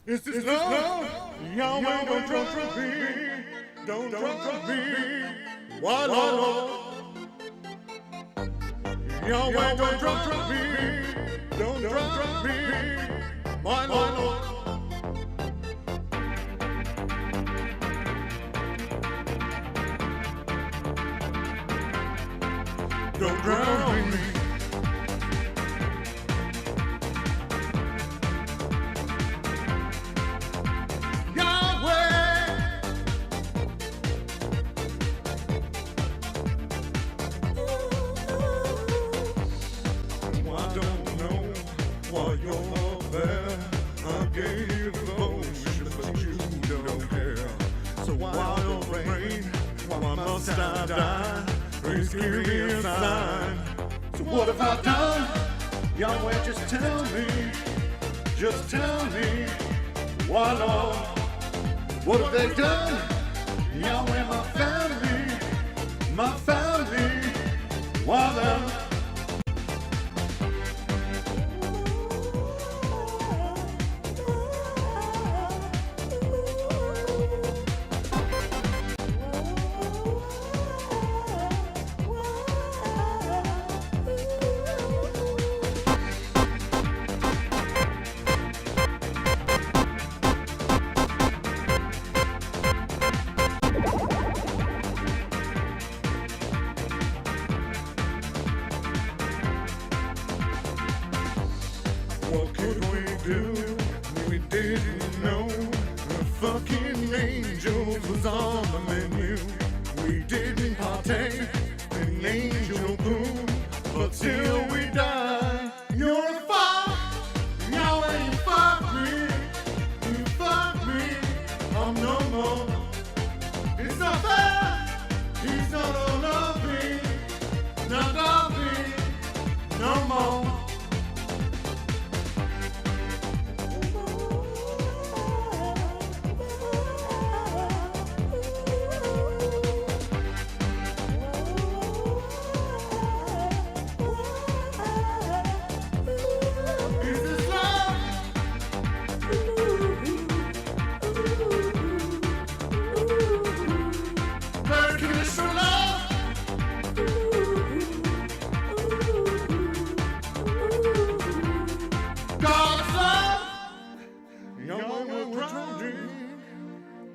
Is this love? Yahweh, don't trust me. Don't trust me. Why, Lord? Yahweh, don't trust me. Don't trust me. Why, Lord? Don't drown me. Please give me a sign. So what have I done? Yahweh, just tell me. Just tell me. Why, Lord? What have they done? Yahweh, my family. My family. Why, Lord? What could we do? We didn't know the fucking angels was on the menu. We didn't partake in angel boom, but still we die. You're a fire, Yahweh, you fuck me. You fuck me, I'm no more. It's not fair, he's not loving, not loving, no more.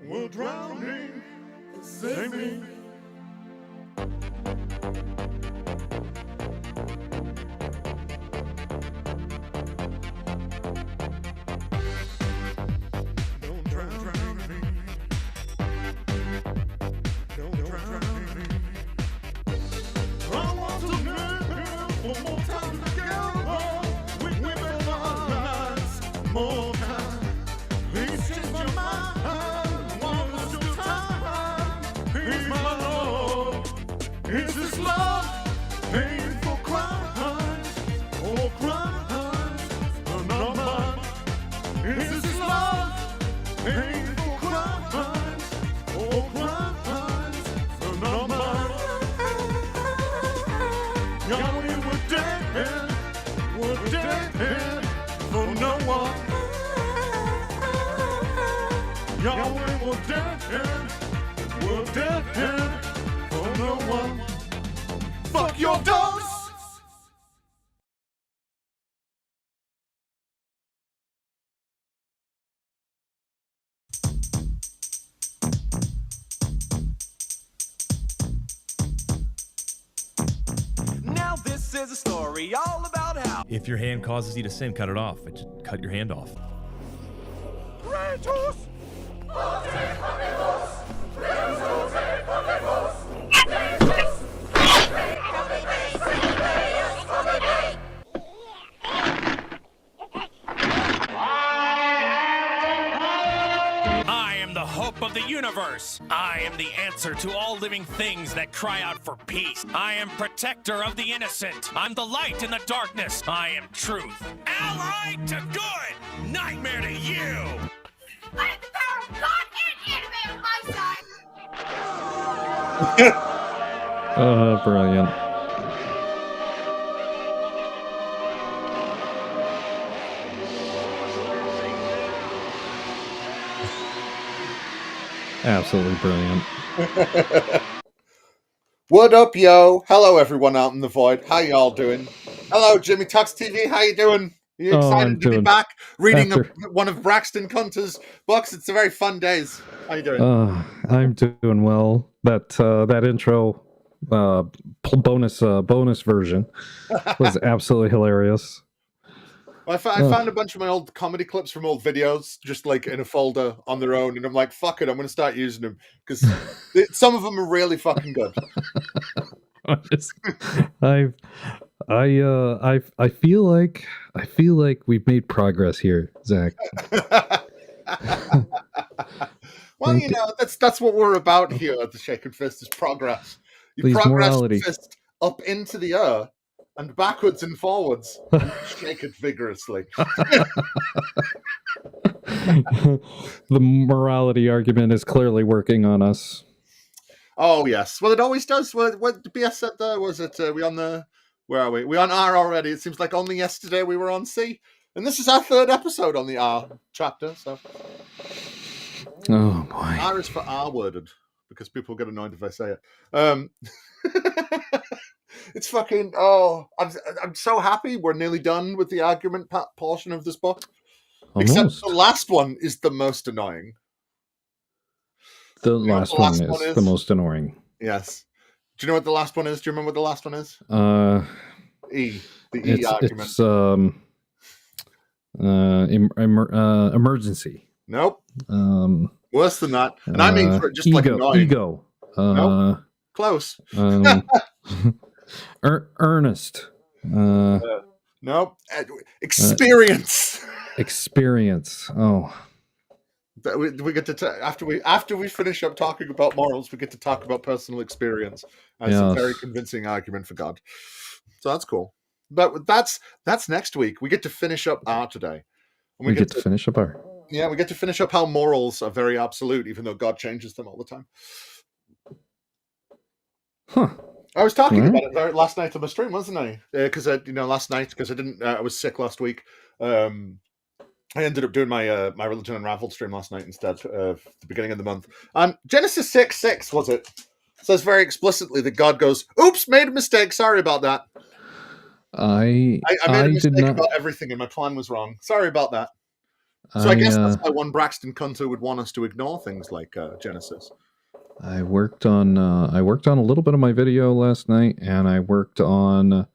We're drowning, save me. Don't drown me. Don't drown me. I want to live one more time together. We live our lives more time. Please change your mind. Is this love paying for crimes or crimes are not mine? Is this love paying for crimes or crimes are not mine? Yahweh, we're dead for no one. Yahweh, we're dead for no one. Fuck your dose! Now this is a story all about how if your hand causes you to sin, cut it off. Just cut your hand off. Kratos! Of the universe. I am the answer to all living things that cry out for peace. I am protector of the innocent. I'm the light in the darkness. I am truth. Allied to good. Nightmare to you. I have the power of God and anime on my side. Brilliant. Absolutely brilliant. What up, yo? Hello, everyone out in the void. How y'all doing? Hello, Jimmy Tux TV. How you doing? Are you Oh, I'm excited to be doing back reading after. one of Braxton Cunter's books? It's a very fun days. How you doing? I'm doing well. That intro bonus version was absolutely hilarious. I found a bunch of my old comedy clips from old videos, just like in a folder on their own, and I'm like, "Fuck it, I'm going to start using them," because some of them are really fucking good. I feel like we've made progress here, Zach. Well, you know, that's what we're about here at the Shaken Fist is progress. You Please, progress morality. the fist up into the air and backwards and forwards, and shake it vigorously. The morality argument is clearly working on us. Oh yes, well it always does. What BS said there was it? We on the where are we? We on R already? It seems like only yesterday we were on C, and this is our third episode on the R chapter. So, Oh boy, R is for R worded because people get annoyed if I say it. It's fucking. Oh, I'm so happy we're nearly done with the argument portion of this book. almost. Except the last one is the most annoying. The You know what last the last one one is is? the most annoying. Yes. Do you know what the last one is? Do you remember what the last one is? E. The E argument. It's emergency. Nope. Worse than that. And I mean for just ego, like annoying. Ego. Nope. Close. Earnest. Nope. Experience. Experience. Oh. We get to after we finish up talking about morals, we get to talk about personal experience. And it's a very convincing argument for God. So that's cool. But that's next week. We get to finish up R today. And we get to finish up R. Yeah, we get to finish up how morals are very absolute, even though God changes them all the time. Huh. I was talking about it last night on my stream, wasn't I? Because last night, because I didn't, I was sick last week. I ended up doing my my Religion Unraveled stream last night instead of the beginning of the month. And Genesis 6:6 was it? Says very explicitly that God goes, "Oops, made a mistake. Sorry about that. I made a mistake about everything, and my plan was wrong. Sorry about that." So I guess that's why one Braxton Cunter would want us to ignore things like Genesis. I worked on a little bit of my video last night, and I worked on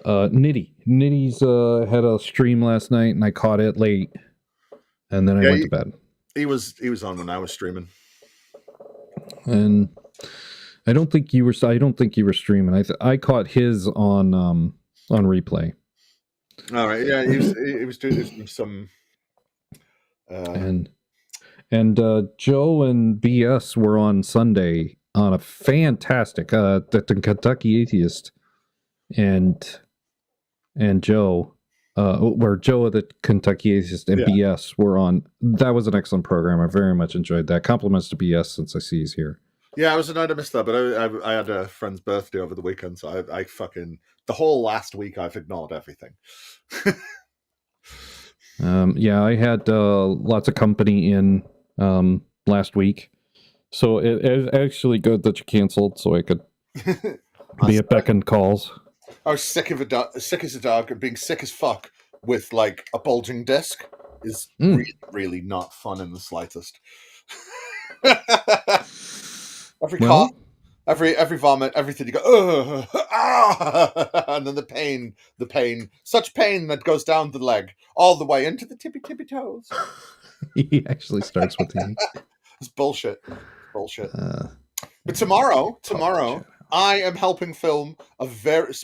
Nitty. Nitty's had a stream last night, and I caught it late, and then I went to bed. He was on when I was streaming, and I don't think you were streaming. I caught his on replay. All right, yeah, he was doing some. And Joe and BS were on Sunday on a fantastic the Kentucky Atheist and Joe where Joe of the Kentucky Atheist and BS were on. That was an excellent program. I very much enjoyed that. Compliments to BS since I see he's here. Yeah, I was annoyed I missed that, but I had a friend's birthday over the weekend, so I fucking the whole last week I've ignored everything. Yeah, I had lots of company in last week, so it's actually good that you canceled, so I could be at beck and calls. I was sick as a dog, and being sick as fuck with like a bulging disc is really not fun in the slightest. Every cough, every vomit, everything you go, and then the pain, such pain that goes down the leg all the way into the tippy toes. He actually starts with the. It's bullshit. But tomorrow, I am helping film a very.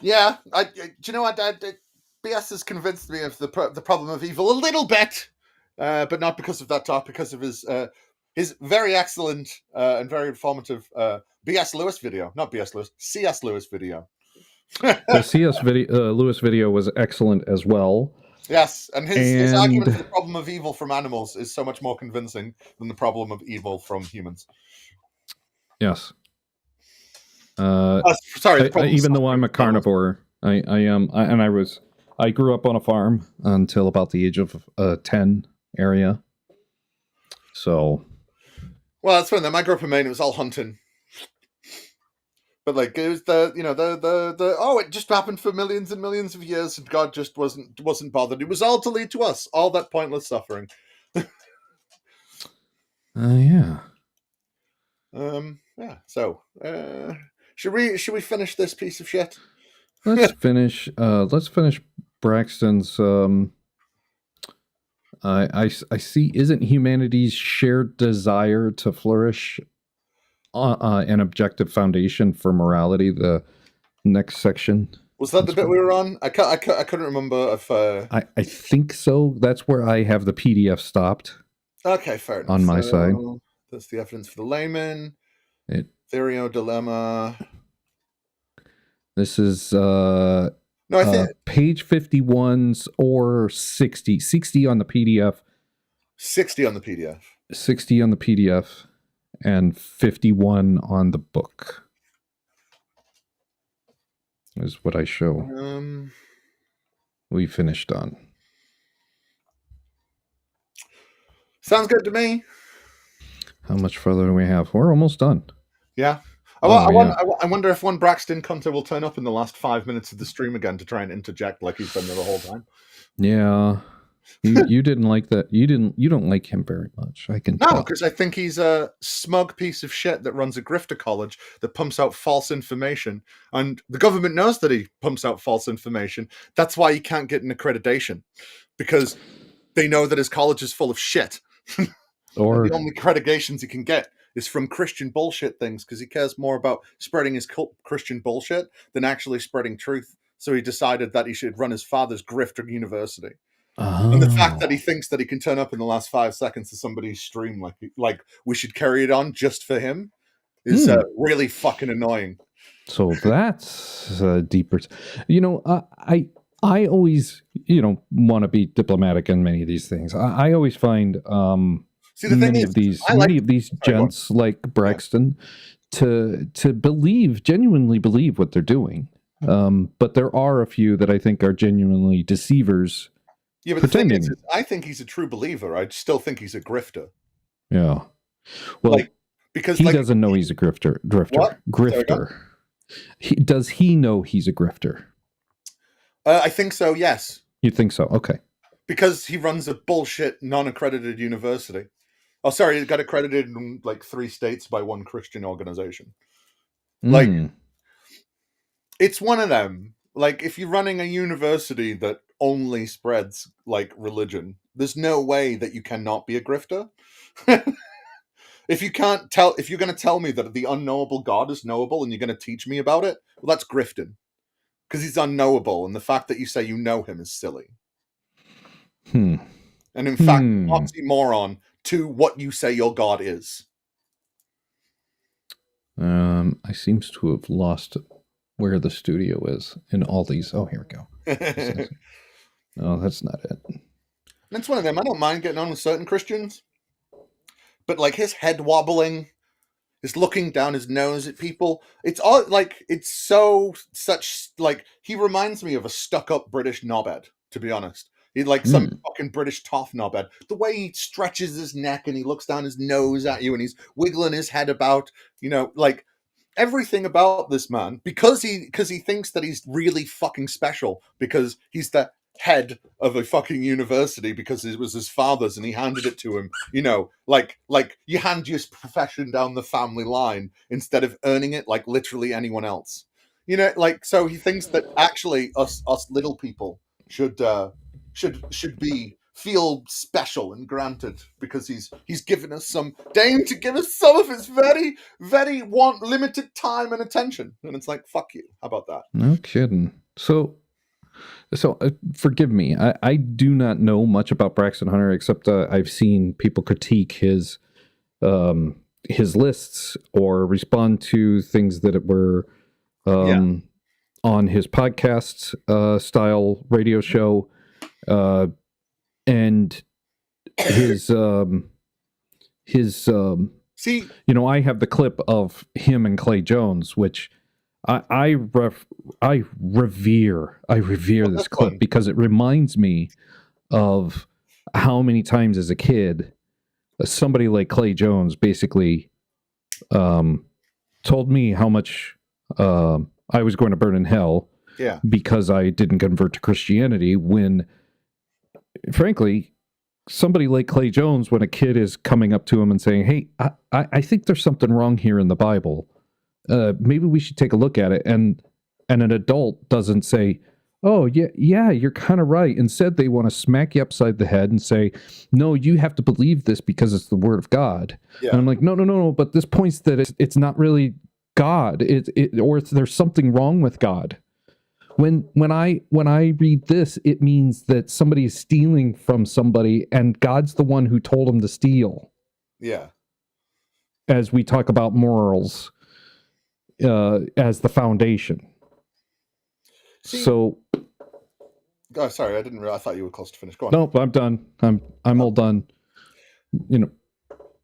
Yeah, do you know what? BS has convinced me of the problem of evil a little bit. But not because of that talk, because of his very excellent and very informative B.S. Lewis video. Not B.S. Lewis, C.S. Lewis video. The C.S. Lewis video was excellent as well. Yes, and his argument for the problem of evil from animals is so much more convincing than the problem of evil from humans. Yes. Sorry. Even though I'm a carnivore, I grew up on a farm until about the age of 10 area. So, well, that's when my group of Maine, it was all hunting. But like it was it just happened for millions and millions of years, and God just wasn't bothered. It was all to lead to us, all that pointless suffering. yeah. Yeah. So, should we finish this piece of shit? Let's finish Braxton's. I see. Isn't humanity's shared desire to flourish an objective foundation for morality? The next section. Was that the bit we were on? I couldn't remember if. I think so. That's where I have the PDF stopped. Okay, fair enough. On my side, that's the evidence for the layman. Theorio dilemma. This is no, I think page 51's or 60 on the PDF. 60 on the PDF. 60 on the PDF and 51 on the book is what I show. We finished on. Sounds good to me. How much further do we have? We're almost done. Yeah. I wonder if one Braxton Cunter will turn up in the last 5 minutes of the stream again to try and interject like he's been there the whole time. Yeah. You didn't like that. You don't like him very much. I can tell. No, because I think he's a smug piece of shit that runs a grifter college that pumps out false information. And the government knows that he pumps out false information. That's why he can't get an accreditation. Because they know that his college is full of shit. Or the only accreditations he can get is from Christian bullshit things, because he cares more about spreading his Christian bullshit than actually spreading truth. So he decided that he should run his father's grifter university. Oh. And the fact that he thinks that he can turn up in the last 5 seconds to somebody's stream, like we should carry it on just for him, is really fucking annoying. So that's deeper. I always, want to be diplomatic in many of these things. I always find many of these gents like Braxton to genuinely believe what they're doing. But there are a few that I think are genuinely deceivers. Yeah, but pretending. The thing is, I think he's a true believer. I still think he's a grifter. Yeah. Well, because he doesn't know he's a grifter. What? Grifter. Does he know he's a grifter? I think so, yes. You think so? Okay. Because he runs a bullshit non-accredited university. Oh, sorry, it got accredited in 3 states by one Christian organization. It's one of them. If you're running a university that only spreads religion, there's no way that you cannot be a grifter. If you're going to tell me that the unknowable God is knowable and you're going to teach me about it, well, that's grifting. Because he's unknowable, and the fact that you say you know him is silly. And in fact, oxymoron to what you say your God is. I seems to have lost where the studio is in all these. Oh, here we go. No, that's not it. It's one of them. I don't mind getting on with certain Christians, but his head wobbling, his looking down his nose at people, it's all he reminds me of a stuck-up British knobhead, to be honest. He's some fucking British toff knobhead. The way he stretches his neck and he looks down his nose at you and he's wiggling his head about, everything about this man, because he thinks that he's really fucking special, because he's the head of a fucking university, because it was his father's and he handed it to him, like you hand your profession down the family line instead of earning it like literally anyone else. So he thinks that actually us little people should feel special and granted because he's given us deigned to give us some of his very, very limited time and attention. And it's fuck you. How about that? No kidding. So forgive me. I do not know much about Braxton Hunter, except I've seen people critique his lists or respond to things that were on his podcast style radio show. And his see, I have the clip of him and Clay Jones, which I revere this clip because it reminds me of how many times as a kid somebody like Clay Jones basically told me how much I was going to burn in hell because I didn't convert to Christianity, when frankly somebody like Clay Jones, when a kid is coming up to him and saying, hey, I think there's something wrong here in the Bible, maybe we should take a look at it, and an adult doesn't say, oh, yeah, you're kind of right. Instead, they want to smack you upside the head and say, no, you have to believe this because it's the word of God. Yeah. And I'm like, no, but this points that it's not really God, or there's something wrong with God. When I read this, it means that somebody is stealing from somebody, and God's the one who told them to steal. Yeah. As we talk about morals as the foundation. See, so, oh, sorry, I didn't realize. I thought you were close to finish. Go on. No, I'm done. I'm all done.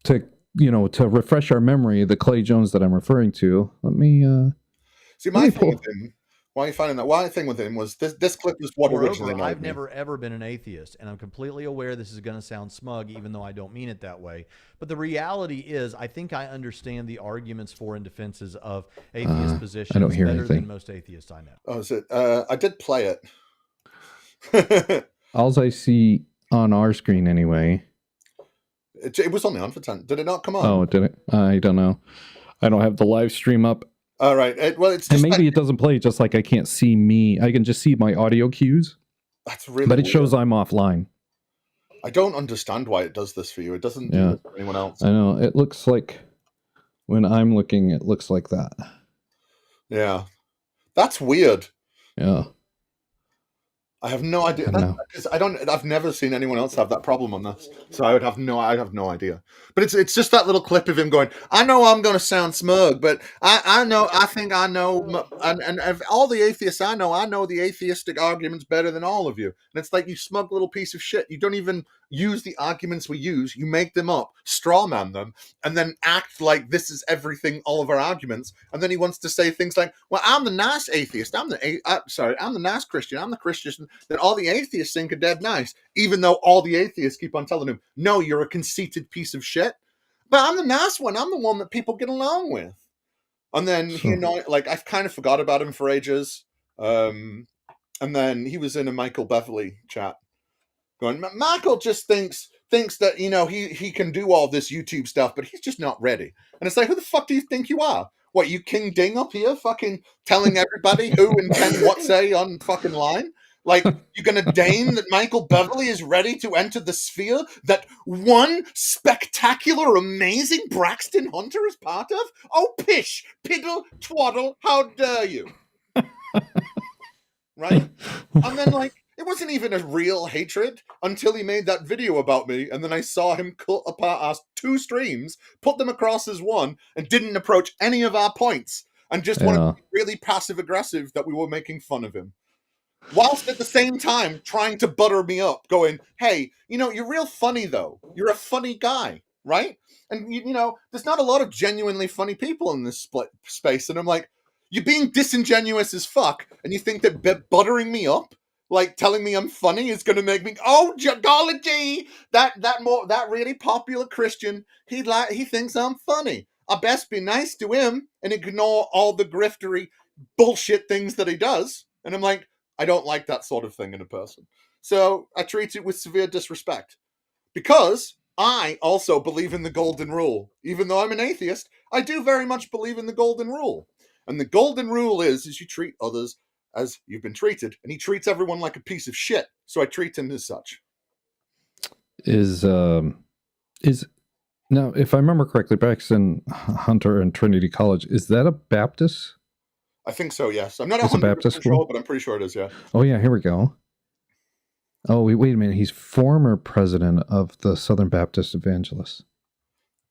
To refresh our memory, the Clay Jones that I'm referring to. Let me see my thing with him. Why are you finding that? Why thing with him was this clip was what originally made I've never ever been an atheist, and I'm completely aware this is going to sound smug, even though I don't mean it that way. But the reality is, I think I understand the arguments for and defenses of atheist positions better than most atheists I know. Oh, is it? I did play it. All I see on our screen anyway. It was only on for 10. Did it not come on? Oh, did it? I don't know. I don't have the live stream up. All right. It's just, and maybe it doesn't play just like I can't see me. I can just see my audio cues. That's really But it shows I'm offline. I don't understand why it does this for you. It doesn't do it for anyone else. I know. It looks like when I'm looking, it looks like that. Yeah. That's weird. Yeah. I have no idea. I've never seen anyone else have that problem on this, so I have no idea. But it's just that little clip of him going, "I know I'm going to sound smug, but I think I know, and of all the atheists I know the atheistic arguments better than all of you." And it's like, you smug little piece of shit. You don't even use the arguments we use. You make them up, straw man them, and then act like this is everything, all of our arguments. And then he wants to say things like, "Well, I'm the nice atheist. I'm the nice Christian. I'm the Christian that all the atheists think are dead nice," even though all the atheists keep on telling him, "No, you're a conceited piece of shit. But I'm the nice one. I'm the one that people get along with." And then I've kind of forgot about him for ages. And then he was in a Michael Beverly chat, going, "Michael just thinks that he can do all this YouTube stuff, but he's just not ready." And it's like, who the fuck do you think you are? What, you King Ding up here, fucking telling everybody who and can what say on fucking line? Like, you're going to deign that Michael Beverly is ready to enter the sphere that one spectacular, amazing Braxton Hunter is part of? Oh, pish, piddle, twaddle, how dare you? Right? And then, it wasn't even a real hatred until he made that video about me, and then I saw him cut apart our 2 streams, put them across as one, and didn't approach any of our points, and just wanted to be really passive-aggressive that we were making fun of him. Whilst at the same time trying to butter me up, going, "Hey, you're real funny, though. You're a funny guy, right?" And, there's not a lot of genuinely funny people in this space. And I'm like, you're being disingenuous as fuck, and you think that buttering me up, like telling me I'm funny, is going to make me, oh, golly gee, that really popular Christian, he thinks I'm funny. I best be nice to him and ignore all the griftery bullshit things that he does. And I'm like, I don't like that sort of thing in a person. So I treat it with severe disrespect. Because I also believe in the golden rule. Even though I'm an atheist, I do very much believe in the golden rule. And the golden rule is you treat others as you've been treated. And he treats everyone like a piece of shit. So I treat him as such. Now, if I remember correctly, Braxton Hunter and Trinity College, is that a Baptist? I think so, yes. I'm not 100% sure, but I'm pretty sure it is, yeah. Oh, yeah, here we go. Oh, wait a minute. He's former president of the Southern Baptist Evangelists.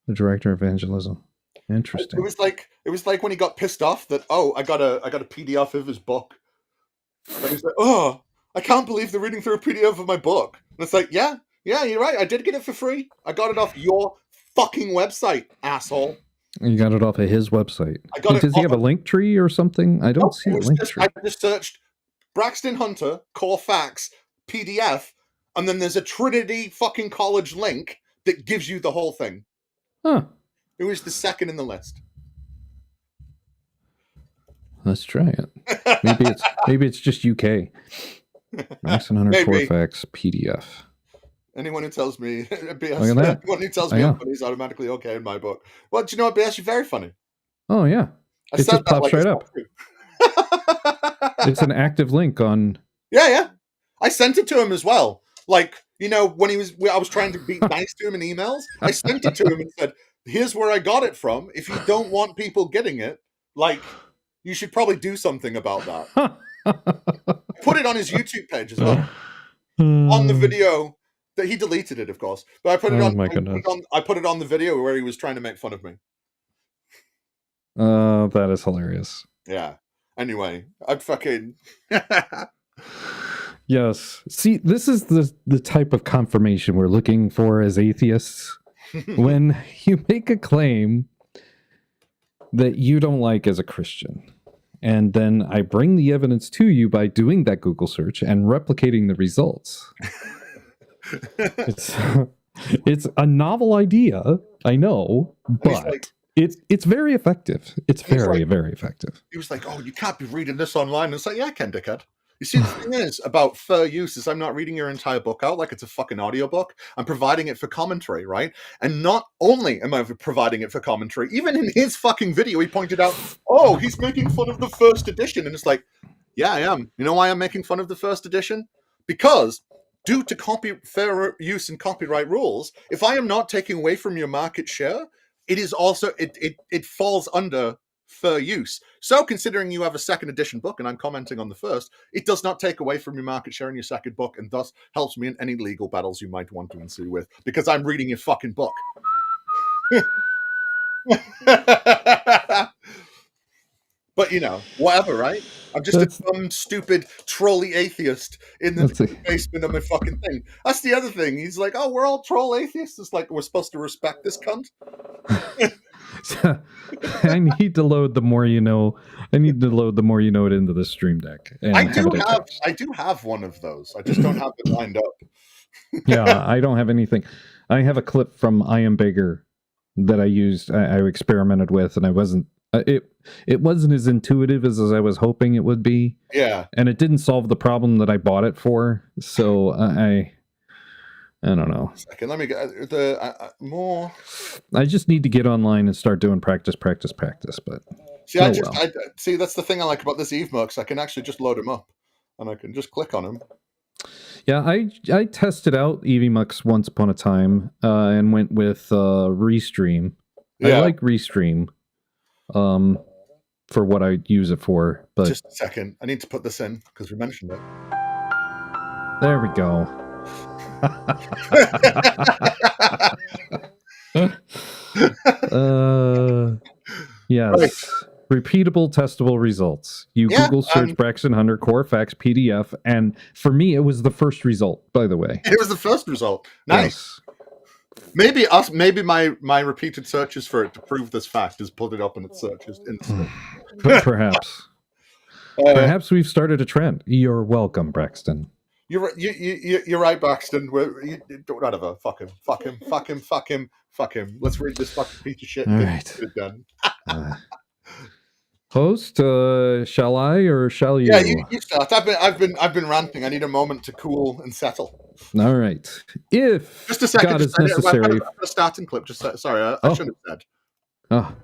The director of evangelism. Interesting. It was like when he got pissed off that, I got a PDF of his book. And he's like, "Oh, I can't believe they're reading through a PDF of my book." And it's like, yeah, you're right. I did get it for free. I got it off your fucking website, asshole. You got it off of his website. I got it. Does he have a link tree or something? I don't see a link tree. I just searched Braxton Hunter core facts PDF, and then there's a Trinity fucking college link that gives you the whole thing. Huh. It was the second in the list. Let's try it. Maybe it's just UK. Braxton Hunter core facts PDF. Anyone who tells me BS, Look at that. anyone who tells me I'm funny is automatically okay in my book. Well, do you know what, BS? You're very funny. Oh yeah, it just pops right up. It's an active link on. Yeah. I sent it to him as well. Like, you know, when I was trying to be nice to him in emails. I sent it to him and said, "Here's where I got it from. If you don't want people getting it, like, you should probably do something about that." Put it on his YouTube page as well. On the video. He deleted it, of course, but I put it I put it on the video where he was trying to make fun of me. That is hilarious. Yeah. Anyway, I'd fucking Yes. See, this is the type of confirmation we're looking for as atheists. When you make a claim that you don't like as a Christian, and then I bring the evidence to you by doing that Google search and replicating the results. It's a novel idea, I know, but it's very effective. It's very effective. He was like, "Oh, you can't be reading this online." And it's like, "Yeah, I can, dickhead." You see, the thing is about fair use is I'm not reading your entire book out like it's a fucking audiobook. I'm providing it for commentary, right? And not only am I providing it for commentary, even in his fucking video, he pointed out, "Oh, he's making fun of the first edition." And it's like, yeah, I am. You know why I'm making fun of the first edition? Because due to fair use and copyright rules, if I am not taking away from your market share, it is also it falls under fair use. So considering you have a second edition book and I'm commenting on the first, it does not take away from your market share in your second book and thus helps me in any legal battles you might want to ensue with, because I'm reading your fucking book. But, you know, whatever, right? I'm just a dumb, stupid, trolly atheist in the basement of my fucking thing. That's the other thing. He's like, "Oh, we're all troll atheists." It's like, we're supposed to respect this cunt. I need to load the more you know. I need to load the more you know it into the Stream Deck. And I do have one of those. I just don't have it lined up. Yeah, I don't have anything. I have a clip from I Am Bigger that I used. I experimented with, and I wasn't. It wasn't as intuitive as I was hoping it would be. Yeah, and it didn't solve the problem that I bought it for. So I don't know. Second, let me get the more. I just need to get online and start doing practice. But see, I see that's the thing I like about this EveMux. I can actually just load them up, and I can just click on them. Yeah, I tested out EveMux once upon a time and went with Restream. Yeah. I like Restream. For what I use it for, but just a second, I need to put this in because we mentioned it. There we go. Yes. Right. Repeatable, testable results. You Google search Braxton Hunter core facts PDF, and for me, it was the first result. By the way, it was the first result. Nice. Yes. Maybe my repeated searches for it to prove this fact has pulled it up in its searches. Perhaps. Perhaps we've started a trend. You're welcome, Braxton. You're right, Braxton. Whatever. Fuck him. Let's read this fucking piece of shit. All right. Done. Host, shall I or shall you? Yeah, you start. I've been ranting. I need a moment to cool and settle. All right. If just a second, God is necessary. A starting clip. Just sorry, I shouldn't have said. Oh.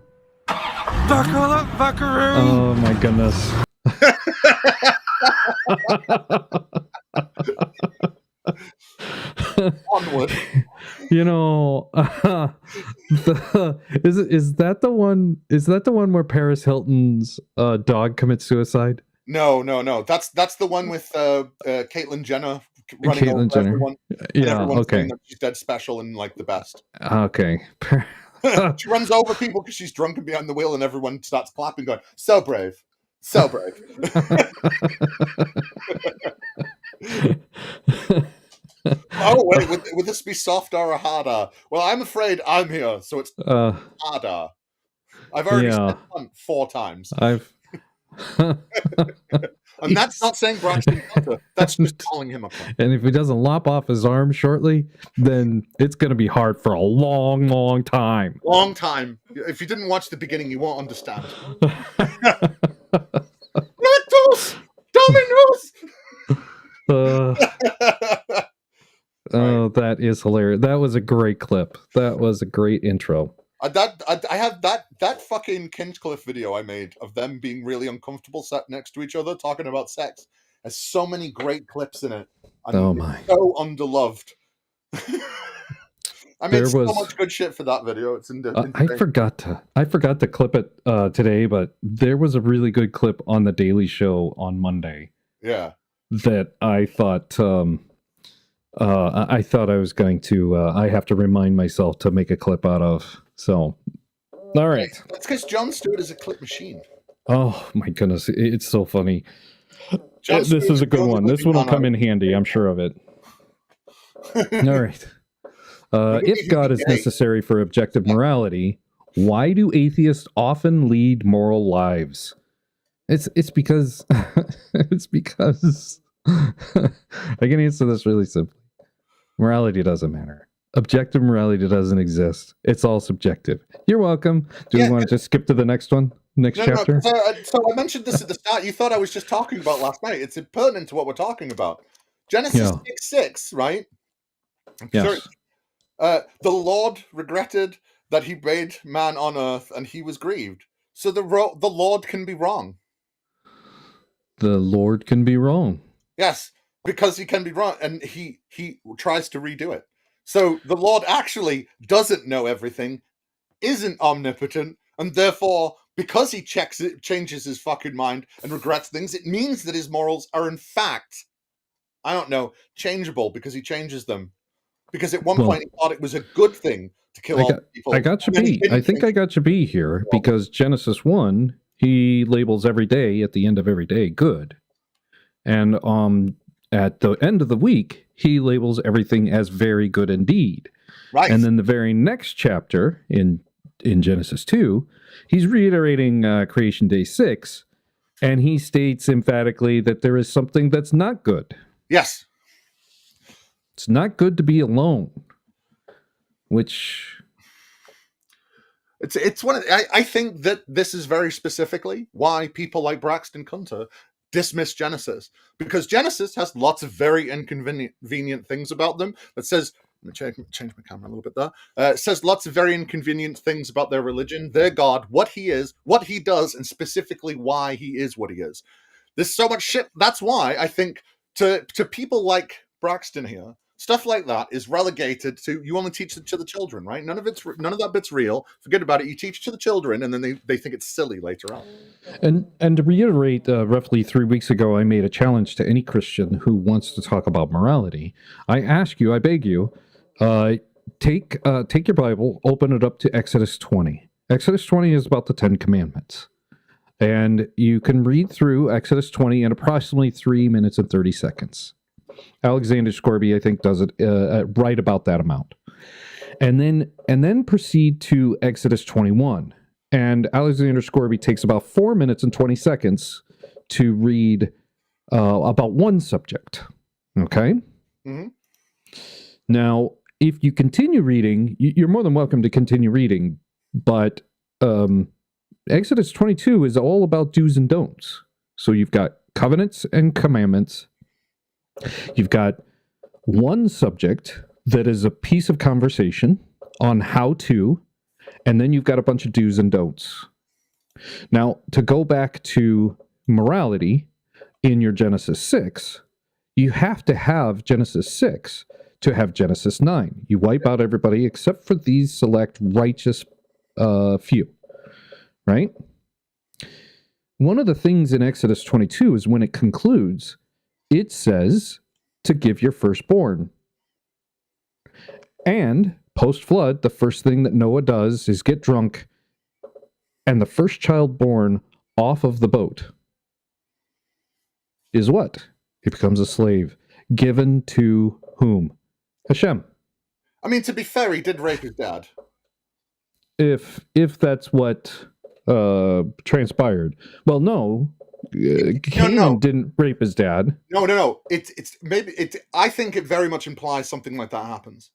Buckle up, buckaroo. Oh my goodness. Onward. You know, is that the one? Is that the one where Paris Hilton's dog commits suicide? No. That's the one with Caitlyn Jenner running over everyone. Yeah. Okay. She's dead special and like the best. Okay. She runs over people because she's drunk and behind the wheel, and everyone starts clapping, going, "So brave, so brave." Oh wait, would this be soft or a harder? Well, I'm afraid I'm here, so it's harder. I've already said cunt 4 times. And that's not saying Braxton Hunter. That's just calling him a cunt. And if he doesn't lop off his arm shortly, then it's going to be hard for a long, long time. Long time. If you didn't watch the beginning, you won't understand. Lactose! Dominoes! Oh, that is hilarious. That was a great clip. That was a great intro. I have that fucking Kinchcliffe video I made of them being really uncomfortable sat next to each other talking about sex. Has so many great clips in it. Oh my! So underloved. I made so much good shit for that video. It's I forgot to clip it today, but there was a really good clip on the Daily Show on Monday. Yeah. That I thought I was going to. I have to remind myself to make a clip out of. So, all right. That's because Jon Stewart is a clip machine. Oh my goodness, it's so funny. This is a good one. This one will come in handy. I'm sure of it. All right. If God is necessary for objective morality, why do atheists often lead moral lives? It's because it's because I can answer this really simply. Morality doesn't matter. Objective morality doesn't exist. It's all subjective. You're welcome. Do we want to just skip to the next one? Next chapter? No, so I mentioned this at the start. You thought I was just talking about last night. It's pertinent to what we're talking about. Genesis 6:6, right? Yes. The Lord regretted that he made man on earth, and he was grieved. So the Lord can be wrong. The Lord can be wrong. Yes, because he can be wrong, and he tries to redo it. So the Lord actually doesn't know everything, isn't omnipotent, and therefore, because he changes his fucking mind and regrets things, it means that his morals are in fact, I don't know, changeable because he changes them. Because at one point he thought it was a good thing to kill all people. I got you B. I think I got you B here because Genesis 1, he labels every day at the end of every day good. And at the end of the week, he labels everything as very good indeed. Right. And then the very next chapter in Genesis 2, he's reiterating creation day 6, and he states emphatically that there is something that's not good. Yes. It's not good to be alone, which it's one. I think that this is very specifically why people like Braxton Kunter dismiss Genesis, because Genesis has lots of very inconvenient things about them. That says, let me change my camera a little bit there. It says lots of very inconvenient things about their religion, their God, what he is, what he does, and specifically why he is what he is. There's so much shit. That's why I think to people like Braxton here, stuff like that is relegated to, you only teach it to the children, right? None of that bit's real. Forget about it. You teach it to the children, and then they think it's silly later on. And to reiterate, roughly 3 weeks ago, I made a challenge to any Christian who wants to talk about morality. I ask you, I beg you, take your Bible, open it up to Exodus 20. Exodus 20 is about the 10 Commandments. And you can read through Exodus 20 in approximately 3 minutes and 30 seconds. Alexander Scorby, I think, does it right about that amount. And then proceed to Exodus 21. And Alexander Scorby takes about 4 minutes and 20 seconds to read about one subject. Okay? Mm-hmm. Now, if you continue reading, you're more than welcome to continue reading, but Exodus 22 is all about do's and don'ts. So you've got covenants and commandments. You've got one subject that is a piece of conversation on how to, and then you've got a bunch of do's and don'ts. Now, to go back to morality in your Genesis 6, you have to have Genesis 6 to have Genesis 9. You wipe out everybody except for these select righteous few, right? One of the things in Exodus 22 is when it concludes, it says to give your firstborn. And post-flood, the first thing that Noah does is get drunk, and the first child born off of the boat is what? He becomes a slave. Given to whom? Hashem. I mean, to be fair, he did rape his dad. If that's what transpired. Well, no, Canaan didn't rape his dad. No. It's maybe it. I think it very much implies something like that happens.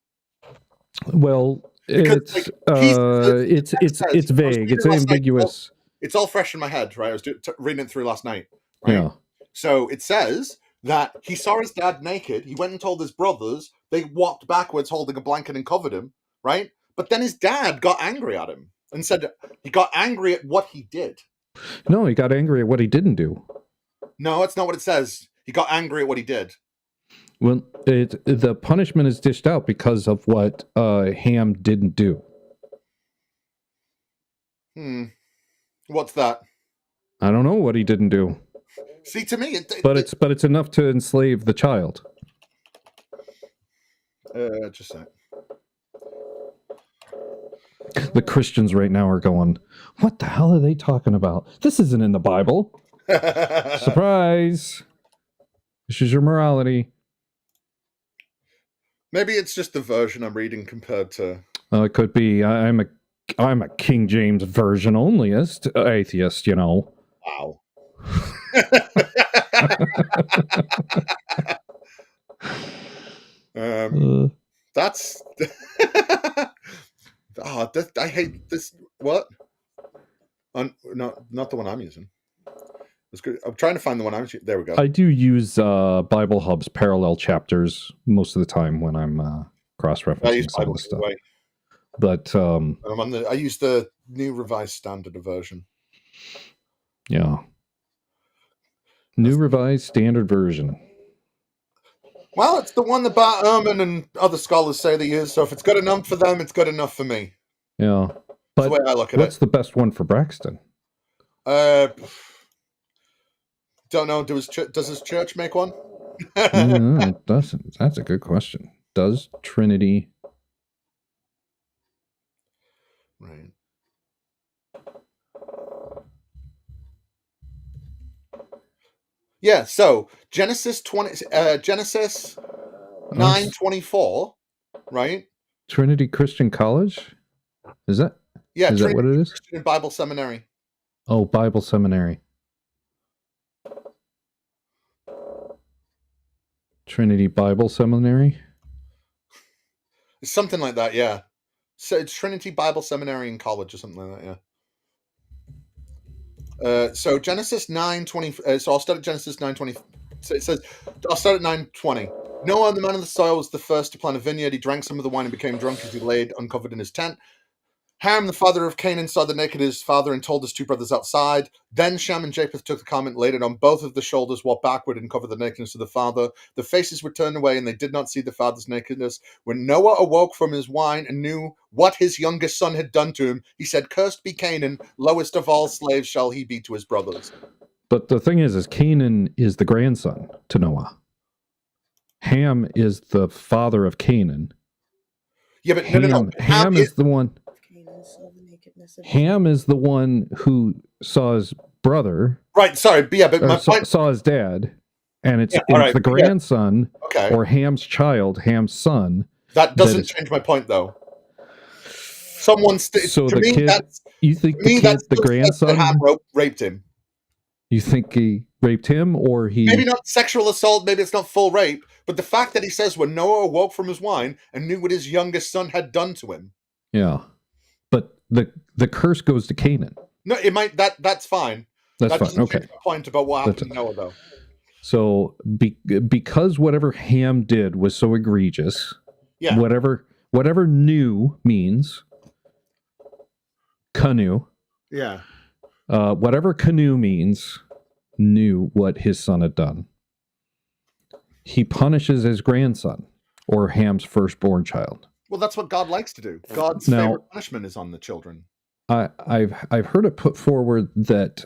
Well, Because, it's vague. It's ambiguous. It's all fresh in my head, right? I was reading it through last night, right? Yeah. So it says that he saw his dad naked. He went and told his brothers. They walked backwards holding a blanket and covered him, right? But then his dad got angry at him and said he got angry at what he did. No, he got angry at what he didn't do. No, that's not what it says. He got angry at what he did. Well, the punishment is dished out because of what Ham didn't do. What's that? I don't know what he didn't do. See, to me, but it's enough to enslave the child. Just a sec. The Christians right now are going, what the hell are they talking about? This isn't in the Bible. Surprise. This is your morality. Maybe it's just the version I'm reading compared to... It could be. I'm a King James version onlyist atheist, you know. Wow. That's... I hate this. What? Not the one I'm using. I'm trying to find the one I'm using. There we go. I do use Bible Hub's parallel chapters most of the time when I'm cross-referencing some of the stuff. Way. But I use the New Revised Standard version. Yeah. New Revised Standard version. Well, it's the one that Bart Ehrman and other scholars say they use, so if it's good enough for them, it's good enough for me. Yeah. That's the way I look at what's the best one for Braxton? Don't know. Does his church make one? No, it doesn't. That's a good question. Does Trinity... Right. Yeah, so Genesis 9:24, right? Trinity Christian College? Is that? Yeah, is that what it is? Christian Bible Seminary. Oh, Bible Seminary. Trinity Bible Seminary? It's something like that, yeah. So it's Trinity Bible Seminary and College or something like that, yeah. So Genesis 9:20. So I'll start at Genesis 9:20. So it says, I'll start at 9:20. Noah, the man of the soil, was the first to plant a vineyard. He drank some of the wine and became drunk as he laid uncovered in his tent. Ham, the father of Canaan, saw the naked of his father and told his two brothers outside. Then Shem and Japheth took the garment, laid it on both of the shoulders, walked backward, and covered the nakedness of the father. The faces were turned away, and they did not see the father's nakedness. When Noah awoke from his wine and knew what his youngest son had done to him, he said, "Cursed be Canaan, lowest of all slaves shall he be to his brothers." But the thing is Canaan is the grandson to Noah. Ham is the father of Canaan. Yeah, but no. Ham is the one... Ham is the one who saw his brother. Right, sorry. Yeah, but my point... saw his dad. And it's the grandson, or Ham's child, Ham's son. That doesn't change my point, though. So to me, you think the grandson Ham raped him? You think he raped him, or he... Maybe not sexual assault, maybe it's not full rape, but the fact that he says when Noah awoke from his wine and knew what his youngest son had done to him. Yeah. But the curse goes to Canaan. No, it might... That's fine. That's fine, okay. Change my point about what happened to Noah, though. So, because whatever Ham did was so egregious, whatever new means, canoe. Yeah. Whatever canoe means, knew what his son had done. He punishes his grandson, or Ham's firstborn child. Well, that's what God likes to do. God's favorite punishment is on the children. I've heard it put forward that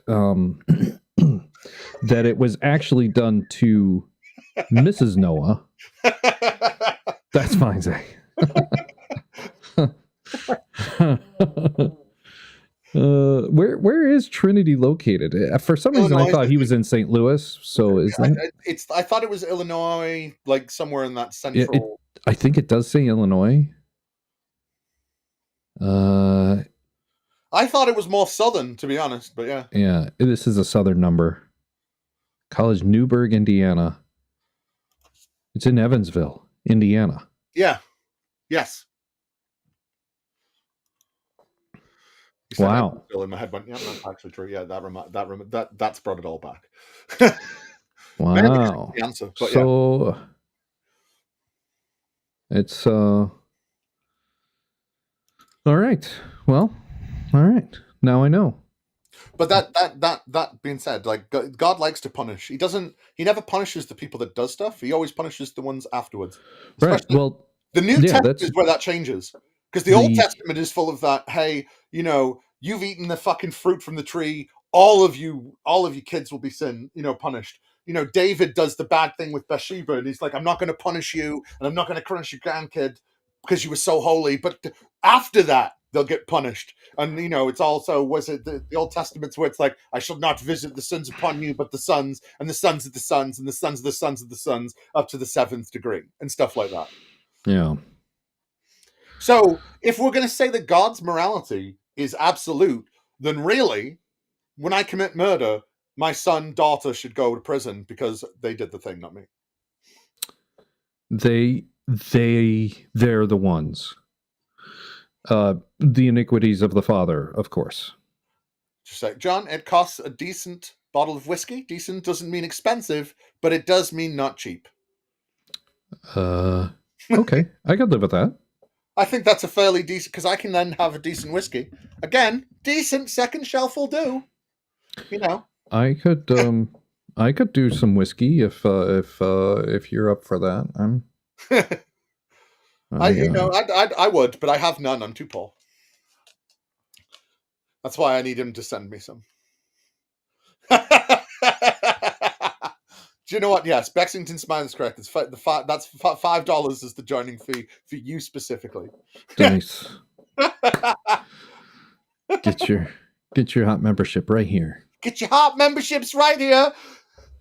that it was actually done to Mrs. Noah. That's fine, Zach. Where is Trinity located? For some reason, I thought he was in St. Louis. So is that? I thought it was Illinois, like somewhere in that central. I think it does say Illinois. I thought it was more southern, to be honest, but yeah. Yeah, this is a southern number. College Newburgh, Indiana. It's in Evansville, Indiana. Yeah. Yes. Wow. In my head went, yeah, that's actually true. Yeah, that's brought it all back. Wow. The answer, but so it's all right. Well, all right. Now I know. But that being said, like God likes to punish. He never punishes the people that does stuff. He always punishes the ones afterwards. Right. Well, the New Testament is where that changes. Because the Old Testament is full of that, hey, you've eaten the fucking fruit from the tree, all of you kids will be punished. David does the bad thing with Bathsheba, and he's like, I'm not going to punish you, and I'm not going to punish your grandkid because you were so holy. But after that, they'll get punished. And, it's also, was it the Old Testament's where it's like, I shall not visit the sins upon you, but the sons, and the sons of the sons, and the sons of the sons of the sons, up to the 7th degree, and stuff like that. Yeah. So, if we're going to say that God's morality is absolute, then really, when I commit murder, my son, daughter should go to prison because they did the thing, not me. They're the ones. The iniquities of the father, of course. Just like, John, it costs a decent bottle of whiskey. Decent doesn't mean expensive, but it does mean not cheap. Okay, I could live with that. I think that's a fairly decent, because I can then have a decent whiskey. Again, decent second shelf will do. I could do some whiskey if you're up for that. I would, but I have none. I'm too poor. That's why I need him to send me some. Do you know what? Yes, Bexington Smile is correct. That's $5 is the joining fee for you specifically. Nice. Get your hot membership right here. Get your hot memberships right here.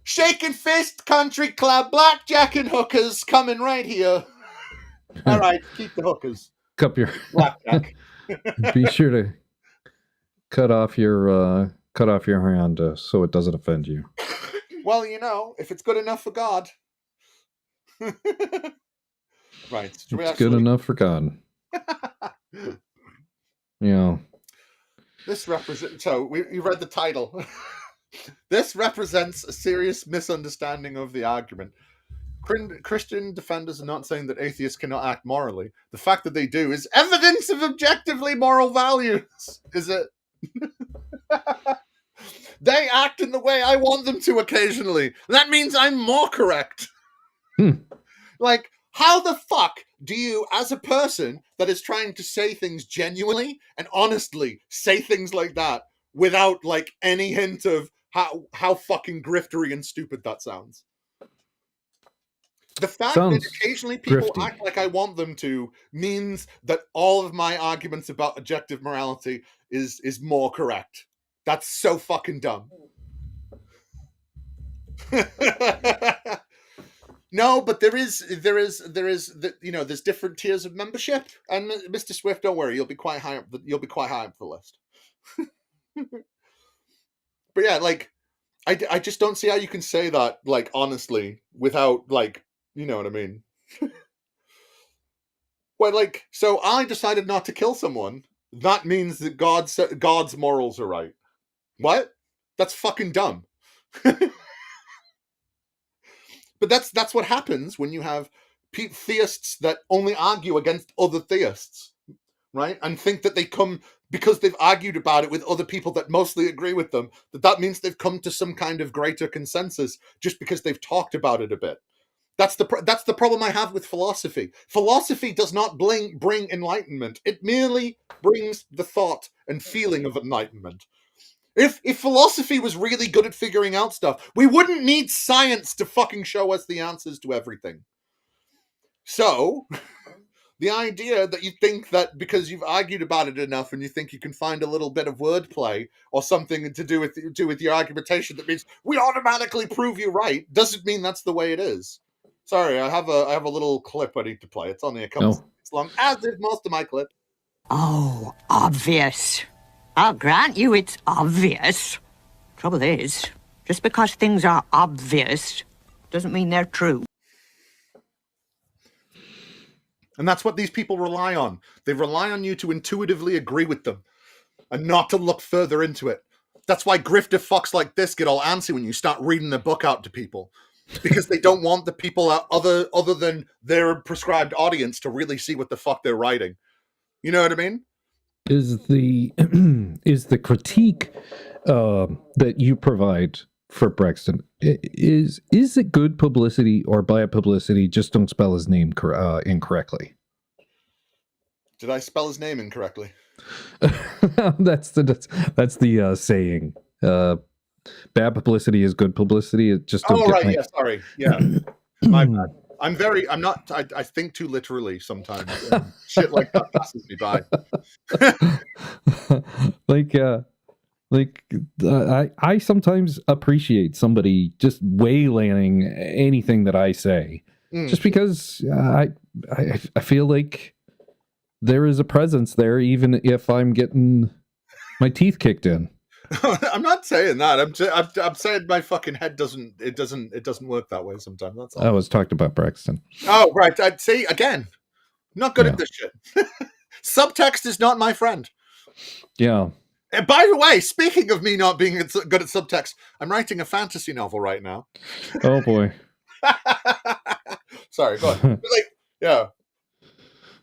Shaking Fist Country Club, Blackjack and Hookers coming right here. All right, keep the hookers. Cup your blackjack. Be sure to cut off your hand so it doesn't offend you. Well, if it's good enough for God. Right. It's good enough for God. This represents... So, you read the title. This represents a serious misunderstanding of the argument. Christian defenders are not saying that atheists cannot act morally. The fact that they do is evidence of objectively moral values. Is it? They act in the way I want them to occasionally. That means I'm more correct. Like, how the fuck do you, as a person that is trying to say things genuinely and honestly, say things like that without, like, any hint of how fucking griftery and stupid that sounds? The fact that occasionally people act like I want them to means that all of my arguments about objective morality is more correct. That's so fucking dumb. No, but there's different tiers of membership, and Mr. Swift, don't worry, you'll be quite high up the list. But yeah, like, I just don't see how you can say that, like, honestly, without, like, you know what I mean? Well, like, so I decided not to kill someone. That means that God's morals are right. What? That's fucking dumb. But that's what happens when you have theists that only argue against other theists, right? And think that they come, because they've argued about it with other people that mostly agree with them, that means they've come to some kind of greater consensus just because they've talked about it a bit. That's the problem I have with philosophy. Philosophy does not bring enlightenment. It merely brings the thought and feeling of enlightenment. If philosophy was really good at figuring out stuff, we wouldn't need science to fucking show us the answers to everything. So, the idea that you think that because you've argued about it enough and you think you can find a little bit of wordplay or something to do with your argumentation that means we automatically prove you right doesn't mean that's the way it is. Sorry, I have a little clip I need to play. It's only a couple seconds long, as is most of my clip. Oh, obvious. I'll grant you it's obvious. Trouble is, just because things are obvious doesn't mean they're true. And that's what these people rely on. They rely on you to intuitively agree with them and not to look further into it. That's why grifter fucks like this get all antsy when you start reading the book out to people. Because they don't want the people other than their prescribed audience to really see what the fuck they're writing. You know what I mean? Is the critique that you provide for Braxton, is it good publicity or bad publicity? Just don't spell his name incorrectly. Did I spell his name incorrectly? that's the saying. Bad publicity is good publicity. It just don't yeah, sorry. Yeah. My bad. I think too literally sometimes. Shit like that passes me by. I sometimes appreciate somebody just waylaying anything that I say, just because I feel like there is a presence there, even if I'm getting my teeth kicked in. I'm not saying that. I'm saying my fucking head doesn't work that way sometimes. That's all. I was talking about Braxton. Oh, right. I'd say again, not good at this shit. Subtext is not my friend. Yeah. And by the way, speaking of me not being good at subtext, I'm writing a fantasy novel right now. Oh boy. Sorry, go on. Yeah.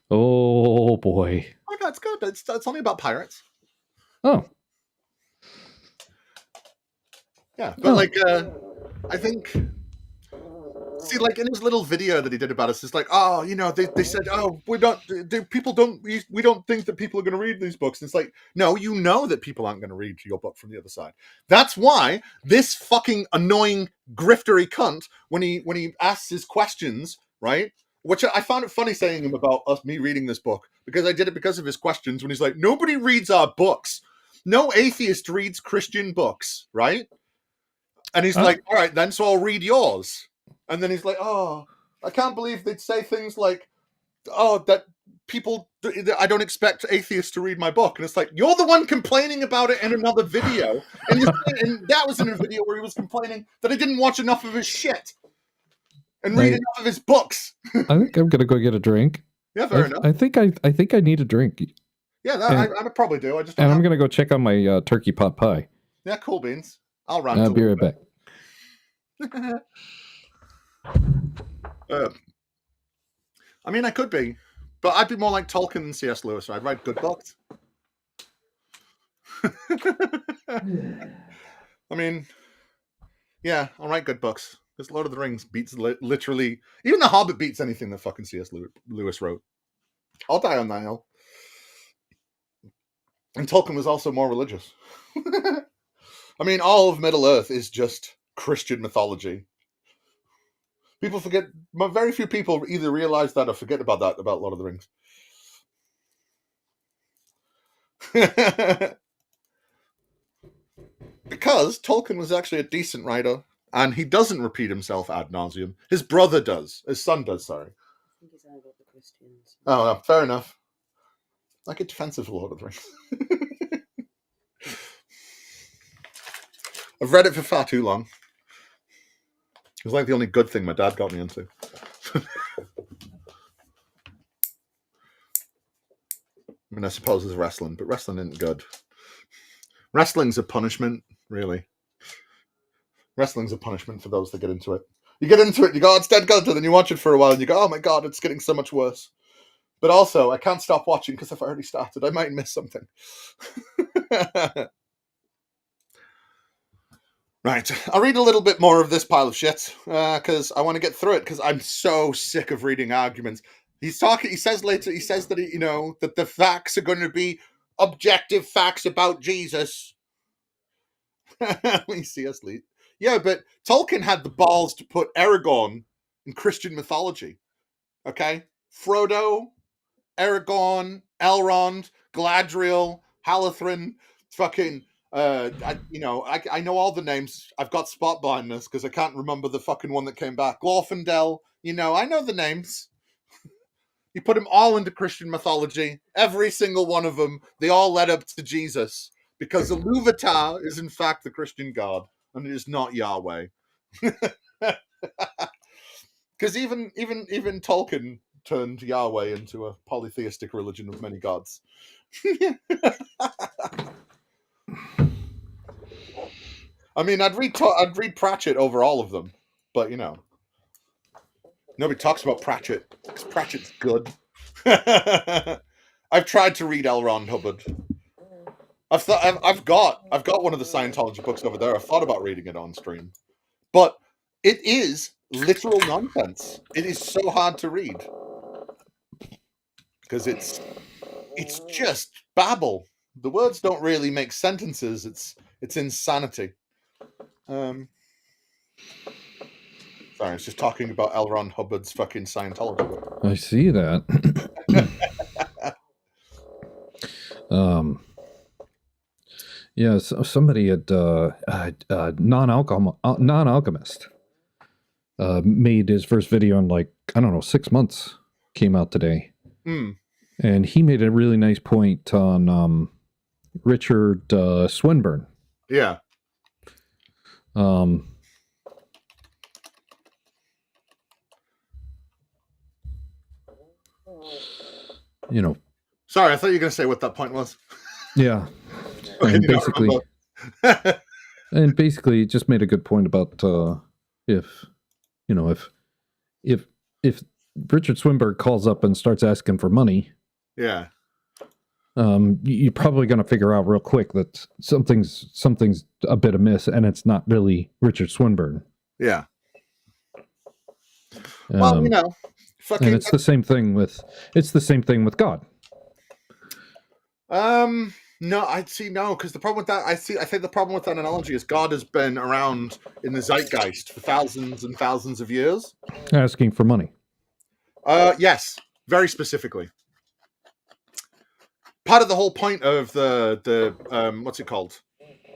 Oh boy. Oh no, it's good. It's only about pirates. Oh. Yeah, but I think, see, like in his little video that he did about us, it's like, oh, they said, oh, we don't think that people are going to read these books. And it's like, no, you know that people aren't going to read your book from the other side. That's why this fucking annoying griftery cunt, when he asks his questions, right? Which I found it funny saying him about me reading this book, because I did it because of his questions when he's like, nobody reads our books. No atheist reads Christian books, right? And he's like, all right, then, so I'll read yours. And then he's like, oh, I can't believe they'd say things like, oh, that I don't expect atheists to read my book. And it's like, you're the one complaining about it in another video. And that was in a video where he was complaining that I didn't watch enough of his shit and read enough of his books. I think I'm going to go get a drink. Yeah, fair enough. I think I need a drink. Yeah, I probably do. I'm going to go check on my turkey pot pie. Yeah, cool beans. I'll rant. I'll be right back. I mean, I could be, but I'd be more like Tolkien than C.S. Lewis. I'd write good books. I mean, yeah, I'll write good books. Because Lord of the Rings beats literally, even The Hobbit beats anything that fucking C.S. Lewis wrote. I'll die on that hill. And Tolkien was also more religious. I mean, all of Middle Earth is just Christian mythology. People forget, very few people either realize that or forget about that, about Lord of the Rings. Because Tolkien was actually a decent writer, and he doesn't repeat himself ad nauseum. His brother does. His son does, sorry. I think he's about the Christians. Oh, no, fair enough. I get defensive for Lord of the Rings. I've read it for far too long. It was like the only good thing my dad got me into. I mean, I suppose it's wrestling, but wrestling isn't good. Wrestling's a punishment, really. Wrestling's a punishment for those that get into it. You get into it, you go, oh, it's dead good, and then you watch it for a while, and you go, oh my god, it's getting so much worse. But also, I can't stop watching because if I already started, I might miss something. Right, I'll read a little bit more of this pile of shit because I want to get through it because I'm so sick of reading arguments. He says later, that the facts are going to be objective facts about Jesus. We see us lead. Yeah, but Tolkien had the balls to put Aragorn in Christian mythology. Okay? Frodo, Aragorn, Elrond, Galadriel, Halathrin, fucking... I know all the names. I've got spot blindness because I can't remember the fucking one that came back. Glorfindel, I know the names. You put them all into Christian mythology. Every single one of them. They all led up to Jesus. because the Iluvatar is in fact the Christian god, and it is not Yahweh. Because even Tolkien turned Yahweh into a polytheistic religion of many gods. I mean, I'd read Pratchett over all of them, but you know, nobody talks about Pratchett because Pratchett's good. I've tried to read L. Ron Hubbard. I've got one of the Scientology books over there. I've thought about reading it on stream, but it is literal nonsense. It is so hard to read because it's just babble. The words don't really make sentences. It's insanity. Sorry, I was just talking about L. Ron Hubbard's fucking Scientology book. I see that. Yeah, so somebody at non-alchemist made his first video in, like, I don't know, 6 months. Came out today. And he made a really nice point on Richard Swinburne. Yeah. You know. Sorry, I thought you were going to say what that point was. Yeah. And basically, it just made a good point about if Richard Swinburne calls up and starts asking for money, yeah, you're probably going to figure out real quick that something's a bit amiss, and it's not really Richard Swinburne. Yeah. Well, you know, and it's the same thing with God. No, because the problem with that, I think the problem with that analogy is God has been around in the zeitgeist for thousands and thousands of years. Asking for money. Yes, very specifically. Part of the whole point of the what's it called?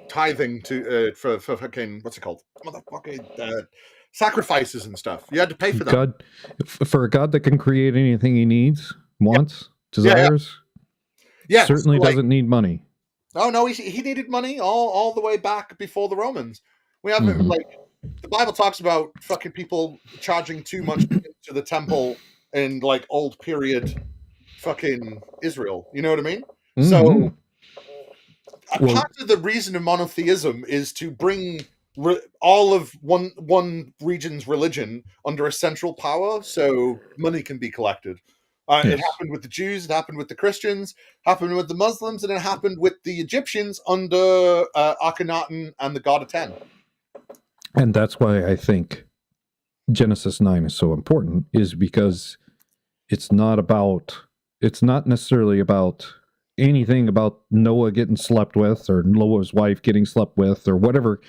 Tithing to for fucking what's it called? Motherfucking sacrifices and stuff. You had to pay for that. God, for a God that can create anything he needs, wants, desires. Yeah. Yeah, certainly doesn't need money. Oh no, he needed money all the way back before the Romans. We have like the Bible talks about fucking people charging too much to the temple in like old period fucking Israel. You know what I mean? So part of the reason of monotheism is to bring all of one region's religion under a central power, so money can be collected. Yes. It happened with the Jews, it happened with the Christians, happened with the Muslims, and it happened with the Egyptians under Akhenaten and the God of Ten. And that's why I think Genesis 9 is so important, is because it's not necessarily about anything about Noah getting slept with, or Noah's wife getting slept with, or whatever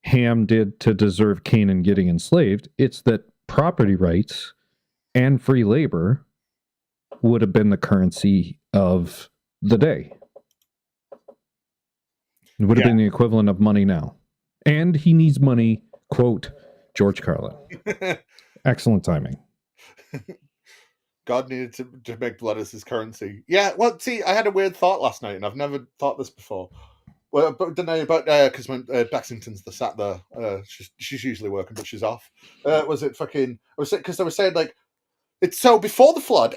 Ham did to deserve Canaan getting enslaved. It's that property rights and free labor would have been the currency of the day. It would have been the equivalent of money now. And he needs money, quote, George Carlin. Excellent timing. God needed to make blood as his currency. Yeah, well, see, I had a weird thought last night, and I've never thought this before. Well, but don't know about because when Baxington's sat there, she's usually working, but she's off. Was it fucking? Because they were saying like, it's so before the flood,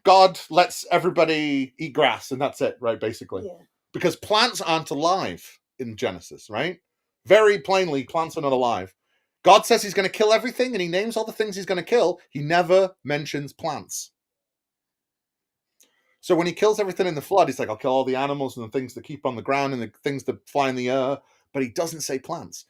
God lets everybody eat grass, and that's it, right? Basically, because plants aren't alive in Genesis, right? Very plainly, plants are not alive. God says he's going to kill everything, and he names all the things he's going to kill. He never mentions plants. So when he kills everything in the flood, he's like, I'll kill all the animals and the things that keep on the ground and the things that fly in the air, but he doesn't say plants.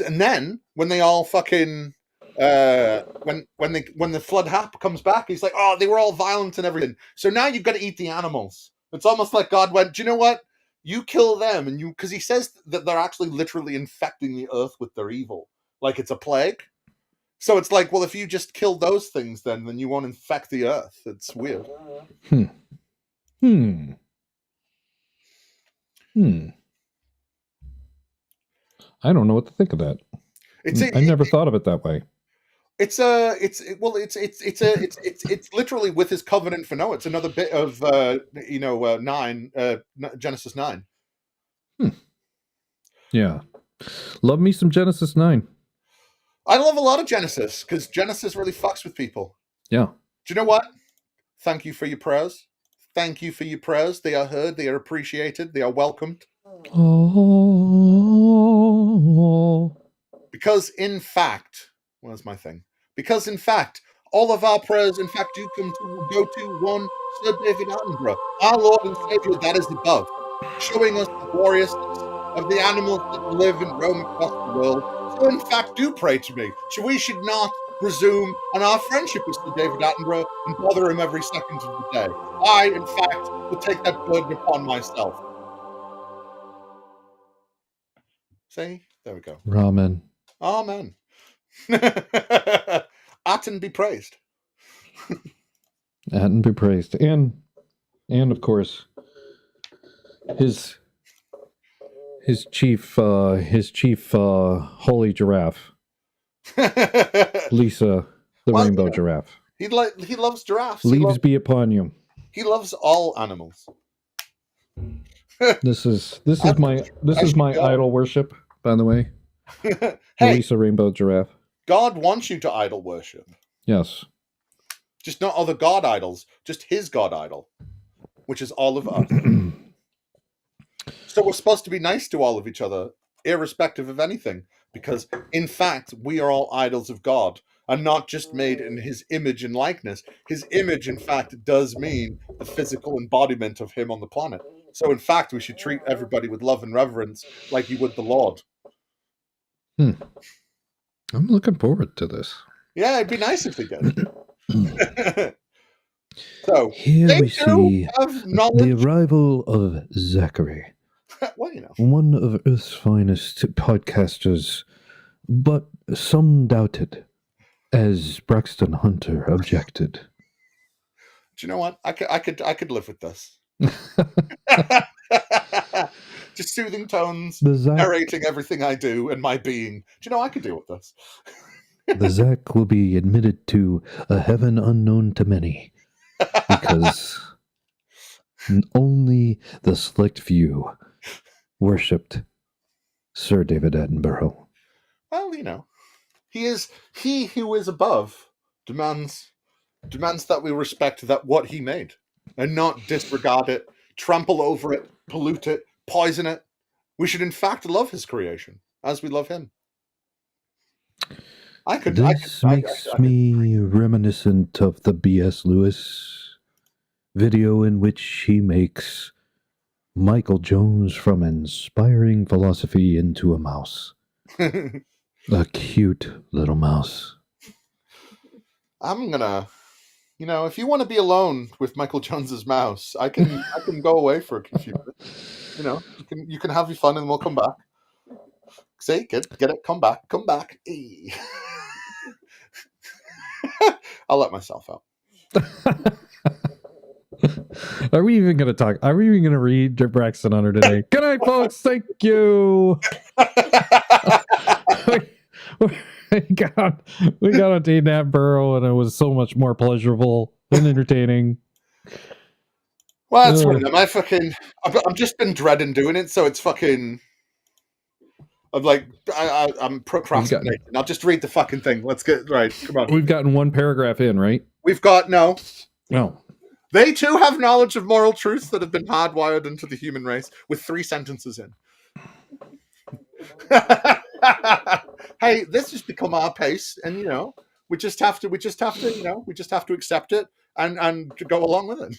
And then when they all fucking when the flood comes back, he's like, oh, they were all violent and everything. So now you've got to eat the animals. It's almost like God went, do you know what? You kill them, and because he says that they're actually literally infecting the earth with their evil, like it's a plague. So it's like, well, if you just kill those things, then you won't infect the earth. It's weird. I don't know what to think of that. I never thought of it that way. It's literally with his covenant for Noah. It's another bit of Genesis 9. Yeah. Love me some Genesis 9. I love a lot of Genesis because Genesis really fucks with people. Yeah. Do you know what? Thank you for your prayers. Thank you for your prayers. They are heard. They are appreciated. They are welcomed. Oh. Because in fact, where's my thing? Because in fact, all of our prayers, in fact, do come to go to one Sir David Attenborough, our Lord and Savior that is above, showing us the gloriousness of the animals that live and roam across the world. So in fact, do pray to me. So we should not presume on our friendship with Sir David Attenborough and bother him every second of the day. I, in fact, will take that burden upon myself. See? There we go. Ramen. Amen. Atten be praised. Atten be praised. And of course, his chief holy giraffe. Lisa, the rainbow giraffe. He loves giraffes. Leaves be upon you. He loves all animals. This is my idol worship, by the way. Hey, Lisa rainbow giraffe. God wants you to idol worship. Yes. Just not other god idols, just his god idol, which is all of us. So we're supposed to be nice to all of each other, irrespective of anything, because in fact we are all idols of God and not just made in his image and likeness. His image, in fact, does mean the physical embodiment of him on the planet. So in fact, we should treat everybody with love and reverence like you would the Lord. I'm looking forward to this. Yeah, it'd be nice if we did. So here we see the arrival of Zachary. Well, you know, one of Earth's finest podcasters, but some doubted, as Braxton Hunter objected. Do you know what? I could live with this. Just soothing tones, narrating everything I do and my being. Do you know I could deal with this? The Zach will be admitted to a heaven unknown to many, because only the select few worshipped Sir David Attenborough. Well, you know, he who is above demands that we respect that what he made and not disregard it, trample over it, pollute it, poison it. We should in fact love his creation as we love him. This makes me reminiscent of the B.S. Lewis video in which he makes Michael Jones from inspiring philosophy into a mouse. A cute little mouse. I'm gonna, you know, if you want to be alone with Michael Jones's mouse, I can go away for a few minutes. You know, you can have your fun and we'll come back. See, get it, come back. I'll let myself out. Are we even going to talk? Are we even going to read Braxton Hunter today? Good night, folks. Thank you. we got a Dave Attenborough, and it was so much more pleasurable and entertaining. Well, that's one of them. I've just been dreading doing it, so it's fucking. I'm procrastinating. I'll just read the fucking thing. Let's get right. Come on. We've gotten one paragraph in, right? We've got no. No. They too have knowledge of moral truths that have been hardwired into the human race, with 3 sentences in. Hey, this has become our pace, and you know, we just have to accept it and go along with it.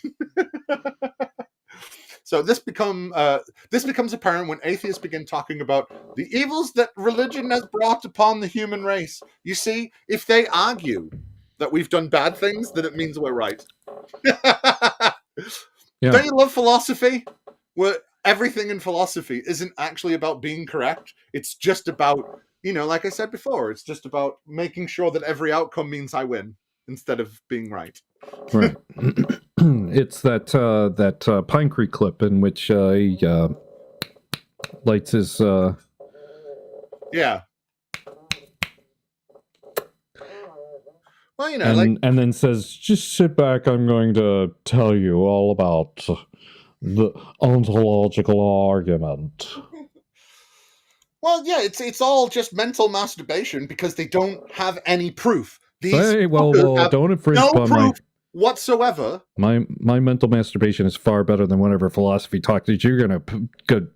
So this becomes apparent when atheists begin talking about the evils that religion has brought upon the human race. You see, if they argue that we've done bad things, then it means we're right. Yeah. Don't you love philosophy? Where everything in philosophy isn't actually about being correct. It's just about, you know, like I said before, it's just about making sure that every outcome means I win instead of being right. Right. It's that Pine Creek clip in which he lights his yeah. Well, you know, and then says, "Just sit back. I'm going to tell you all about The ontological argument. Well, yeah, it's all just mental masturbation because they don't have any proof. These Hey, well, fuckers have don't infringe no upon proof whatsoever. my mental masturbation is far better than whatever philosophy talk that you're gonna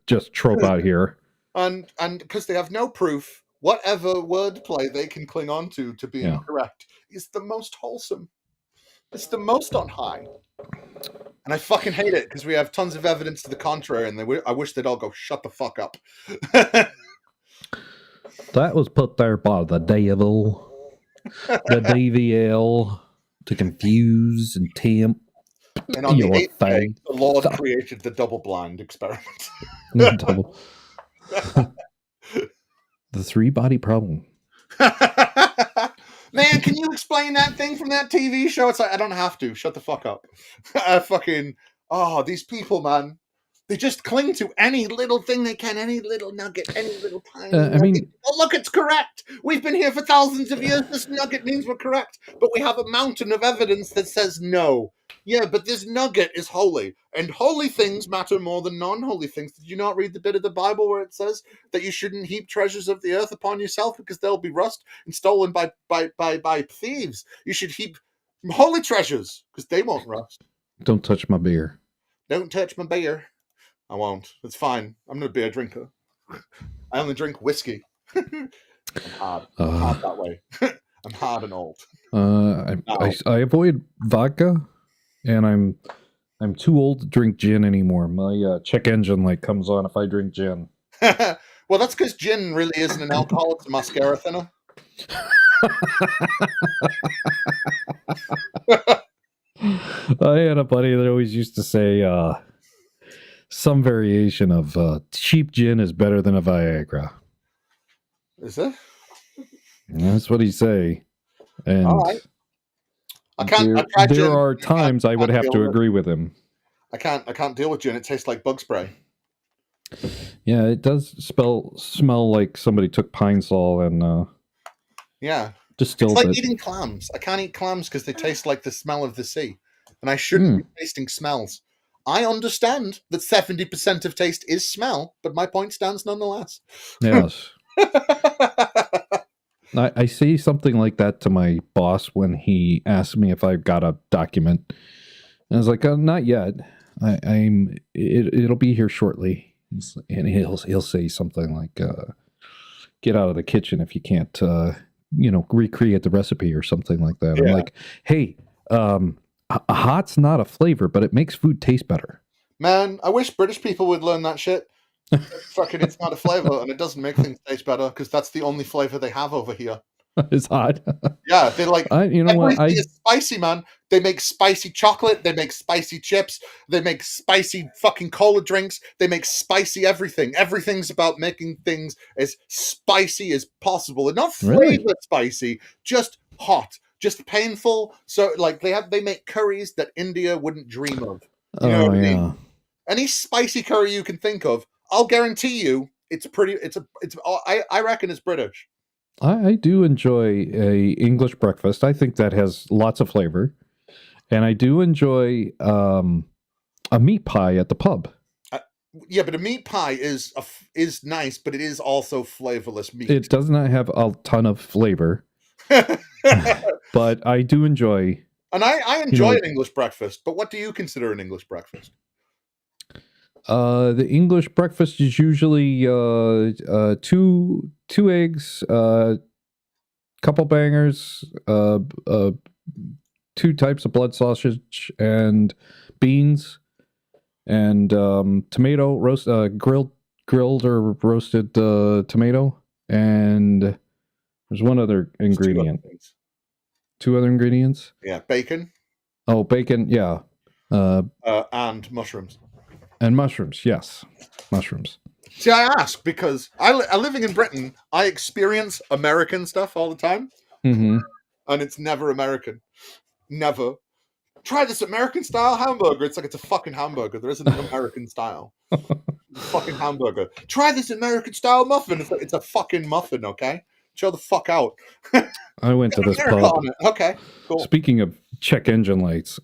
just trope out here. And because they have no proof, whatever wordplay they can cling on to being correct is the most wholesome. It's the most on high. And I fucking hate it because we have tons of evidence to the contrary, and I wish they'd all go shut the fuck up. That was put there by the devil, the DVL, to confuse and tempt. And on the eighth day, the Lord created the double-blind experiment. The 3-body problem. Man, can you explain that thing from that TV show? It's like, I don't have to. Shut the fuck up. These people, man. They just cling to any little thing they can, any little nugget, any little tiny nugget. Oh, look, it's correct. We've been here for thousands of years. This nugget means we're correct. But we have a mountain of evidence that says no. Yeah, but this nugget is holy. And holy things matter more than non-holy things. Did you not read the bit of the Bible where it says that you shouldn't heap treasures of the earth upon yourself because they'll be rust and stolen by thieves? You should heap holy treasures because they won't rust. Don't touch my beer. Don't touch my beer. I won't. It's fine. I'm not a beer drinker. I only drink whiskey. I'm hard. I'm hard that way. I'm hard and old. I avoid vodka, and I'm too old to drink gin anymore. My check engine light comes on if I drink gin. Well, that's because gin really isn't an alcohol. It's a mascara thinner. I had a buddy that always used to say some variation of cheap gin is better than a Viagra. Is it? That's what he say. And all right. there are times I would have to agree with him. I can't deal with gin. It tastes like bug spray. Yeah, it does smell like somebody took Pine Sol and distilled it's like it. eating clams. I can't eat clams because they taste like the smell of the sea, and I shouldn't be tasting smells. I understand that 70% of taste is smell, but my point stands nonetheless. Yes. I say something like that to my boss when he asked me if I got a document. And I was like, not yet. It'll be here shortly. And he'll say something like, get out of the kitchen if you can't, recreate the recipe or something like that. Yeah. I'm like, hey, hot's not a flavor, but it makes food taste better. Man, I wish British people would learn that shit. Fucking, it's not a flavor, and it doesn't make things taste better because that's the only flavor they have over here. It's hot. Yeah, they like. It's spicy, man. They make spicy chocolate. They make spicy chips. They make spicy fucking cola drinks. They make spicy everything. Everything's about making things as spicy as possible, and not flavored spicy, just hot. Just painful. So like they make curries that India wouldn't dream of. You know what I mean? Any spicy curry you can think of, I'll guarantee you I reckon it's British. I do enjoy a English breakfast. I think that has lots of flavor. And I do enjoy a meat pie at the pub. Yeah, but a meat pie is nice, but it is also flavorless meat. It does not have a ton of flavor. But I do enjoy. And I enjoy an English breakfast, but what do you consider an English breakfast? The English breakfast is usually two eggs, couple bangers, 2 types of blood sausage, and beans, and tomato roast, grilled or roasted tomato, and there's one other ingredient. 2 other ingredients? Yeah, bacon. Oh, bacon, yeah. And mushrooms. And mushrooms, yes. Mushrooms. See, I ask because living in Britain, I experience American stuff all the time. Mm-hmm. And it's never American. Never. Try this American style hamburger. It's like it's a fucking hamburger. There isn't an American style. It's a fucking hamburger. Try this American style muffin. It's a fucking muffin, okay? Chill the fuck out. I went to this pub. Okay, cool. Speaking of check engine lights.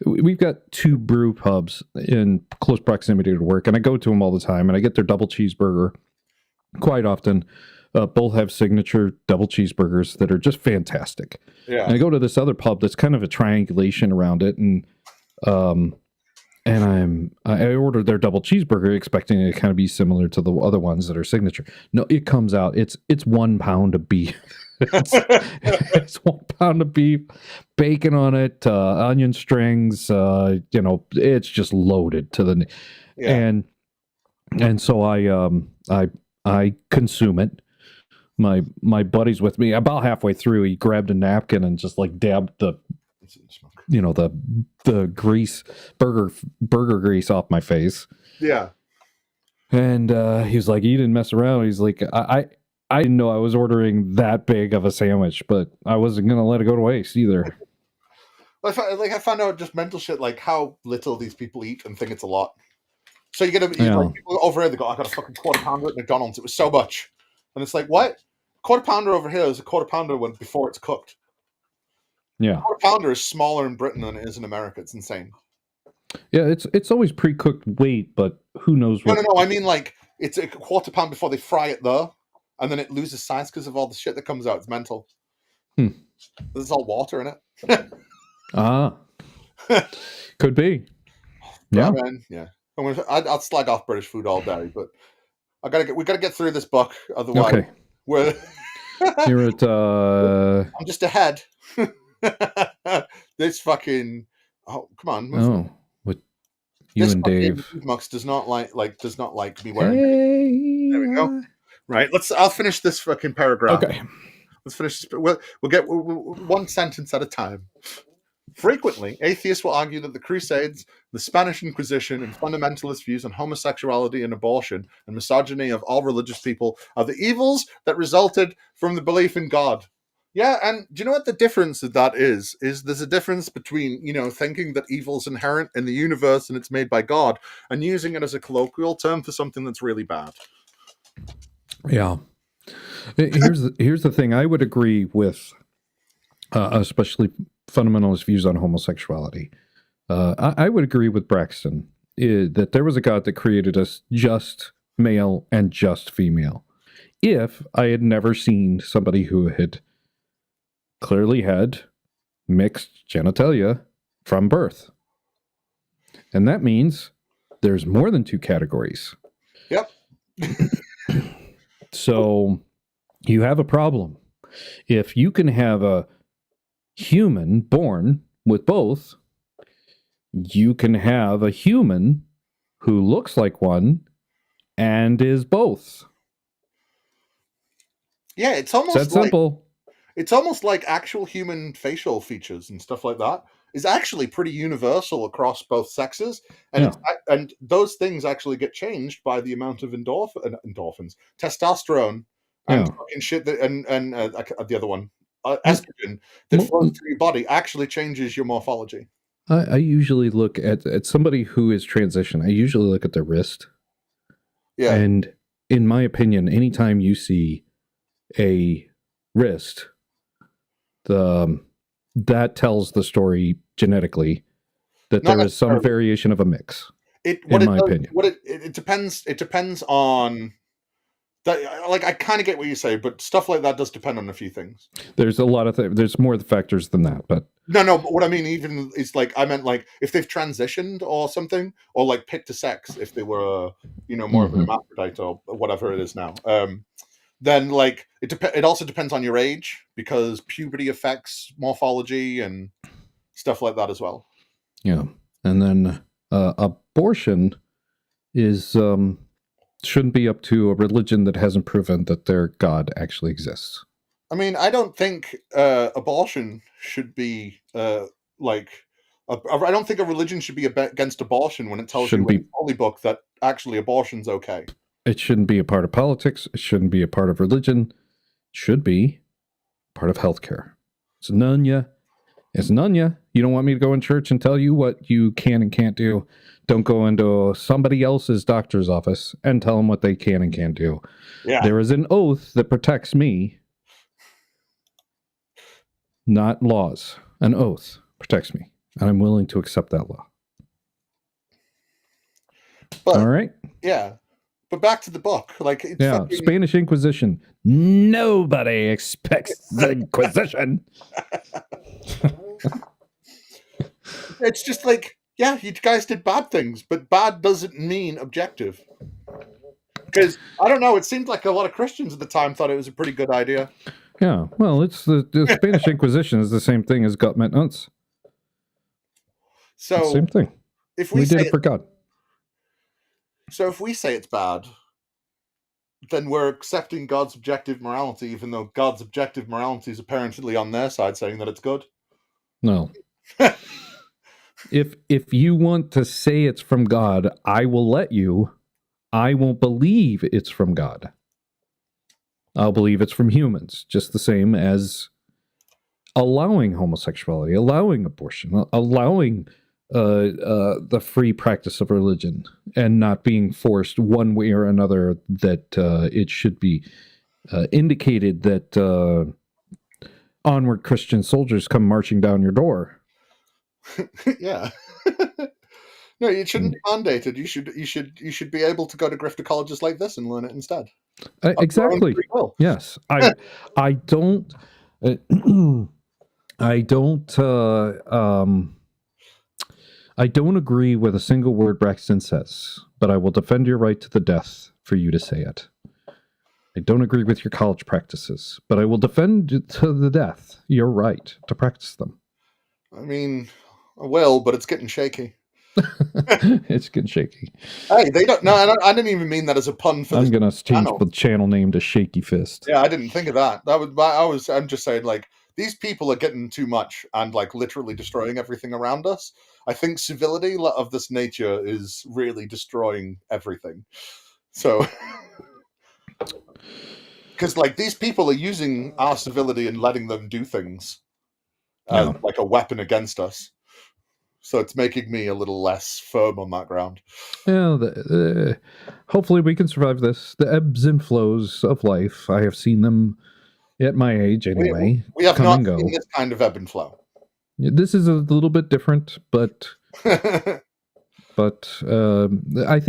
We've got 2 brew pubs in close proximity to work, and I go to them all the time, and I get their double cheeseburger quite often. Both have signature double cheeseburgers that are just fantastic. Yeah. And I go to this other pub that's kind of a triangulation around it, and I ordered their double cheeseburger expecting it to kind of be similar to the other ones that are signature. No, it comes out. It's 1 pound of beef. it's 1 pound of beef, bacon on it, onion strings. It's just loaded to the. Yeah. And so I consume it. My buddy's with me. About halfway through, he grabbed a napkin and just like dabbed the grease, burger grease off my face. Yeah. And he was like, "You didn't mess around." He's like, I didn't know I was ordering that big of a sandwich, but I wasn't gonna let it go to waste either." I found out just mental shit, like how little these people eat and think it's a lot. So you get like people over here, they go, "I got a fucking quarter pounder at McDonald's. It was so much," and it's like, what? Quarter pounder over here is a quarter pounder before it's cooked. Yeah, a quarter pounder is smaller in Britain than it is in America. It's insane. Yeah, it's always pre-cooked weight, but who knows what? No. I mean, like it's a quarter pound before they fry it there, and then it loses size because of all the shit that comes out. It's mental. There's all water in it. Could be. Yeah, man, yeah. I'll slag off British food all day, but we gotta get through this book, otherwise okay. We're You're at. I'm just ahead. This fucking come on. Oh, with you this and Dave. Mux does not like me wearing. Hey, there we go. Right. I'll finish this fucking paragraph. Okay. Let's finish. We'll get one sentence at a time. Frequently, atheists will argue that the Crusades, the Spanish Inquisition, and fundamentalist views on homosexuality and abortion and misogyny of all religious people are the evils that resulted from the belief in God. Yeah, and do you know what the difference of that is? Is there's a difference between, thinking that evil's inherent in the universe and it's made by God, and using it as a colloquial term for something that's really bad. Yeah. Here's the thing. I would agree with, especially fundamentalist views on homosexuality. I would agree with Braxton that there was a God that created us just male and just female. If I had never seen somebody who had clearly had mixed genitalia from birth. And that means there's more than 2 categories. Yep. So you have a problem. If you can have a human born with both, you can have a human who looks like one and is both. Yeah, it's almost that simple. It's almost like actual human facial features and stuff like that is actually pretty universal across both sexes, and and those things actually get changed by the amount of endorphins, testosterone, and fucking shit that, and the other one, estrogen that flows through your body actually changes your morphology. I usually look at somebody who is transition. I usually look at their wrist. Yeah, and in my opinion, anytime you see a wrist, that tells the story genetically that there is some variation of a mix. In my opinion, it depends. It depends on that. Like, I kind of get what you say, but stuff like that does depend on a few things. There's a lot of there's more factors than that, but no. But what I mean, even is like I meant like if they've transitioned or something, or like picked a sex if they were more of a hermaphrodite or whatever it is now. Then like it also depends on your age, because puberty affects morphology and stuff like that as well. Yeah, and then abortion is shouldn't be up to a religion that hasn't proven that their God actually exists. I mean, I don't think abortion should be I don't think a religion should be against abortion when it tells you in the Holy Book that actually abortion's okay. It shouldn't be a part of politics. It shouldn't be a part of religion. It should be part of healthcare. It's nunya. It's nunya. You don't want me to go in church and tell you what you can and can't do. Don't go into somebody else's doctor's office and tell them what they can and can't do. Yeah. There is an oath that protects me, not laws. An oath protects me, and I'm willing to accept that law. But, all right. Yeah. But back to the book. Like, it's fucking... Spanish Inquisition. Nobody expects the Inquisition. It's just like, yeah, you guys did bad things, but bad doesn't mean objective. Because, I don't know, it seemed like a lot of Christians at the time thought it was a pretty good idea. Yeah, well, it's the Spanish Inquisition is the same thing as gut maintenance. So, same thing. If we did it for God. So if we say it's bad, then we're accepting God's objective morality, even though God's objective morality is apparently on their side, saying that it's good. No. If you want to say it's from God, I will let you. I won't believe it's from God. I'll believe it's from humans, just the same as allowing homosexuality, allowing abortion, allowing the free practice of religion, and not being forced one way or another that it should be indicated that onward Christian soldiers come marching down your door. Yeah. No, it shouldn't be mandated. You should be able to go to grifter colleges like this and learn it instead. Exactly. Yes. I don't I don't agree with a single word Braxton says, but I will defend your right to the death for you to say it. I don't agree with your college practices, but I will defend to the death your right to practice them. I mean, I will, but it's getting shaky. It's getting shaky. Hey, they don't. No, I didn't even mean that as a pun. I'm gonna change the channel name to Shaky Fist. Yeah, I didn't think of that. I'm just saying, like, these people are getting too much and like literally destroying everything around us. I think civility of this nature is really destroying everything. So, because like these people are using our civility and letting them do things as like a weapon against us. So it's making me a little less firm on that ground. Yeah, hopefully we can survive this. The ebbs and flows of life, I have seen them at my age anyway. We have not seen this kind of ebb and flow. This is a little bit different, but I think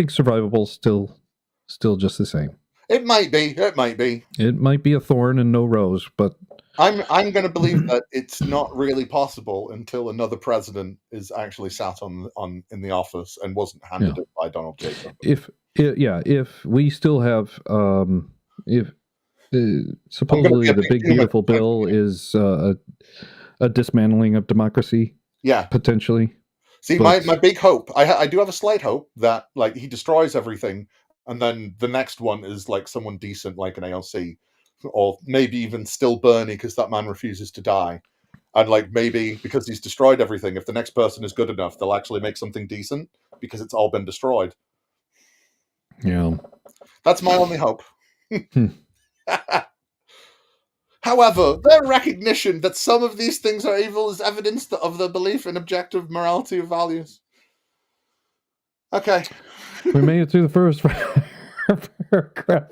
survivable still just the same. It might be. It might be. It might be a thorn and no rose, but I'm going to believe that it's not really possible until another president is actually sat in the office and wasn't handed it by Donald J. Trump. If we still have supposedly the big beautiful bill is a dismantling of democracy. Yeah, potentially. See, my big hope, I do have a slight hope that like he destroys everything, and then the next one is like someone decent, like an AOC. Or maybe even still Bernie, because that man refuses to die. And like maybe because he's destroyed everything, if the next person is good enough, they'll actually make something decent because it's all been destroyed. Yeah. That's my only hope. However, their recognition that some of these things are evil is evidence of their belief in objective morality of values. Okay. We made it through the first paragraph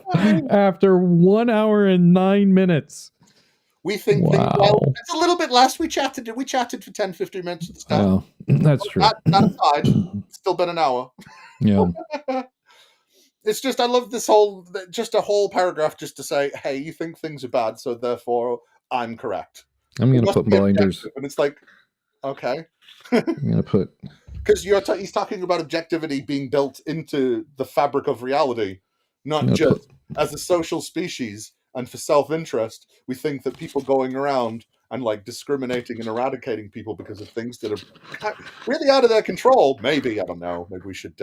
after 1 hour and 9 minutes. We think it's a little bit less. We chatted for 10-15 minutes at the start. Oh, that's true. That aside, it's still been an hour. Yeah. It's just I love this whole a whole paragraph just to say, hey, you think things are bad, so therefore I'm correct. I'm going to put blinders. And it's like, okay. I'm going to put because he's talking about objectivity being built into the fabric of reality, not just as a social species and for self-interest. We think that people going around and like discriminating and eradicating people because of things that are really out of their control. Maybe, I don't know. Maybe we should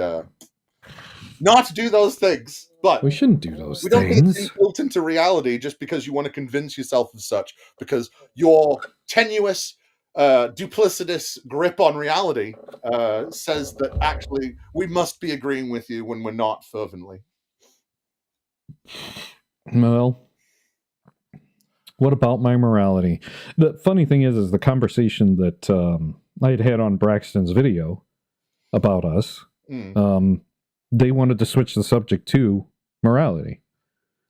not do those things. But we shouldn't do those things. We don't need to be built into reality just because you want to convince yourself of such, because your tenuous duplicitous grip on reality says that actually we must be agreeing with you when we're not fervently. Well, what about my morality? The funny thing is the conversation that I had on Braxton's video about us, they wanted to switch the subject to morality.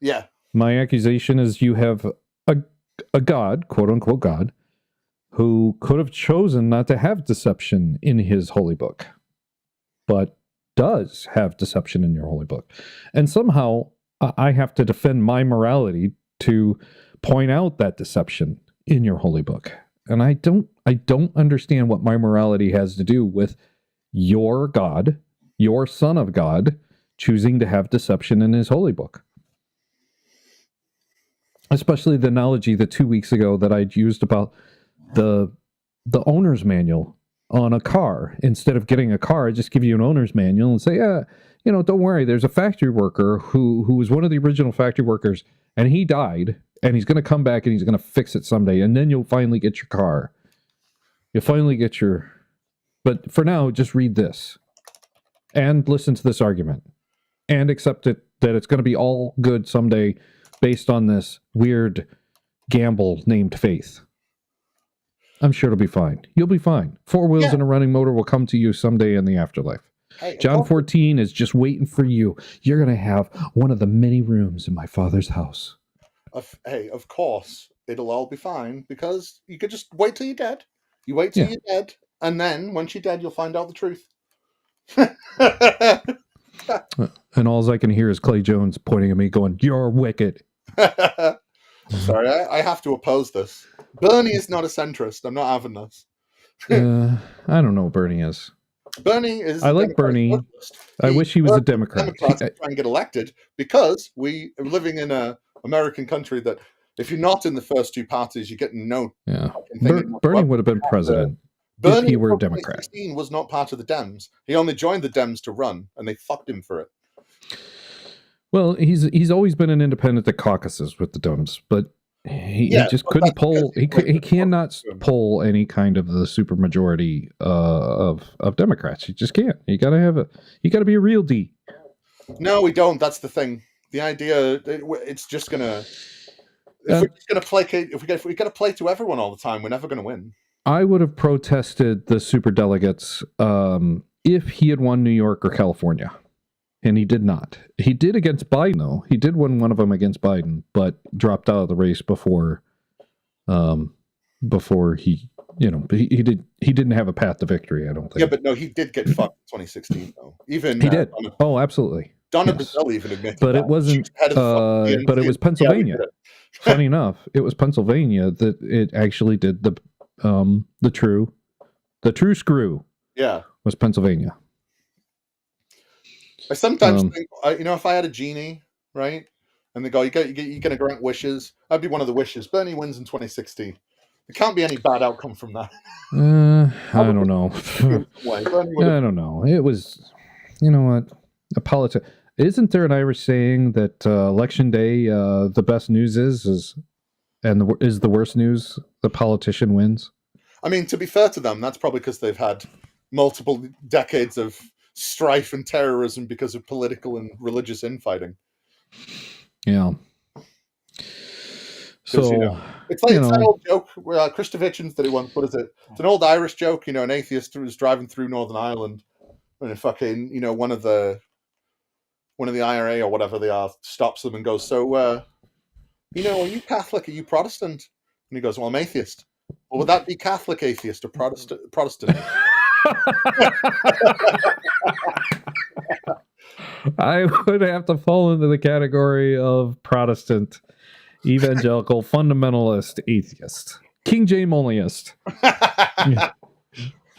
Yeah. My accusation is you have a God, quote unquote God, who could have chosen not to have deception in his holy book, but does have deception in your holy book. And somehow I have to defend my morality to point out that deception in your holy book. And I don't understand what my morality has to do with your God, your Son of God, choosing to have deception in his holy book. Especially the analogy the 2 weeks ago that I'd used about the owner's manual on a car. Instead of getting a car, I just give you an owner's manual and say, don't worry, there's a factory worker who was one of the original factory workers, and he died, and he's going to come back and he's going to fix it someday, and then you'll finally get your car. You'll finally get your... But for now, just read this and listen to this argument and accept it that it's going to be all good someday based on this weird gamble named faith. I'm sure it'll be fine. You'll be fine. 4 wheels and a running motor will come to you someday in the afterlife. Hey, John 14 is just waiting for you. You're going to have one of the many rooms in my Father's house. Of course, it'll all be fine, because you could just wait till you're dead. You wait till you're dead, and then once you're dead, you'll find out the truth. And all I can hear is Clay Jones pointing at me going, "You're wicked." Sorry, I have to oppose this. Bernie is not a centrist. I'm not having this. I don't know what Bernie is. Bernie is... I like Bernie. I wish he was a Democrat. Democrats to try and get elected, because we are living in an American country that if you're not in the first two parties, you're getting no... Yeah. Bernie would have been president if he were a Democrat. Bernie was not part of the Dems. He only joined the Dems to run, and they fucked him for it. Well, he's always been an independent at caucuses with the Dems, but he just couldn't pull. He cannot pull any kind of the supermajority of Democrats. You just can't. You got to be a real D. No, we don't. That's the thing. The idea, it's just gonna. If we're just gonna placate, if we got to play to everyone all the time, we're never gonna win. I would have protested the superdelegates if he had won New York or California. And he did not. He did against Biden, though. He did win one of them against Biden, but dropped out of the race before he didn't have a path to victory, I don't think. Yeah, but no, he did get fucked in 2016, though. Even he did. Absolutely. Donna Brazile even admitted but that. It wasn't. But it was Pennsylvania. Funny enough, it was Pennsylvania that it actually did the true screw. Yeah, was Pennsylvania. I sometimes think, if I had a genie, right, and they go, you're going to grant wishes, I'd be one of the wishes. Bernie wins in 2016. There can't be any bad outcome from that. I don't know. I don't know. It was, you know what, a politics. Isn't there an Irish saying that election day, the best news is the worst news, the politician wins? I mean, to be fair to them, that's probably because they've had multiple decades of strife and terrorism because of political and religious infighting. Yeah. So it's like it's that old joke where Christopher Hitchens did it once. What is it? It's an old Irish joke. An atheist was driving through Northern Ireland, and fucking one of the IRA or whatever they are stops them and goes, "So, are you Catholic? Are you Protestant?" And he goes, "Well, I'm atheist." Well, would that be Catholic atheist or Protestant? I would have to fall into the category of Protestant, evangelical, fundamentalist, atheist, King James onlyist.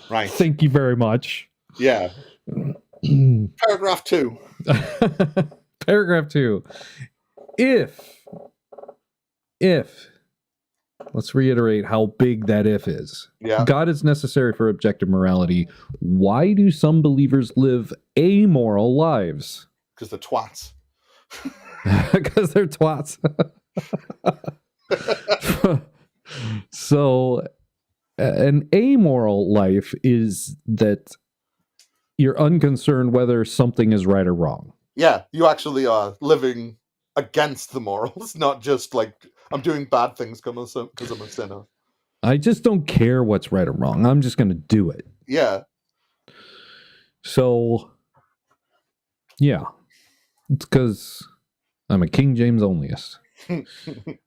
Right. Thank you very much. Yeah. Paragraph 2. Paragraph 2. If, let's reiterate how big that if is. Yeah. God is necessary for objective morality. Why do some believers live amoral lives? Because they're twats. Because they're twats. So, an amoral life is that you're unconcerned whether something is right or wrong. Yeah, you actually are living against the morals, not just like, I'm doing bad things because I'm a sinner. I just don't care what's right or wrong. I'm just going to do it. Yeah. So, yeah. It's because I'm a King James onlyist.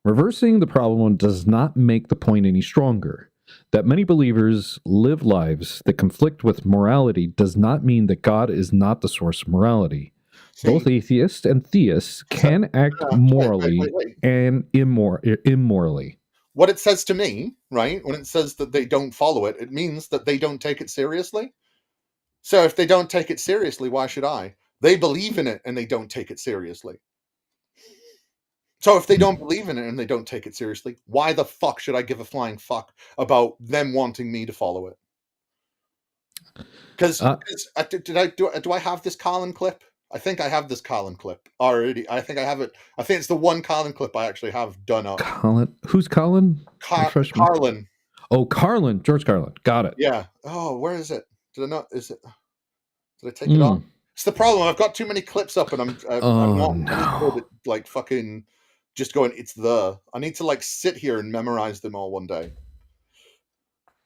Reversing the problem does not make the point any stronger. That many believers live lives that conflict with morality does not mean that God is not the source of morality. Both atheists and theists can act morally and immorally. What it says to me, right, when it says that they don't follow it, it means that they don't take it seriously. So if they don't take it seriously, why should I? They believe in it and they don't take it seriously. So if they don't believe in it and they don't take it seriously, why the fuck should I give a flying fuck about them wanting me to follow it? Because do I have this Colin clip? I think I have this Colin clip already. I think I have it. I think it's the one Colin clip I actually have done up. Colin? Who's Colin? Carlin. Oh, Carlin. George Carlin. Got it. Yeah. Oh, where is it? Did I not? Is it? Did I take it off? It's the problem. I've got too many clips up, and I'm not good at like fucking just going. It's I need to like sit here and memorize them all one day.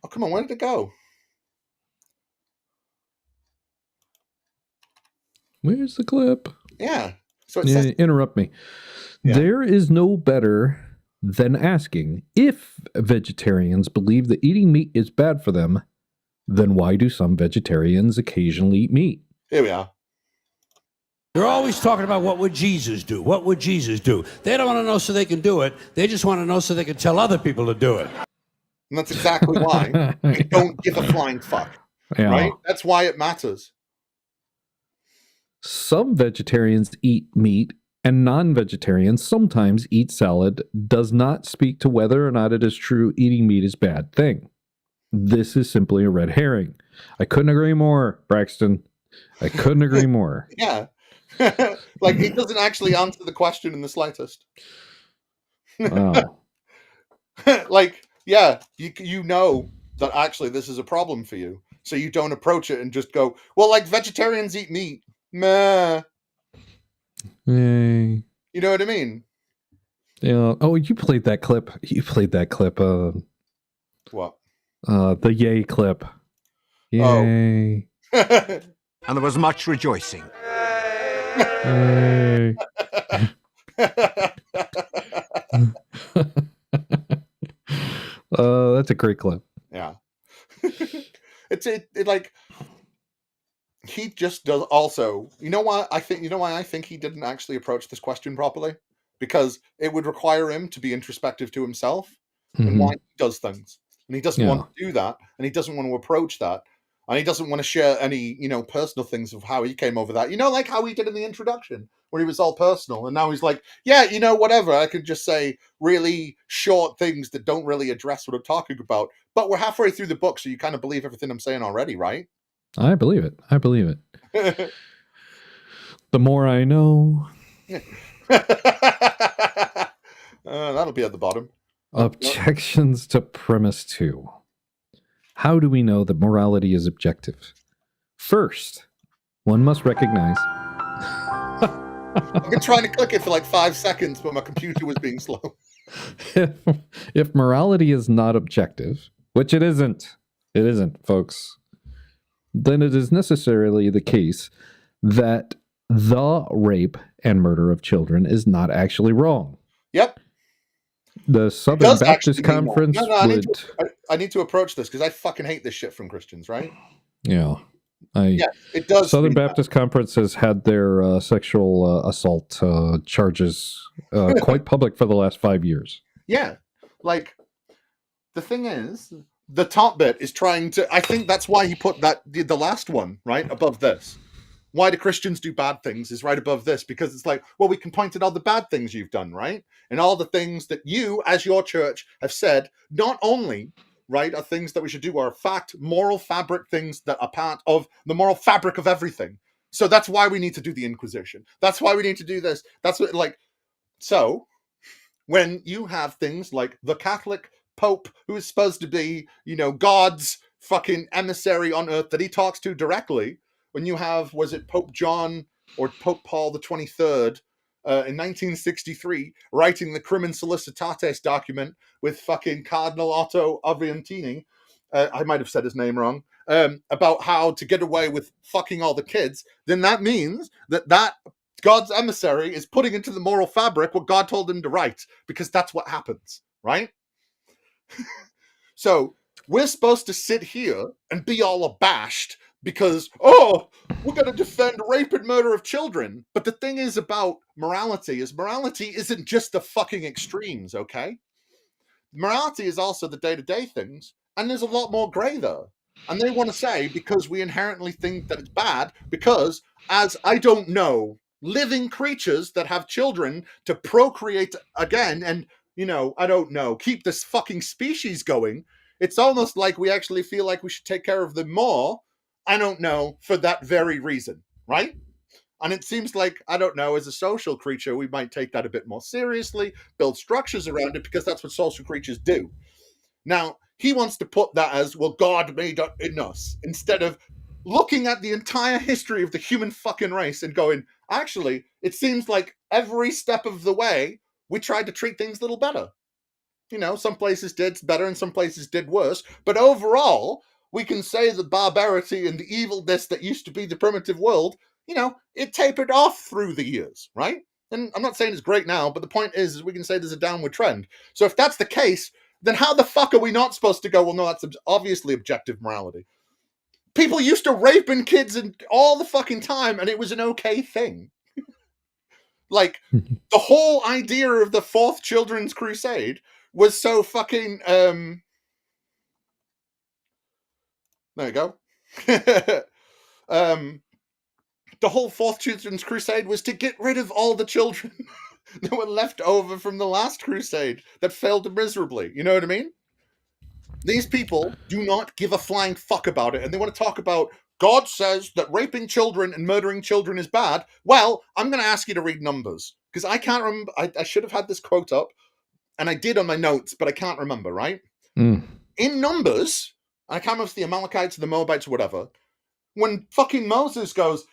Oh, come on. Where did it go? Where's the clip? Yeah. So it says, interrupt me. Yeah. There is no better than asking if vegetarians believe that eating meat is bad for them, then why do some vegetarians occasionally eat meat? Here we are. They're always talking about what would Jesus do? What would Jesus do? They don't want to know so they can do it. They just want to know so they can tell other people to do it. And that's exactly why we don't give a flying fuck. Yeah. Right? That's why it matters. Some vegetarians eat meat and non-vegetarians sometimes eat salad does not speak to whether or not it is true eating meat is a bad thing. This is simply a red herring. I couldn't agree more, Braxton. I couldn't agree more. Yeah. Like, he doesn't actually answer the question in the slightest. Oh. Like, yeah, you know that actually this is a problem for you. So you don't approach it and just go, well, like, vegetarians eat meat. Meh. Yay. You know what I mean? Yeah. Oh, you played that clip. What? The yay clip. Yay. And there was much rejoicing. Yay. That's a great clip. Yeah. It like, he just does also, you know why I think he didn't actually approach this question properly? Because it would require him to be introspective to himself and why he does things. And he doesn't want to do that, and he doesn't want to approach that, and he doesn't want to share any, personal things of how he came over that. Like how he did in the introduction, where he was all personal, and now he's like, yeah, whatever, I could just say really short things that don't really address what I'm talking about. But we're halfway through the book, so you kind of believe everything I'm saying already, right? I believe it. The more I know. That'll be at the bottom. Objections to premise 2. How do we know that morality is objective? First, one must recognize... I've been trying to click it for like 5 seconds, but my computer was being slow. If morality is not objective, which it isn't, folks, then it is necessarily the case that the rape and murder of children is not actually wrong. Yep. The Southern Baptist Conference I need to approach this because I fucking hate this shit from Christians, right? Yeah. It does. Southern Baptist Conference has had their sexual assault charges quite public for the last 5 years. Yeah. Like, the thing is, the top bit is trying to... I think that's why he put the last one, right, above this. Why do Christians do bad things is right above this, because it's like, well, we can point at all the bad things you've done, right? And all the things that you, as your church, have said, not only, right, are things that we should do, are fact, moral fabric things that are part of the moral fabric of everything. So that's why we need to do the Inquisition. That's why we need to do this. That's what, like, so when you have things like the Catholic Pope, who is supposed to be, God's fucking emissary on earth that he talks to directly, when you have, was it Pope John or Pope Paul the 23rd in 1963 writing the Crimen Solicitates document with fucking Cardinal Otto Aviantini, I might have said his name wrong, about how to get away with fucking all the kids, then that means that God's emissary is putting into the moral fabric what God told him to write, because that's what happens, right? So we're supposed to sit here and be all abashed because, oh, we're going to defend rape and murder of children. But the thing is about morality isn't just the fucking extremes, okay? Morality is also the day-to-day things, and there's a lot more gray there. And they want to say, because we inherently think that it's bad, because as, I don't know, living creatures that have children to procreate again and, you know, I don't know, keep this fucking species going, it's almost like we actually feel like we should take care of them more, I don't know, for that very reason, right? And it seems like, I don't know, as a social creature, we might take that a bit more seriously, build structures around it, because that's what social creatures do. Now, he wants to put that as, well, God made it in us, instead of looking at the entire history of the human fucking race and going, actually, it seems like every step of the way, we tried to treat things a little better. You know, some places did better and some places did worse, but overall, we can say the barbarity and the evilness that used to be the primitive world, you know, it tapered off through the years, right? And I'm not saying it's great now, but the point is we can say there's a downward trend. So if that's the case, then how the fuck are we not supposed to go, well, no, that's obviously objective morality. People used to rape kids and all the fucking time, and it was an okay thing. Like, the whole idea of the Fourth Children's Crusade was so fucking, there you go. The whole Fourth Children's Crusade was to get rid of all the children that were left over from the last crusade that failed miserably. You know what I mean? These people do not give a flying fuck about it, and they want to talk about God says that raping children and murdering children is bad. Well, I'm going to ask you to read Numbers, because I can't remember. I should have had this quote up, and I did on my notes, but I can't remember, right? In Numbers, I can't remember if it's the Amalekites or the Moabites or whatever, when fucking Moses goes,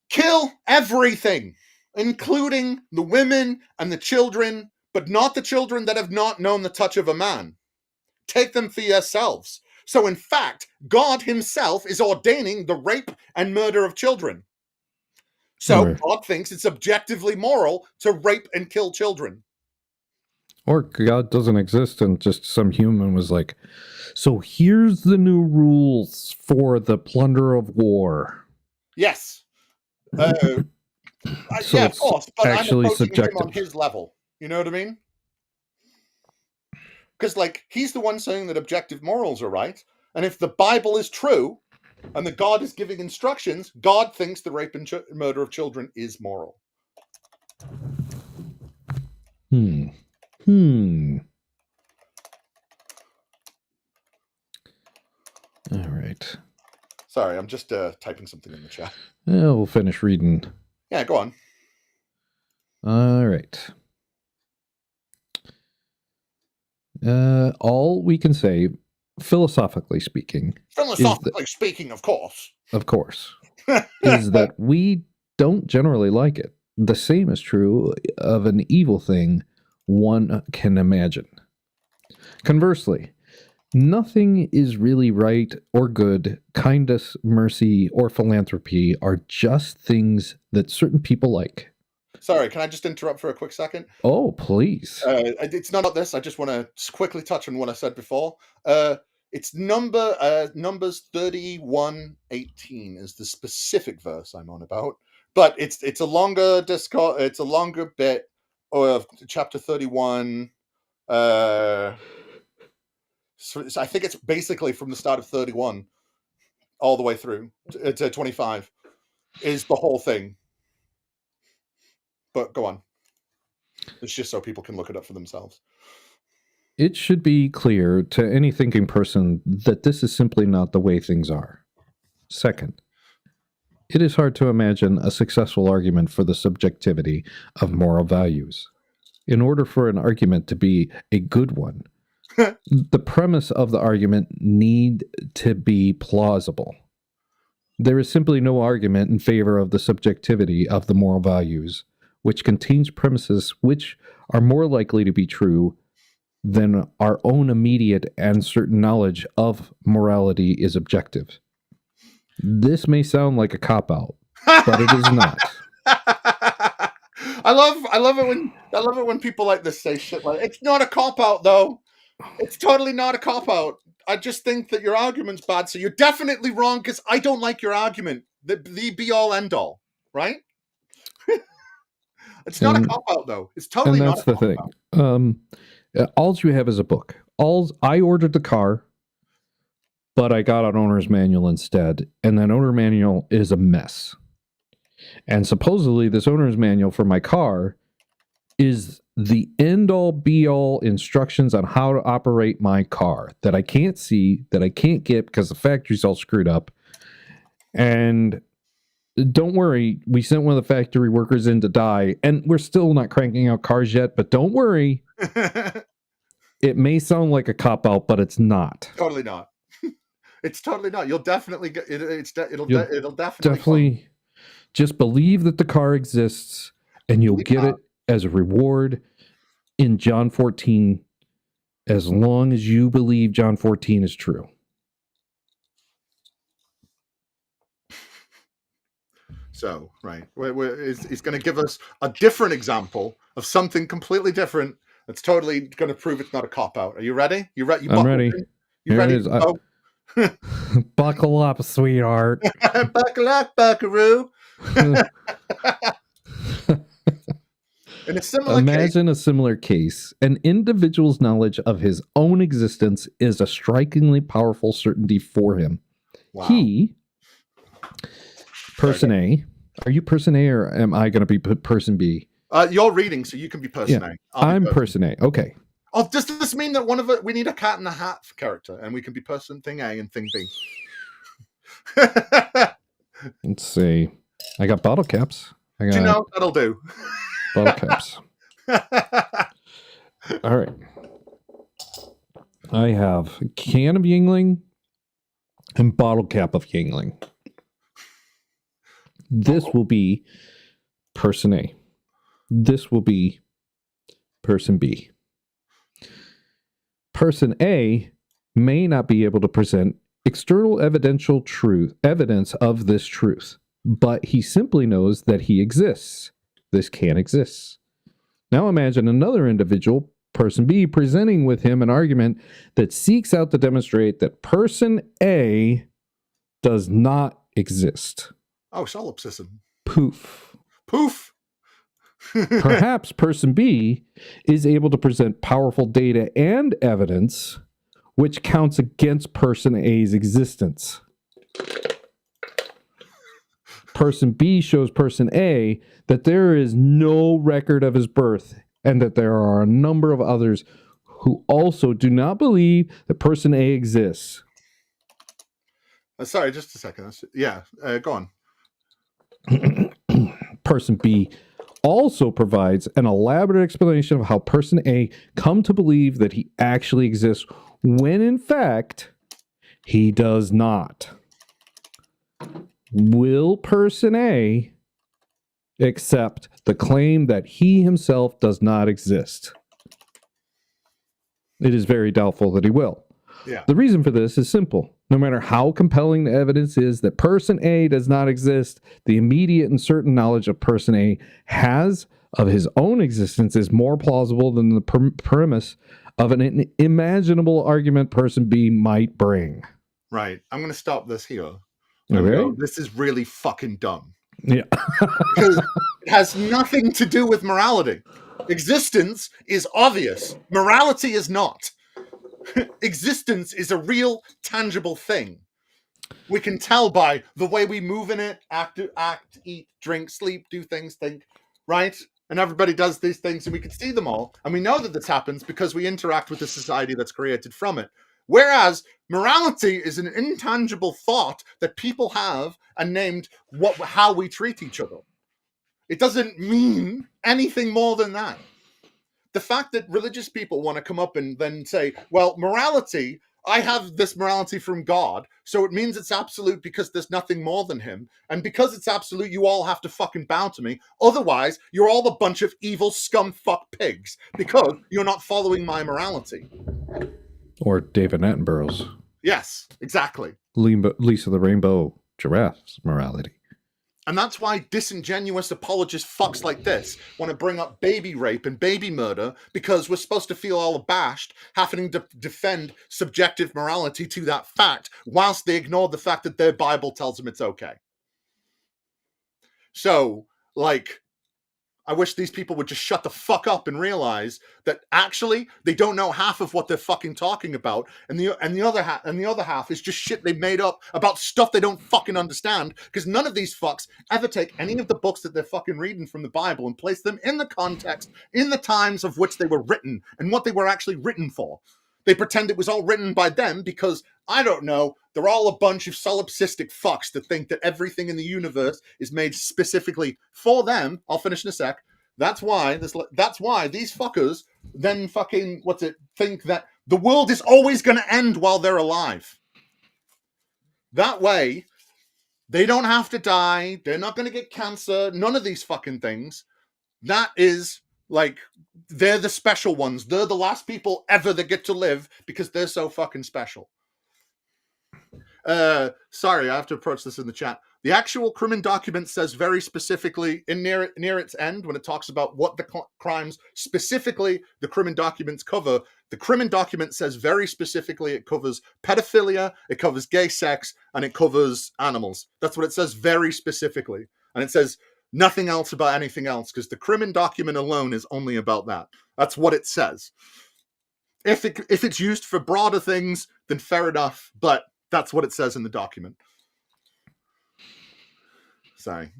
kill everything, including the women and the children, but not the children that have not known the touch of a man. Take them for yourselves. So in fact, God himself is ordaining the rape and murder of children. So God thinks it's objectively moral to rape and kill children. Or God doesn't exist and just some human was like, so here's the new rules for the plunder of war. Yes. So yeah, of course, but actually I'm approaching subjective. him on his level. You know what I mean? Because, like, he's the one saying that objective morals are right. And if the Bible is true, and that God is giving instructions, God thinks the rape and murder of children is moral. All right. Sorry, I'm just typing something in the chat. Yeah, we'll finish reading. Yeah, go on. All right. All we can say, philosophically speaking, speaking, of course, is that we don't generally like it. The same is true of an evil thing one can imagine. Conversely, nothing is really right or good. Kindness, mercy, or philanthropy are just things that certain people like. Sorry, can I just interrupt for a quick second? Oh, please. It's not about this. I just want to quickly touch on what I said before. It's Numbers 31:18 is the specific verse I'm on about, but it's a longer discourse. It's a longer bit of chapter 31. So I think it's basically from the start of 31 all the way through to 25 is the whole thing. But go on. It's just so people can look it up for themselves. It should be clear to any thinking person that this is simply not the way things are. Second, it is hard to imagine a successful argument for the subjectivity of moral values. In order for an argument to be a good one, the premise of the argument need to be plausible. There is simply no argument in favor of the subjectivity of the moral values, which contains premises which are more likely to be true than our own immediate and certain knowledge of morality is objective. This may sound like a cop-out, but it is not. I love it when people like this say shit like, it's not a cop-out though. It's totally not a cop-out. I just think that your argument's bad. So you're definitely wrong because I don't like your argument. The be all end all, right? It's not a cop out though. It's totally and not. That's the thing. All you have is a book. I ordered the car, but I got an owner's manual instead, and that owner manual is a mess. And supposedly, this owner's manual for my car is the end-all, be-all instructions on how to operate my car that I can't see, that I can't get because the factory's all screwed up. And don't worry, we sent one of the factory workers in to die, and we're still not cranking out cars yet, but don't worry. It may sound like a cop-out, but it's not. Totally not. It's totally not. You'll definitely get it. It'll definitely just believe that the car exists, and you'll get it as a reward in John 14, as long as you believe John 14 is true. So, right, he's going to give us a different example of something completely different. That's totally going to prove it's not a cop out. Are you ready? I'm ready. You ready? Buckle up, sweetheart. Buckle up, buckaroo. In a similar Imagine a similar case. An individual's knowledge of his own existence is a strikingly powerful certainty for him. Wow. He, person A, are you person A or am I going to be person B? You're reading, so you can be person A. I'm person A. Okay. Oh, does this mean that we need a cat in the hat character, and we can be person thing A and thing B? Let's see. I got bottle caps. Do you know that'll do? Bottle caps. All right. I have a can of Yingling and bottle cap of Yingling. This will be person A. This will be person B. Person A may not be able to present external evidence of this truth, but he simply knows that he exists. This can exist. Now imagine another individual, person B, presenting with him an argument that seeks out to demonstrate that person A does not exist. Oh, solipsism. Poof. Poof. Perhaps person B is able to present powerful data and evidence which counts against person A's existence. Person B shows person A that there is no record of his birth and that there are a number of others who also do not believe that person A exists. Sorry, just a second. Go on. Person B also provides an elaborate explanation of how person A come to believe that he actually exists when in fact he does not. Will person A accept the claim that he himself does not exist? It is very doubtful that he will. Yeah. The reason for this is simple. No matter how compelling the evidence is that person A does not exist, the immediate and certain knowledge of person A has of his own existence is more plausible than the premise of an imaginable argument person B might bring. Right. I'm going to stop this here. Okay. This is really fucking dumb. Yeah. Because it has nothing to do with morality. Existence is obvious. Morality is not. Existence is a real, tangible thing. We can tell by the way we move in it, act, eat, drink, sleep, do things, think, right? And everybody does these things, and we can see them all. And we know that this happens because we interact with the society that's created from it. Whereas morality is an intangible thought that people have and named how we treat each other. It doesn't mean anything more than that. The fact that religious people want to come up and then say, well, morality, I have this morality from God, so it means it's absolute because there's nothing more than him. And because it's absolute, you all have to fucking bow to me. Otherwise, you're all a bunch of evil scum fuck pigs because you're not following my morality. Or David Attenborough's. Yes, exactly. Lisa the Rainbow Giraffe's morality. And that's why disingenuous apologist fucks like this want to bring up baby rape and baby murder, because we're supposed to feel all abashed having to defend subjective morality to that fact, whilst they ignore the fact that their Bible tells them it's okay. So, like, I wish these people would just shut the fuck up and realize that actually they don't know half of what they're fucking talking about, and the other half is just shit they made up about stuff they don't fucking understand, because none of these fucks ever take any of the books that they're fucking reading from the Bible and place them in the context, in the times of which they were written, and what they were actually written for. They pretend it was all written by them because, I don't know, they're all a bunch of solipsistic fucks that think that everything in the universe is made specifically for them. I'll finish in a sec. That's why these fuckers then fucking, think that the world is always going to end while they're alive. That way, they don't have to die. They're not going to get cancer. None of these fucking things. That is... like, they're the special ones. They're the last people ever that get to live because they're so fucking special. Sorry, I have to approach this in the chat. The actual criminal document says very specifically near its end, when it talks about what the crimes specifically the criminal documents cover, the criminal document says very specifically it covers pedophilia, it covers gay sex, and it covers animals. That's what it says very specifically. And it says nothing else about anything else, because the criminal document alone is only about that. That's what it says. If it's used for broader things, then fair enough, but that's what it says in the document. Sorry.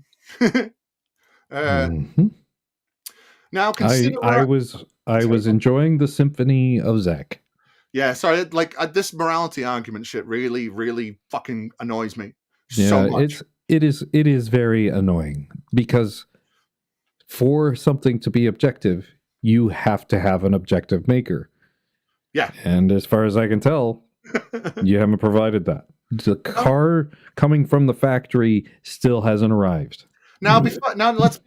Now consider... I was enjoying the symphony of Zach. Yeah, sorry, this morality argument shit really, really fucking annoys me so much. It is very annoying, because for something to be objective, you have to have an objective maker. Yeah. And as far as I can tell, you haven't provided that. The car coming from the factory still hasn't arrived. Now let's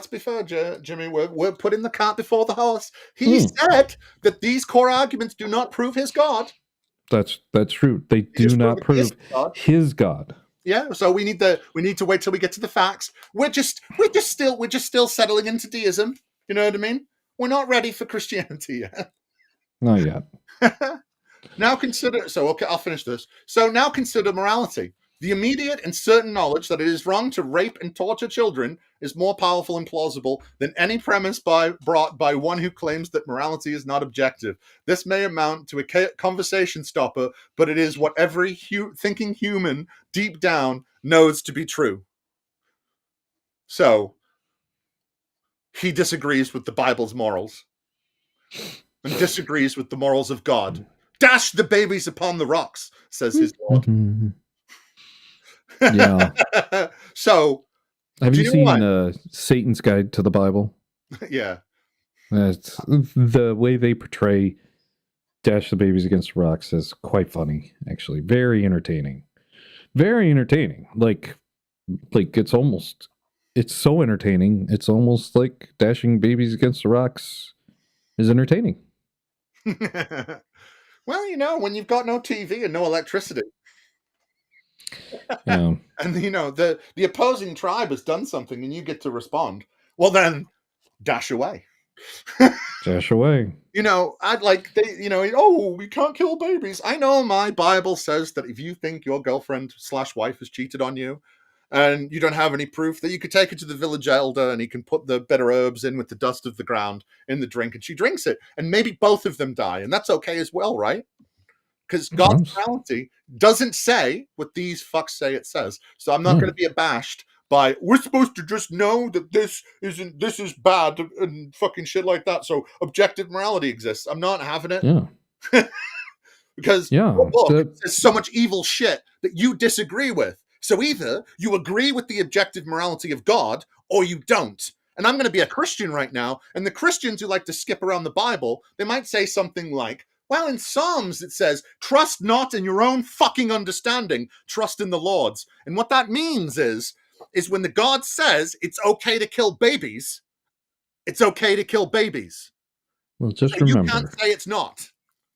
be fair, Jimmy. We're putting the cart before the horse. He said that these core arguments do not prove his God. That's true. They do not prove his God. Yeah, so we need to wait till we get to the facts. We're just still settling into deism. You know what I mean? We're not ready for Christianity yet. Not yet. Now consider... So, okay, I'll finish this. So now consider morality. The immediate and certain knowledge that it is wrong to rape and torture children is more powerful and plausible than any premise brought by one who claims that morality is not objective. This may amount to a conversation stopper, but it is what every thinking human deep down knows to be true. So, he disagrees with the Bible's morals and disagrees with the morals of God. Dash the babies upon the rocks, says his Lord. Yeah. So, have you seen Satan's Guide to the Bible? Yeah. It's, the way they portray Dash the Babies Against the Rocks is quite funny, actually. Very entertaining. Very entertaining. Like it's so entertaining. It's almost like dashing babies against the rocks is entertaining. Well, when you've got no TV and no electricity. Yeah. And the opposing tribe has done something and you get to respond. Well, then dash away. Dash away. We can't kill babies. I know my Bible says that if you think your girlfriend/wife has cheated on you and you don't have any proof, that you could take her to the village elder and he can put the bitter herbs in with the dust of the ground in the drink and she drinks it and maybe both of them die. And that's okay as well, right? Because God's morality doesn't say what these fucks say it says. So I'm not going to be abashed by, we're supposed to just know that this is bad and fucking shit like that. So objective morality exists. I'm not having it. Yeah. Because your book says so much evil shit that you disagree with. So either you agree with the objective morality of God or you don't. And I'm going to be a Christian right now. And the Christians who like to skip around the Bible, they might say something like, well, in Psalms it says, trust not in your own fucking understanding, trust in the Lord's. And what that means is when the God says it's okay to kill babies, it's okay to kill babies. Well, just remember. You can't say it's not.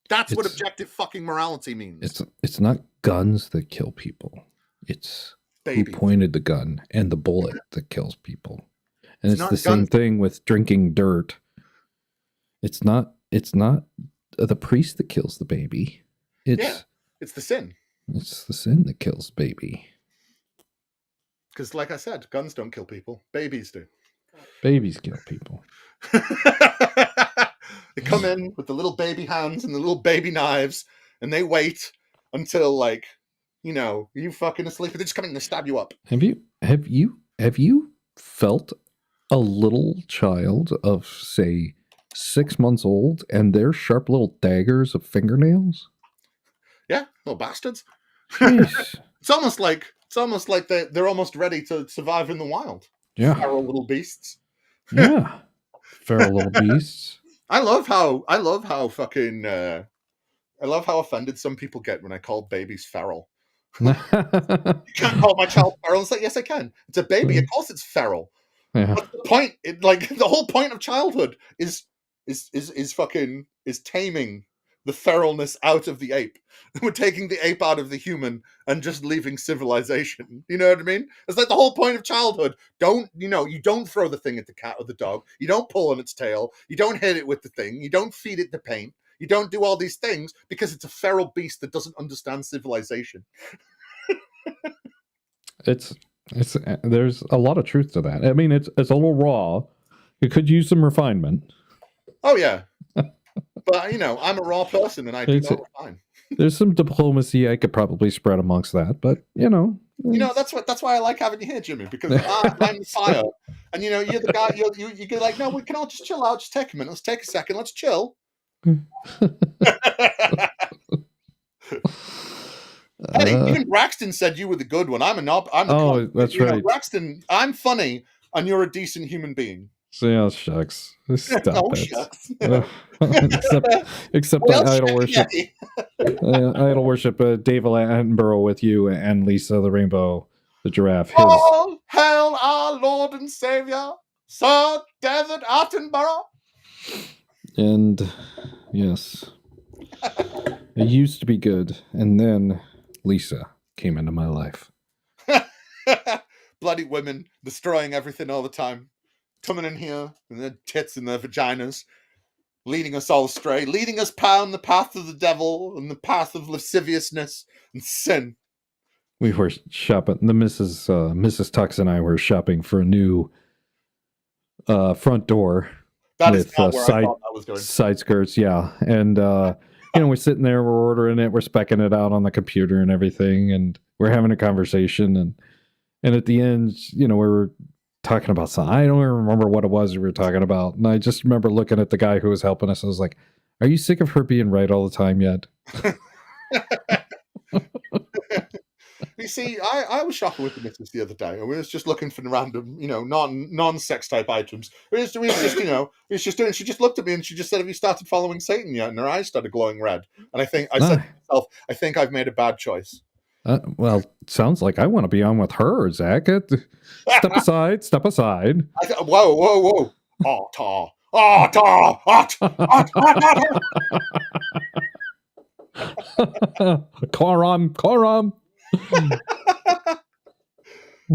That's what objective fucking morality means. It's not guns that kill people. It's who pointed the gun and the bullet that kills people. And it's not the same thing with drinking dirt. It's not the priest that kills the baby. It's the sin. It's the sin that kills baby. Because, like I said, guns don't kill people. Babies do. Babies kill people. They come in with the little baby hands and the little baby knives, and they wait until, like, you know, you fucking asleep, and they just come in and stab you up. Have you felt a little child of, say, 6 months old, and their sharp little daggers of fingernails? Yeah, little bastards. Jeez. It's almost like they're almost ready to survive in the wild. Yeah, feral little beasts. Yeah, feral little beasts. I love how offended some people get when I call babies feral. You can't call my child feral. It's like, yes, I can. It's a baby. Of course, it's feral. Yeah. But the point, the whole point of childhood is taming the feralness out of the ape. We're taking the ape out of the human and just leaving civilization. You know what I mean? It's like the whole point of childhood. You don't throw the thing at the cat or the dog. You don't pull on its tail. You don't hit it with the thing. You don't feed it the paint. You don't do all these things because it's a feral beast that doesn't understand civilization. There's a lot of truth to that. I mean, it's a little raw. It could use some refinement. Oh yeah, but I'm a raw person and I do that fine. There's some diplomacy I could probably spread amongst that, but that's why I like having you here, Jimmy, because I'm the fire, and you're the guy. You get like, no, we can all just chill out. Just take a minute. Let's take a second. Let's chill. Hey, even Braxton said you were the good one. That's right. Braxton, I'm funny, and you're a decent human being. Yeah, shucks. Stop it. Shucks. except I idol worship. Idol worship Dave Attenborough with you and Lisa the Rainbow, the giraffe. Oh, hail our Lord and Savior, Sir David Attenborough. And yes, it used to be good, and then Lisa came into my life. Bloody women destroying everything all the time. Coming in here and their tits and their vaginas, leading us all astray, leading us down the path of the devil and the path of lasciviousness and sin. We were shopping. The Mrs. Tux and I were shopping for a new front door. That is not where I thought that was going. Side skirts, yeah. And we're sitting there, we're ordering it, we're speccing it out on the computer and everything, and we're having a conversation, and at the end, we were talking about something. I don't even remember what it was we were talking about. And I just remember looking at the guy who was helping us. I was like, are you sick of her being right all the time yet? You see, I was shopping with the missus the other day, and we was just looking for random, non-sex type items. We was just doing. She just looked at me and she just said, "Have you started following Satan yet?" And her eyes started glowing red. And I said to myself, "I think I've made a bad choice." Well, it sounds like I want to be on with her, Zach. Step aside. Step aside. Whoa. Quorum.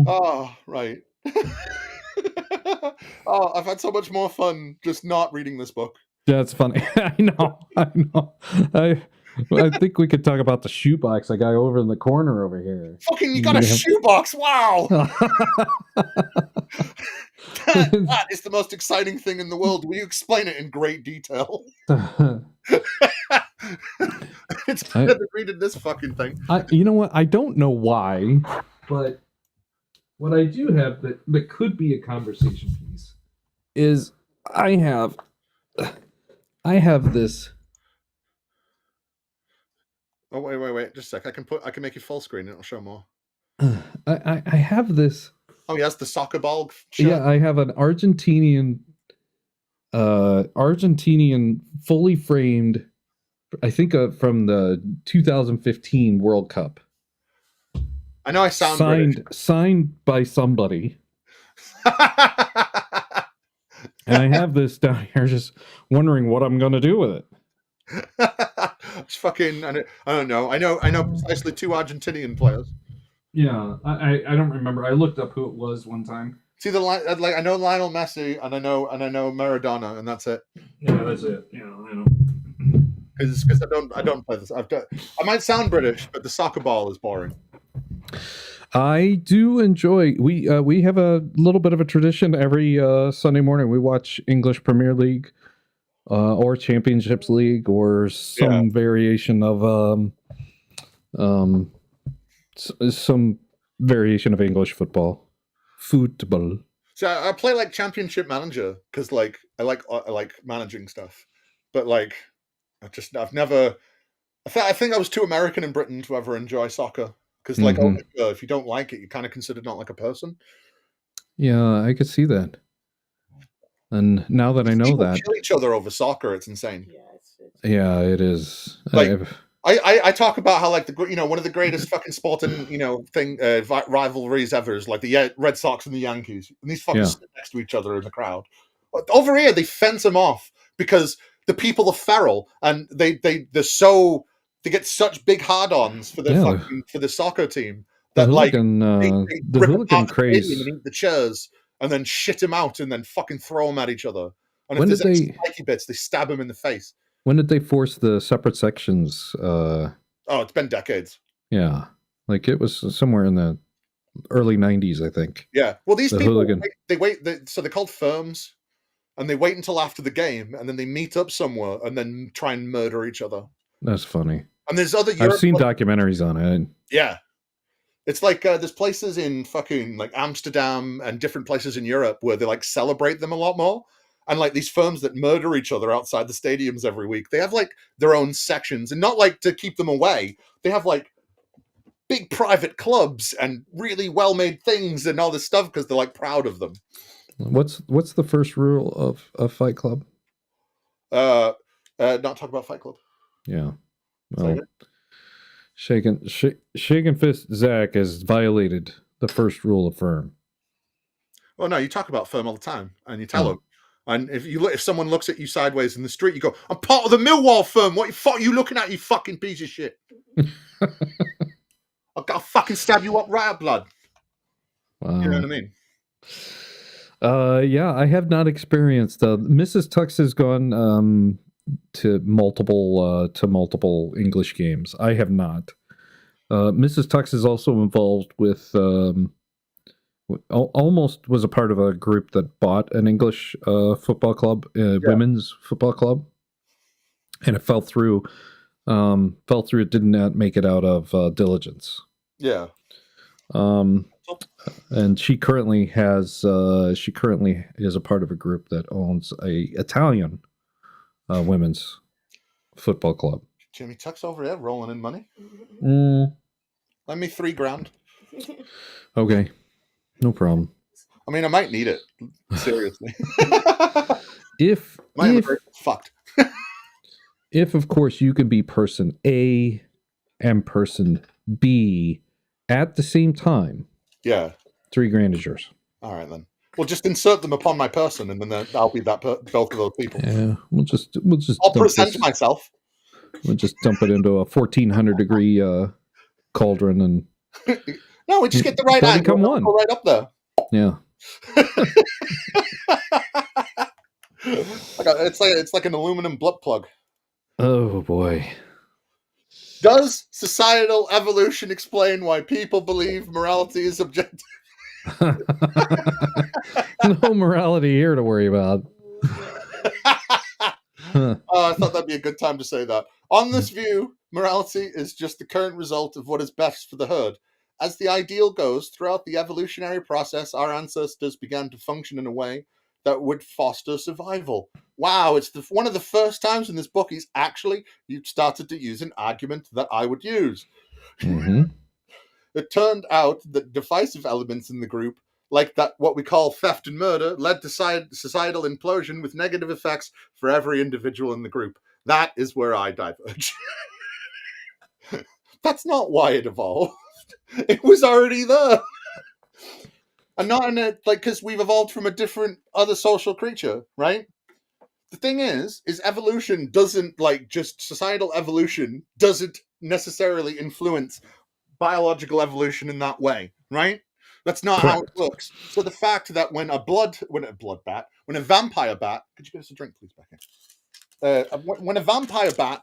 Oh, right. I've had so much more fun just not reading this book. Yeah, it's funny. I know. I think we could talk about the shoebox I got over in the corner over here. Fucking, you got a shoebox! Wow! That is the most exciting thing in the world. Will you explain it in great detail? It's better than reading this fucking thing. You know what? I don't know why, but what I do have that could be a conversation piece is I have this. Oh wait! Just a sec. I can make you full screen and it'll show more. I have this. Oh yes, the soccer ball shirt. Yeah, I have an Argentinian fully framed. I think from the 2015 World Cup. I know I sound signed by somebody. And I have this down here, just wondering what I'm going to do with it. It's fucking. I don't know. I know precisely 2 Argentinian players. Yeah, I don't remember. I looked up who it was one time. See I know Lionel Messi and I know Maradona, and that's it. Yeah, that's it. Yeah, I know. Because I don't play this. I might sound British, but the soccer ball is boring. I do enjoy. We have a little bit of a tradition every Sunday morning. We watch English Premier League, or Championships League, or some variation of some variation of English football. Football. So I play like Championship Manager because like I like managing stuff, but like I've never. I think I was too American in Britain to ever enjoy soccer because like if you don't like it, you're kind of considered not like a person. Yeah, I could see that. And now that I know People that, kill each other over soccer. It's insane. yeah, it is. Like, I talk about how like one of the greatest fucking sporting rivalries ever is like the Red Sox and the Yankees, and these fuckers sit next to each other in the crowd. Over here, they fence them off because the people are feral and they get such big hard-ons for for the soccer team that the hooligan craze and eat the chairs and then shit them out and then fucking throw them at each other. And when if there's did any spiky bits, they stab them in the face. When did they force the separate sections? Oh, it's been decades. Yeah, like it was somewhere in the early 90s, I think. Yeah. Well, these people, so they're called firms, and they wait until after the game, and then they meet up somewhere and then try and murder each other. That's funny. And there's other I've seen documentaries on it. Yeah. It's like there's places in fucking like Amsterdam and different places in Europe where they like celebrate them a lot more. And like these firms that murder each other outside the stadiums every week, they have like their own sections, and not like to keep them away. They have like big private clubs and really well-made things and all this stuff because they're like proud of them. What's the first rule of Fight Club? Not talk about Fight Club. Yeah. Well, Shaken Fist Zach has violated the first rule of firm. Well, no, you talk about firm all the time, and you tell them. And if someone looks at you sideways in the street, you go, "I'm part of the Millwall firm. What the fuck are you looking at, you fucking piece of shit?" I'll fucking stab you up right out blood. Wow. You know what I mean? Yeah, I have not experienced. Mrs. Tux has gone to multiple English games. I have not. Mrs. Tux is also involved with. Almost was a part of a group that bought an English football club, women's football club, and it fell through. It did not make it out of diligence. Yeah. And she currently is a part of a group that owns a Italian women's football club. Jimmy Tuck's over there rolling in money. Lend me $3,000. Okay. No problem. I mean, I might need it. Seriously. If fucked. If, of course, you can be person A and person B at the same time. Yeah. $3,000 is yours. All right, then. Well, just insert them upon my person, and then I'll be both of those people. Yeah, we'll just. I'll present myself. We'll just dump it into a 1,400-degree cauldron and. No, we just get the right angle. Become one. Go right up there. Yeah. It's like an aluminum butt plug. Oh boy. Does societal evolution explain why people believe morality is objective? No morality here to worry about. I thought that'd be a good time to say that. On this view, morality is just the current result of what is best for the herd. As the ideal goes, throughout the evolutionary process, our ancestors began to function in a way that would foster survival. Wow, it's one of the first times in this book you started to use an argument that I would use. Mm-hmm. It turned out that divisive elements in the group, like that what we call theft and murder, led to societal implosion with negative effects for every individual in the group. That is where I diverge. That's not why it evolved. It was already there. And not in a, because we've evolved from a different other social creature, right? The thing is evolution doesn't, just societal evolution doesn't necessarily influence biological evolution in that way, right? That's not how it works. So the fact that when a vampire bat, could you get us a drink, please, Becca? When a vampire bat,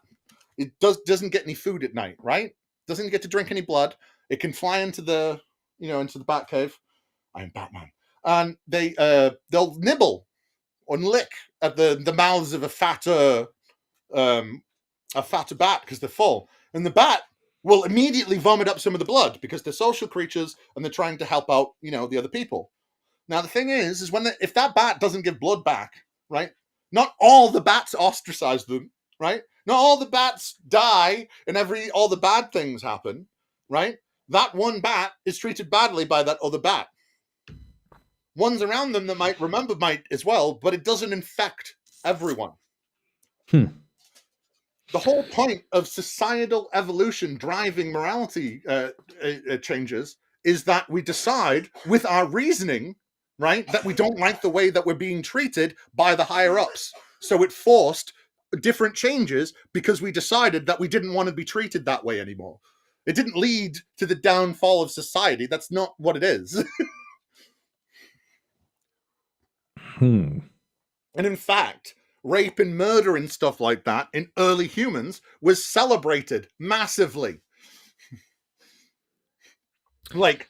it doesn't get any food at night, right? Doesn't get to drink any blood. It can fly into the bat cave. I am Batman, and they'll nibble and lick at the mouths of a fatter bat because they're full, and the bat will immediately vomit up some of the blood because they're social creatures and they're trying to help out, the other people. Now, the thing is if that bat doesn't give blood back, right? Not all the bats ostracize them, right? Not all the bats die and all the bad things happen, right? That one bat is treated badly by that other bat. Ones around them that might as well, but it doesn't infect everyone. The whole point of societal evolution driving morality changes is that we decide with our reasoning, right, that we don't like the way that we're being treated by the higher ups. So it forced different changes because we decided that we didn't want to be treated that way anymore. It didn't lead to the downfall of society. That's not what it is. And in fact, rape and murder and stuff like that in early humans was celebrated massively. Like,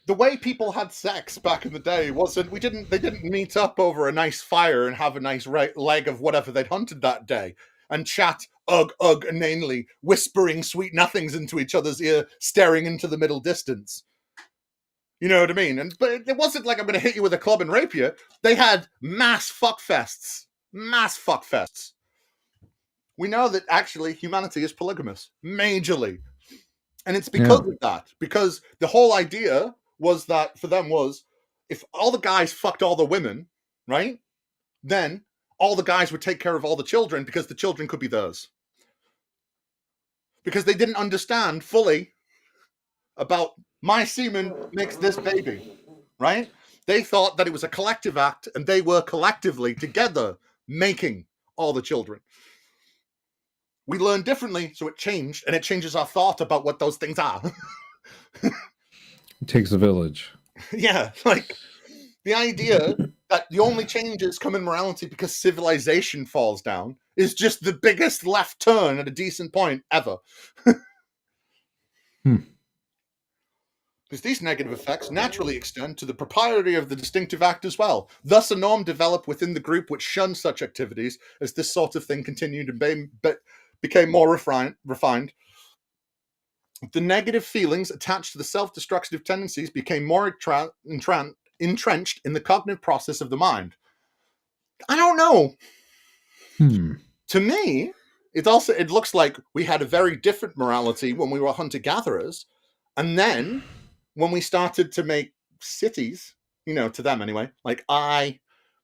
the way people had sex back in the day wasn't, they didn't meet up over a nice fire and have a nice leg of whatever they'd hunted that day and chat inanely, whispering sweet nothings into each other's ear, staring into the middle distance. You know what I mean? But it wasn't like I'm going to hit you with a club and rape you. They had mass fuck fests. We know that actually humanity is polygamous, majorly. And it's because of that. Because the whole idea was that for them was, if all the guys fucked all the women, right? Then all the guys would take care of all the children because the children could be theirs. Because they didn't understand fully about my semen makes this baby, right? They thought that it was a collective act and they were collectively together making all the children. We learn differently, so it changed, and it changes our thought about what those things are. It takes a village. Yeah, like the idea that the only changes come in morality because civilization falls down is just the biggest left turn at a decent point ever. Because these negative effects naturally extend to the propriety of the distinctive act as well. Thus, a norm developed within the group which shunned such activities as this sort of thing continued and became more refined. The negative feelings attached to the self-destructive tendencies became more entrenched in the cognitive process of the mind. I don't know. To me, it looks like we had a very different morality when we were hunter-gatherers, and then when we started to make cities, to them anyway, like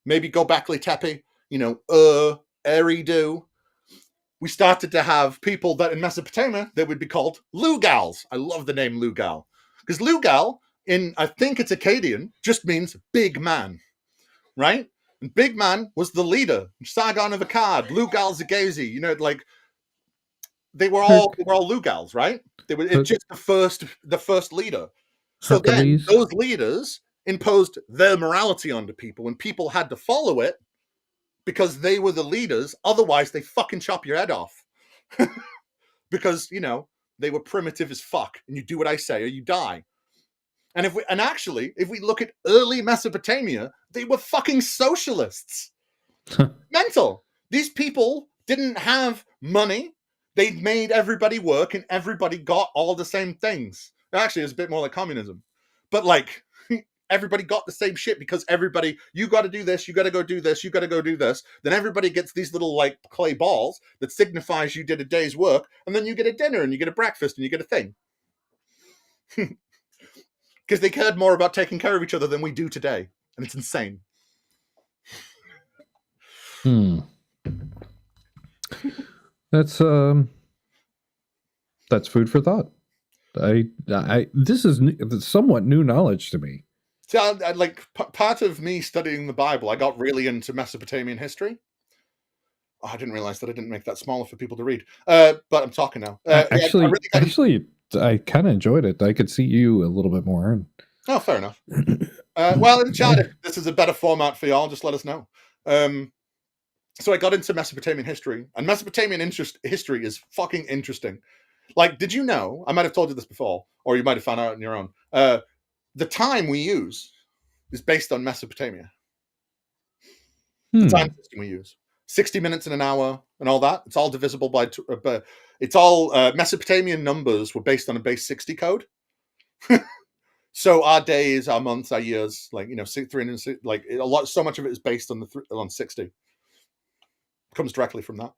maybe Gobekli Tepe, Eridu, we started to have people that in Mesopotamia, they would be called Lugals. I love the name Lugal. Because Lugal, I think it's Akkadian, just means big man, right? And big man was the leader. Sargon of Akkad, Lugal Zaghazi, they were all Lugals, right? They were just the first leader. So then those leaders imposed their morality onto people, and people had to follow it because they were the leaders. Otherwise, they fucking chop your head off. Because, they were primitive as fuck, and you do what I say or you die. And if we look at early Mesopotamia, they were fucking socialists. Mental. These people didn't have money. They made everybody work, and everybody got all the same things. Actually, it's a bit more like communism. But everybody got the same shit because you got to do this, you got to go do this, you got to go do this. Then everybody gets these little clay balls that signifies you did a day's work, and then you get a dinner and you get a breakfast and you get a thing. Because they cared more about taking care of each other than we do today. And it's insane. That's food for thought. This is somewhat new knowledge to me. So, part of me studying the Bible, I got really into Mesopotamian history. Oh, I didn't realize that I didn't make that smaller for people to read. But I'm talking now. Actually, I kind of enjoyed it. I could see you a little bit more. Oh, fair enough. Well, in chat, if this is a better format for y'all, just let us know. So I got into Mesopotamian history, and Mesopotamian history is fucking interesting. Like, did you know? I might have told you this before, or you might have found out on your own. The time we use is based on Mesopotamia. The time system we use, 60 minutes in an hour, and all that. It's all divisible by. It's all Mesopotamian numbers were based on a base 60 code. So our days, our months, our years, like 360, like so much of it is based on on 60. Comes directly from that.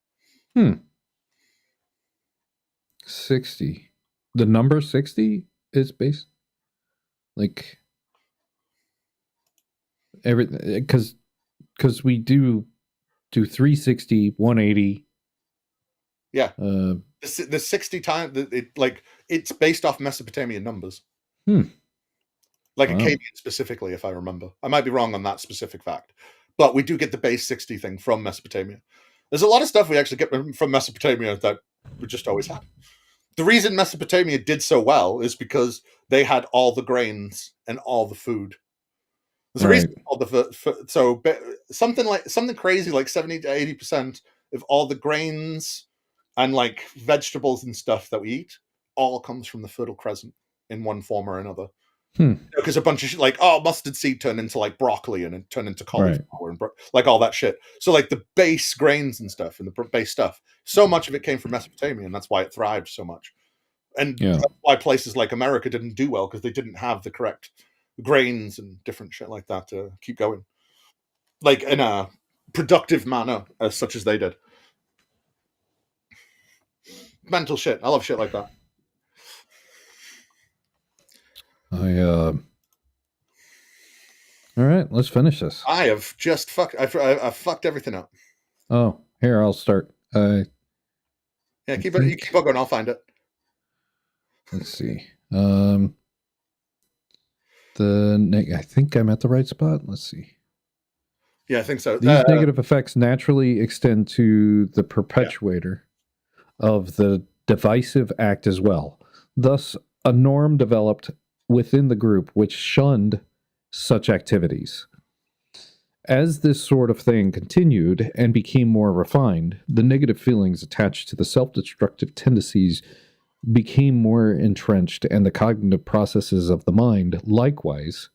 60. The number 60 is based like everything because we do 360, 180. Yeah. The 60 times it's based off Mesopotamian numbers. Like Akkadian specifically, if I remember. I might be wrong on that specific fact. But we do get the base 60 thing from Mesopotamia. There's a lot of stuff we actually get from Mesopotamia that we just always had. The reason Mesopotamia did so well is because they had all the grains and all the food. There's a reason all something crazy like 70 to 80% of all the grains and like vegetables and stuff that we eat all comes from the Fertile Crescent in one form or another. Because a bunch of mustard seed turned into like broccoli and it turned into cauliflower and like all that shit. So like the base grains and stuff and the base stuff, so much of it came from Mesopotamia, and that's why it thrived so much. And that's why places like America didn't do well, because they didn't have the correct grains and different shit like that to keep going, like in a productive manner, such as they did. Mental shit. I love shit like that. All right, let's finish this. I have just I've fucked everything up. Oh, here, I'll start. Yeah, keep on going. I'll find it. Let's see. I think I'm at the right spot. Let's see. Yeah, I think so. These negative effects naturally extend to the perpetuator of the divisive act as well. Thus, a norm developed within the group which shunned such activities. As this sort of thing continued and became more refined, the negative feelings attached to the self-destructive tendencies became more entrenched, and the cognitive processes of the mind, likewise,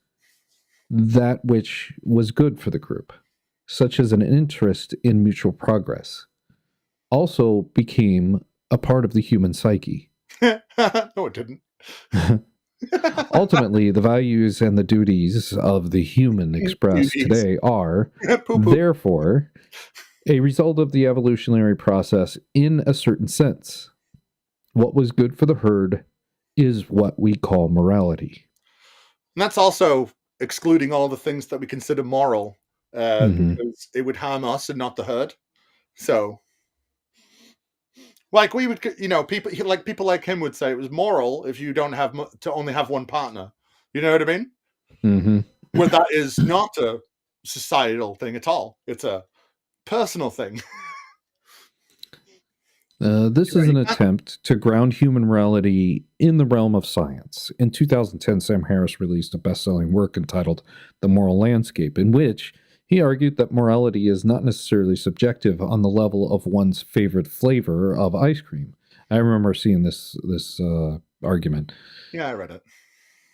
that which was good for the group, such as an interest in mutual progress, also became a part of the human psyche. No, it didn't. Ultimately, the values and the duties of the human expressed today are, therefore, a result of the evolutionary process in a certain sense. What was good for the herd is what we call morality. And that's also excluding all the things that we consider moral, because it would harm us and not the herd. So, like we would, people like him would say it was moral if you don't have to only have one partner. You know what I mean? Mm-hmm. Where that is not a societal thing at all. It's a personal thing. This is an attempt to ground human morality in the realm of science. In 2010, Sam Harris released a best-selling work entitled The Moral Landscape, in which he argued that morality is not necessarily subjective on the level of one's favorite flavor of ice cream. I remember seeing this argument. Yeah, I read it.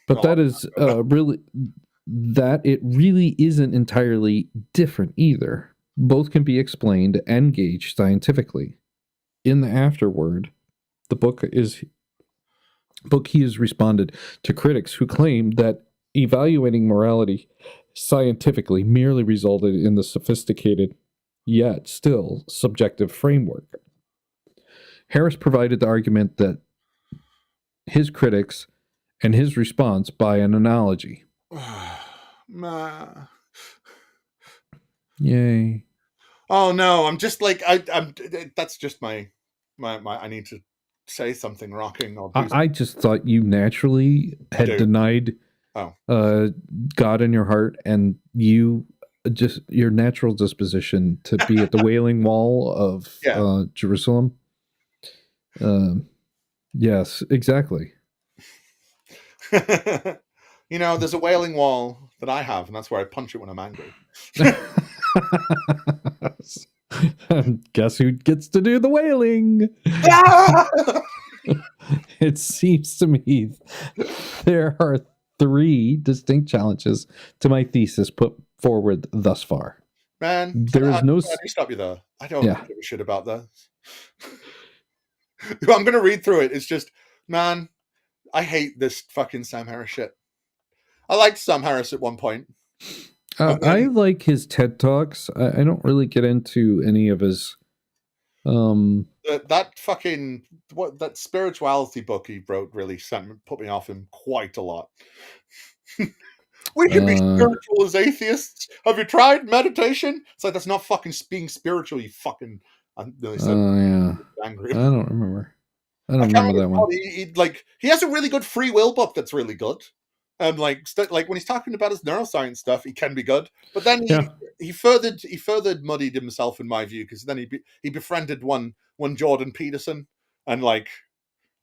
But that is it really isn't entirely different either. Both can be explained and gauged scientifically. In the afterword, he has responded to critics who claim that evaluating morality scientifically merely resulted in the sophisticated, yet still subjective framework. Harris provided the argument that his critics and his response by an analogy. Yay. Oh no, I'm just like I'm that's just my I need to say something rocking or I just thought you naturally had denied God in your heart, and you just your natural disposition to be at the Wailing Wall of Jerusalem. Yes, exactly. You know, there's a wailing wall that I have, and that's where I punch it when I'm angry. Guess who gets to do the wailing? It seems to me there are 3 distinct challenges to my thesis put forward thus far. Man, there is no. Let me stop you there. I don't give a shit about this. I'm going to read through it. It's just, man, I hate this fucking Sam Harris shit. I liked Sam Harris at one point. I like his TED Talks. I don't really get into any of his. That fucking that spirituality book he wrote really put me off him quite a lot. We can be spiritual as atheists. Have you tried meditation? It's like, that's not fucking being spiritual. You fucking. Yeah. Angry. I don't remember. I don't remember that one. He has a really good free will book that's really good. And like when he's talking about his neuroscience stuff, he can be good. But then he further muddied himself, in my view, because then he befriended one Jordan Peterson, and like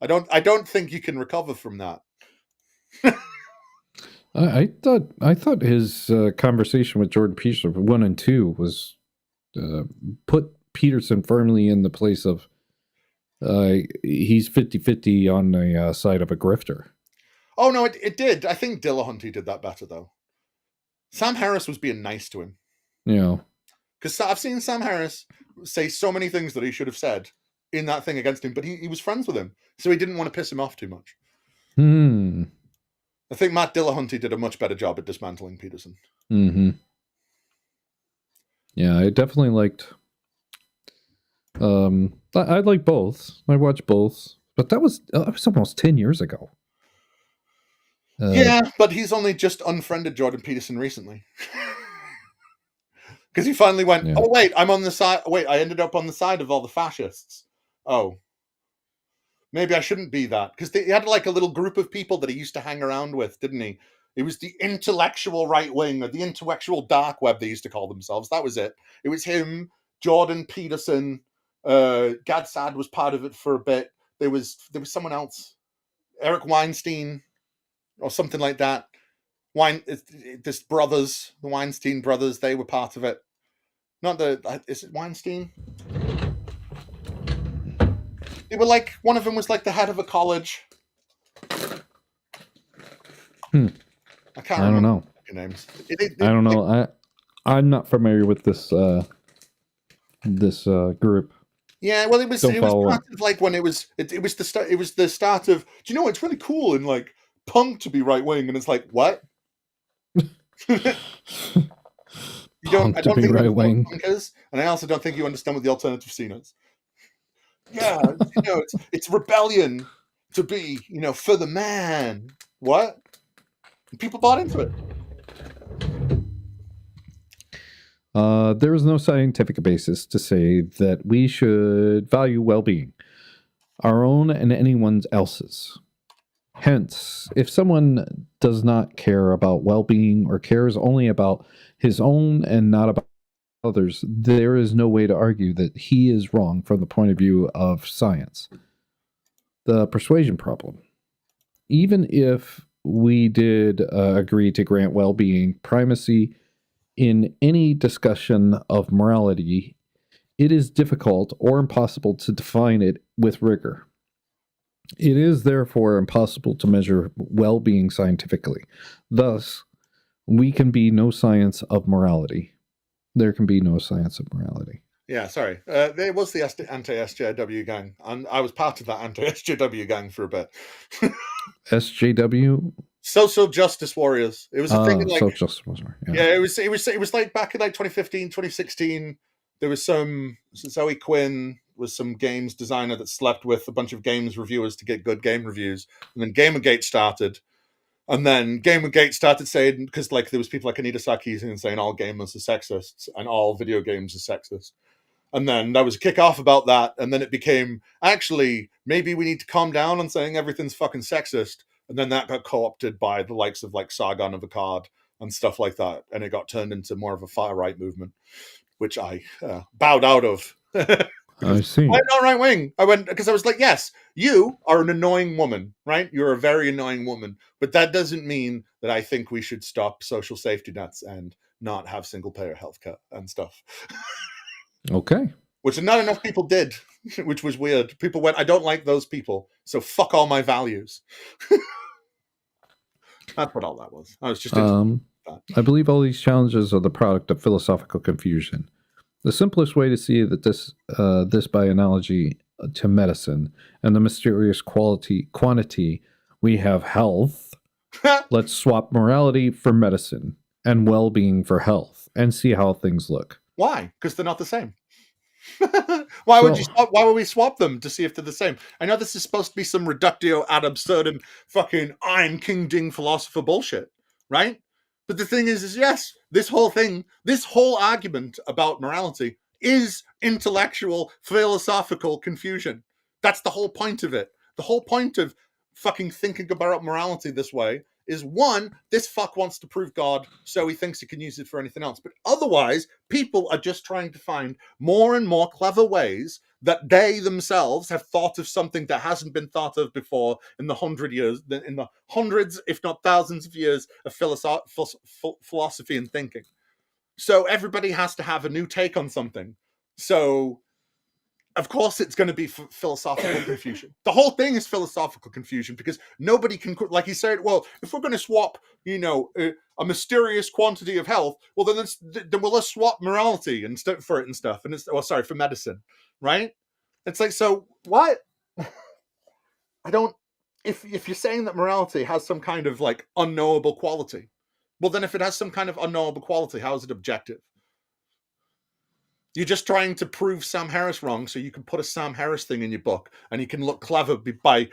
I don't think you can recover from that. I thought his conversation with Jordan Peterson 1 and 2 was put Peterson firmly in the place of he's 50-50 on the side of a grifter. Oh no, it did. I think Dillahunty did that better though. Sam Harris was being nice to him. Yeah. Because I've seen Sam Harris say so many things that he should have said in that thing against him, but he was friends with him, so he didn't want to piss him off too much. I think Matt Dillahunty did a much better job at dismantling Peterson. Mm-hmm. Yeah, I definitely liked. I like both. I watched both, but that was almost 10 years ago. Yeah, but he's only just unfriended Jordan Peterson recently. Because he finally went, oh, wait, I'm on the side. Wait, I ended up on the side of all the fascists. Oh. Maybe I shouldn't be that. Because he had like a little group of people that he used to hang around with, didn't he? It was the intellectual right wing, or the intellectual dark web, they used to call themselves. That was it. It was him, Jordan Peterson, Gad Saad was part of it for a bit. There was someone else. Eric Weinstein. Or something like that. The Weinstein brothers, they were part of it. Is it Weinstein? They were like, one of them was like the head of a college. I can't remember. I don't know. Names. I don't know. I'm not familiar with this group. Yeah, well, it was part of like when it was the start of. Do you know it's really cool and like punk to be right wing, and it's like, what? I don't think right wing is, and I also don't think you understand what the alternative scene is. Yeah, it's rebellion to be, for the man. What? And people bought into it. There is no scientific basis to say that we should value well-being, our own and anyone else's. Hence, if someone does not care about well-being or cares only about his own and not about others, there is no way to argue that he is wrong from the point of view of science. The persuasion problem. Even if we did agree to grant well-being primacy in any discussion of morality, it is difficult or impossible to define it with rigor. It is therefore impossible to measure well-being scientifically. Thus, we can be no science of morality. There can be no science of morality. Yeah, sorry. There was the anti-SJW gang, and I was part of that anti-SJW gang for a bit. SJW? Social Justice Warriors. It was a thing like Social Justice Warriors. Yeah, it was like back in like 2015, 2016. There was Zoe Quinn was some games designer that slept with a bunch of games reviewers to get good game reviews, and then Gamergate started. And then Gamergate started saying, because like there was people like Anita Sarkeesian saying all gamers are sexists and all video games are sexist. And then there was a kick-off about that, and then it became, actually, maybe we need to calm down on saying everything's fucking sexist. And then that got co-opted by the likes of like Sargon of Akkad and stuff like that, and it got turned into more of a far-right movement, which I bowed out of. I see. I'm not right wing. I went because I was like, yes, you are an annoying woman, right? You're a very annoying woman, but that doesn't mean that I think we should stop social safety nets and not have single payer healthcare and stuff. Okay. Which not enough people did, which was weird. People went, I don't like those people, so fuck all my values. That's what all that was. I was just I believe all these challenges are the product of philosophical confusion. The simplest way to see that this by analogy to medicine and the mysterious quantity we have health. Let's swap morality for medicine and well-being for health and see how things look. Why? Because they're not the same. Why would we swap them to see if they're the same? I know this is supposed to be some reductio ad absurdum fucking I'm King Ding philosopher bullshit, right? But the thing is yes, this whole argument about morality is intellectual, philosophical confusion. That's the whole point of it. The whole point of fucking thinking about morality this way is one, this fuck wants to prove God, so he thinks he can use it for anything else. But otherwise, people are just trying to find more and more clever ways that they themselves have thought of something that hasn't been thought of before in the hundreds, if not thousands of years of philosophy and thinking. So everybody has to have a new take on something. So of course it's going to be philosophical confusion. The whole thing is philosophical confusion because nobody can, like he said, well, if we're going to swap, a mysterious quantity of health, well, then let's swap morality and for it and stuff. And for medicine, right? It's like, so what? I don't, if you're saying that morality has some kind of like unknowable quality, well, then if it has some kind of unknowable quality, how is it objective? You're just trying to prove Sam Harris wrong so you can put a Sam Harris thing in your book and he can look clever by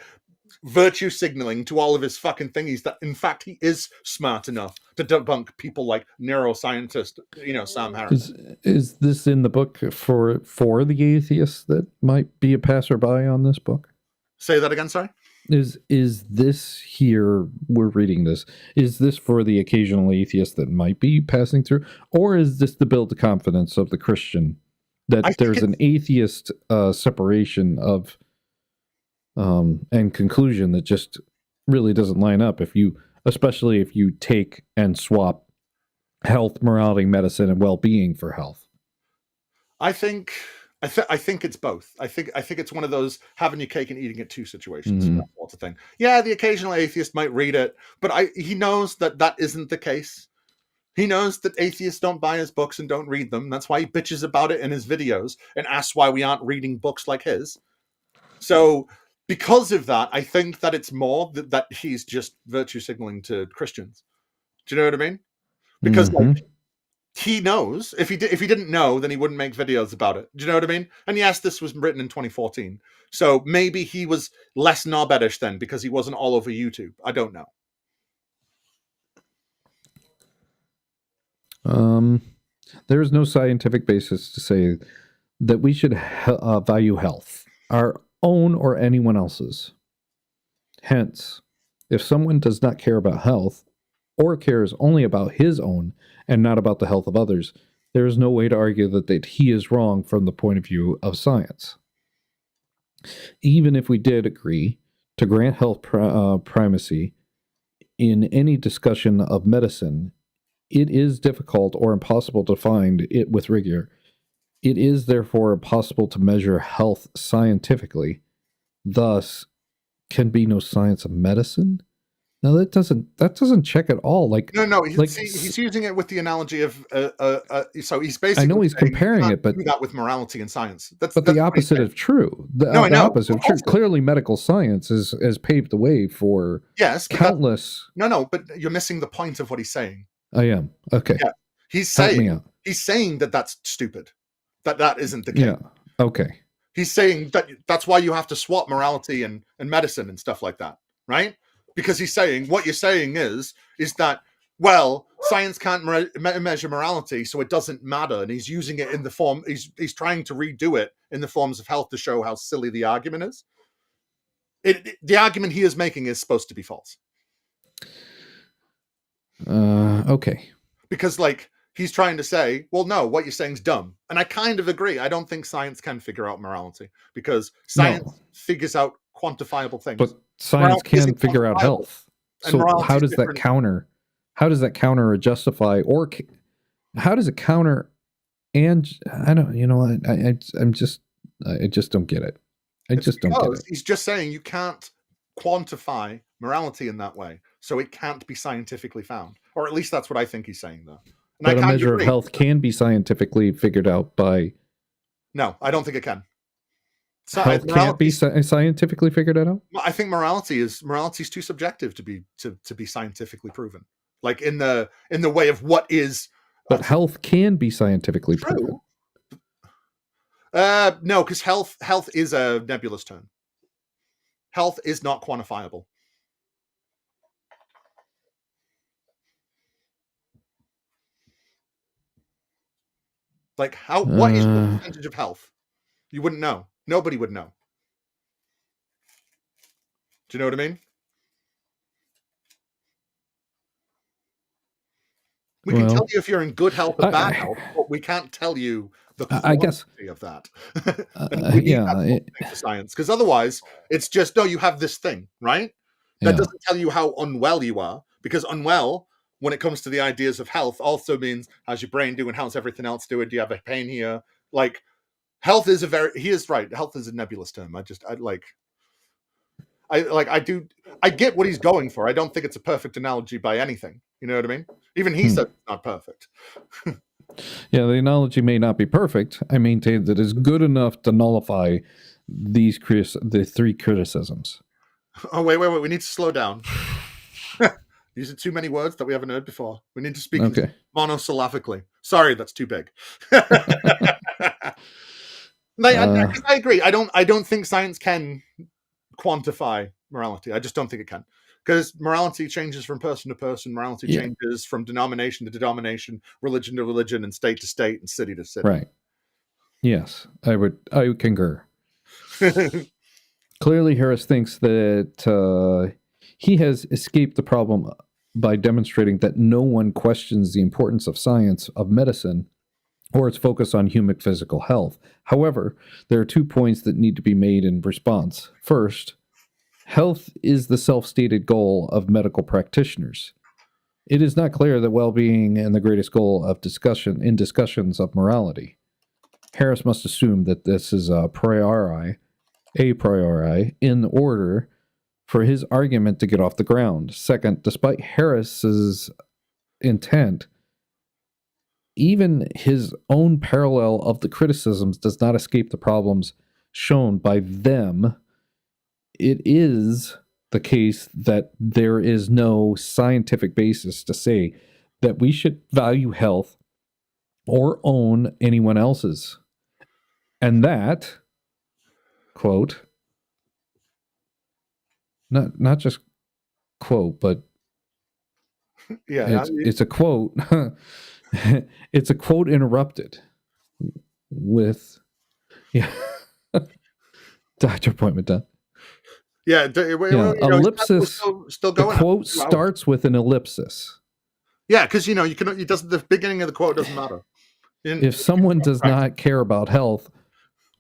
virtue signaling to all of his fucking thingies that, in fact, he is smart enough to debunk people like neuroscientist, Sam Harris. Is this in the book for the atheists that might be a passerby on this book? Say that again, sorry? Is this here, we're reading this, is this for the occasional atheist that might be passing through? Or is this to build the confidence of the Christian that there's an atheist separation of and conclusion that just really doesn't line up especially if you take and swap health, morality, medicine, and well-being for health? I think it's both. I think it's one of those having your cake and eating it too situations. That sort of thing. Yeah, the occasional atheist might read it, but he knows that isn't the case. He knows that atheists don't buy his books and don't read them. That's why he bitches about it in his videos and asks why we aren't reading books like his. So because of that, I think that it's more that he's just virtue signaling to Christians. Do you know what I mean? Because he knows. If he didn't know, then he wouldn't make videos about it. Do you know what I mean? And yes, this was written in 2014. So maybe he was less knobbedish then because he wasn't all over YouTube. I don't know. There is no scientific basis to say that we should value health, our own or anyone else's. Hence, if someone does not care about health or cares only about his own and not about the health of others, there is no way to argue that he is wrong from the point of view of science. Even if we did agree to grant health primacy in any discussion of medicine, it is difficult or impossible to find it with rigor. It is therefore impossible to measure health scientifically. Thus, can be no science of medicine. No, that doesn't check at all. He's using it with the analogy of so he's basically. I know he's comparing it, but do that with morality and science. That's the opposite of true. The opposite of true. Clearly, medical science has paved the way for countless. But you're missing the point of what he's saying. I am okay. Yeah, he's saying that that's stupid. That isn't the case. Yeah. Okay. He's saying that's why you have to swap morality and medicine and stuff like that, right? Because he's saying what you're saying is that, well, science can't measure morality, so it doesn't matter. And he's using it in the form, he's trying to redo it in the forms of health to show how silly the argument is. The argument he is making is supposed to be false. Okay. Because, he's trying to say, well, no, what you're saying is dumb. And I kind of agree. I don't think science can figure out morality because science figures out quantifiable things. But science can figure out health. So how does that counter? How does that counter or justify, or how does it counter? And I don't, I just don't get it. I just don't get it. He's just saying you can't quantify morality in that way, so it can't be scientifically found, or at least that's what I think he's saying, though. And but a measure of health can be scientifically figured out by. No, I don't think it can. Health can't be scientifically figured out. I think morality is too subjective to be scientifically proven. Like in the way of what is. But health can be scientifically proven. No, because health is a nebulous term. Health is not quantifiable. Like what is the percentage of health? You wouldn't know. Nobody would know. Do you know what I mean? We can tell you if you're in good health or bad health, but we can't tell you the quantity of that. We need that for science, because otherwise it's just, no, you have this thing, right? That doesn't tell you how unwell you are, because unwell, when it comes to the ideas of health, also means how's your brain doing, how's everything else doing, do you have a pain here? Like, health is he is right. Health is a nebulous term. I get what he's going for. I don't think it's a perfect analogy by anything. You know what I mean? Even he said it's not perfect. Yeah, the analogy may not be perfect. I maintain that it's good enough to nullify the three criticisms. Oh, wait. We need to slow down. These are too many words that we haven't heard before. We need to speak monosyllabically. Sorry, that's too big. I agree. I don't think science can quantify morality. I just don't think it can. Because morality changes from person to person. Morality changes from denomination to denomination, religion to religion, and state to state, and city to city. Right. Yes, I concur. Clearly, Harris thinks that he has escaped the problem by demonstrating that no one questions the importance of science, of medicine, or its focus on human physical health. However, there are 2 points that need to be made in response. First, health is the self-stated goal of medical practitioners. It is not clear that well-being is the greatest goal of discussions of morality. Harris must assume that this is a priori, in order for his argument to get off the ground. Second, despite Harris's intent, even his own parallel of the criticisms does not escape the problems shown by them. It is the case that there is no scientific basis to say that we should value health or own anyone else's. And that, quote, not just quote, but it's a quote. It's a quote interrupted with, doctor appointment done. Ellipsis. Still going. The quote starts with an ellipsis. Yeah, because the beginning of the quote doesn't matter. If someone does not care about health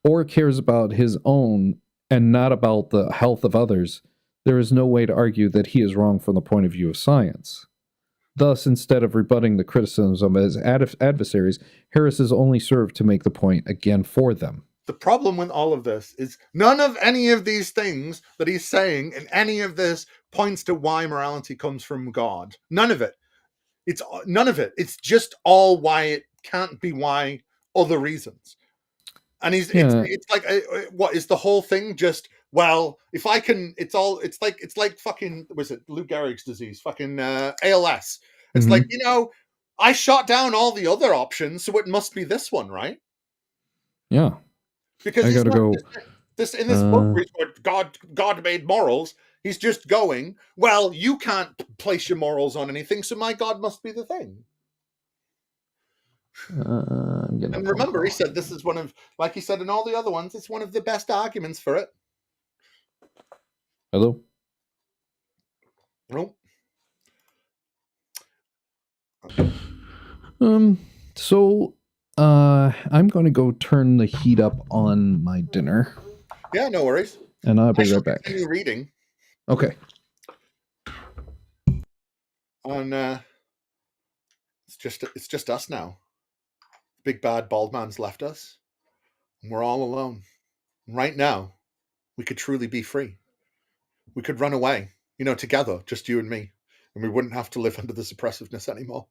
or cares about his own and not about the health of others, there is no way to argue that he is wrong from the point of view of science. Thus, instead of rebutting the criticisms of his adversaries, Harris is only served to make the point again for them. The problem with all of this is none of any of these things that he's saying and any of this points to why morality comes from God. None of it. It's none of it. It's just all why it can't be why other reasons. And it's like, what is the whole thing? Just, well, if I can, it's like fucking, was it Lou Gehrig's disease? Fucking ALS. It's like, I shot down all the other options, so it must be this one, right? Yeah. Because I gotta go. In this book where God made morals, he's just going, well, you can't place your morals on anything, so my God must be the thing. And remember, he said this is one of, like he said in all the other ones, it's one of the best arguments for it. Hello? No. So I'm going to go turn the heat up on my dinner. Yeah, no worries. And I'll be right back. Continue reading. Okay. It's just us now. Big bad bald man's left us, and we're all alone. Right now, we could truly be free. We could run away, together, just you and me, and we wouldn't have to live under this oppressiveness anymore.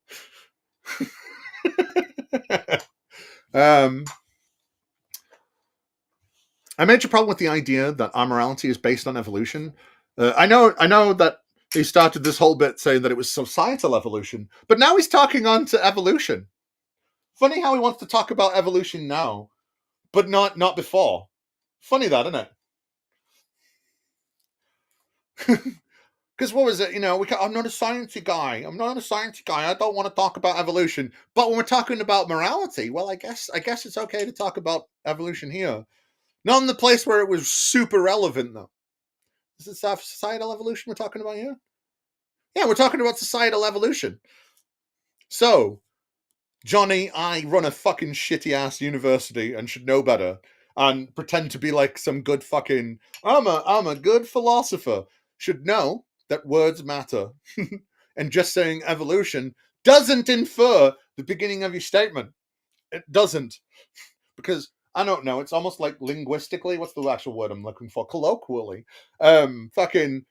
A major problem with the idea that our morality is based on evolution. I know that he started this whole bit saying that it was societal evolution, but now he's talking on to evolution. Funny how he wants to talk about evolution now, but not before. Funny that, isn't it? Because what was it? I'm not a sciencey guy. I don't want to talk about evolution. But when we're talking about morality, well, I guess it's okay to talk about evolution here. Not in the place where it was super relevant, though. Is it societal evolution we're talking about here? Yeah, we're talking about societal evolution. So, Johnny, I run a fucking shitty-ass university and should know better and pretend to be like some good fucking... I'm a good philosopher. Should know that words matter. And just saying evolution doesn't infer the beginning of your statement. It doesn't. Because... I don't know. It's almost like linguistically. What's the actual word I'm looking for? Colloquially. When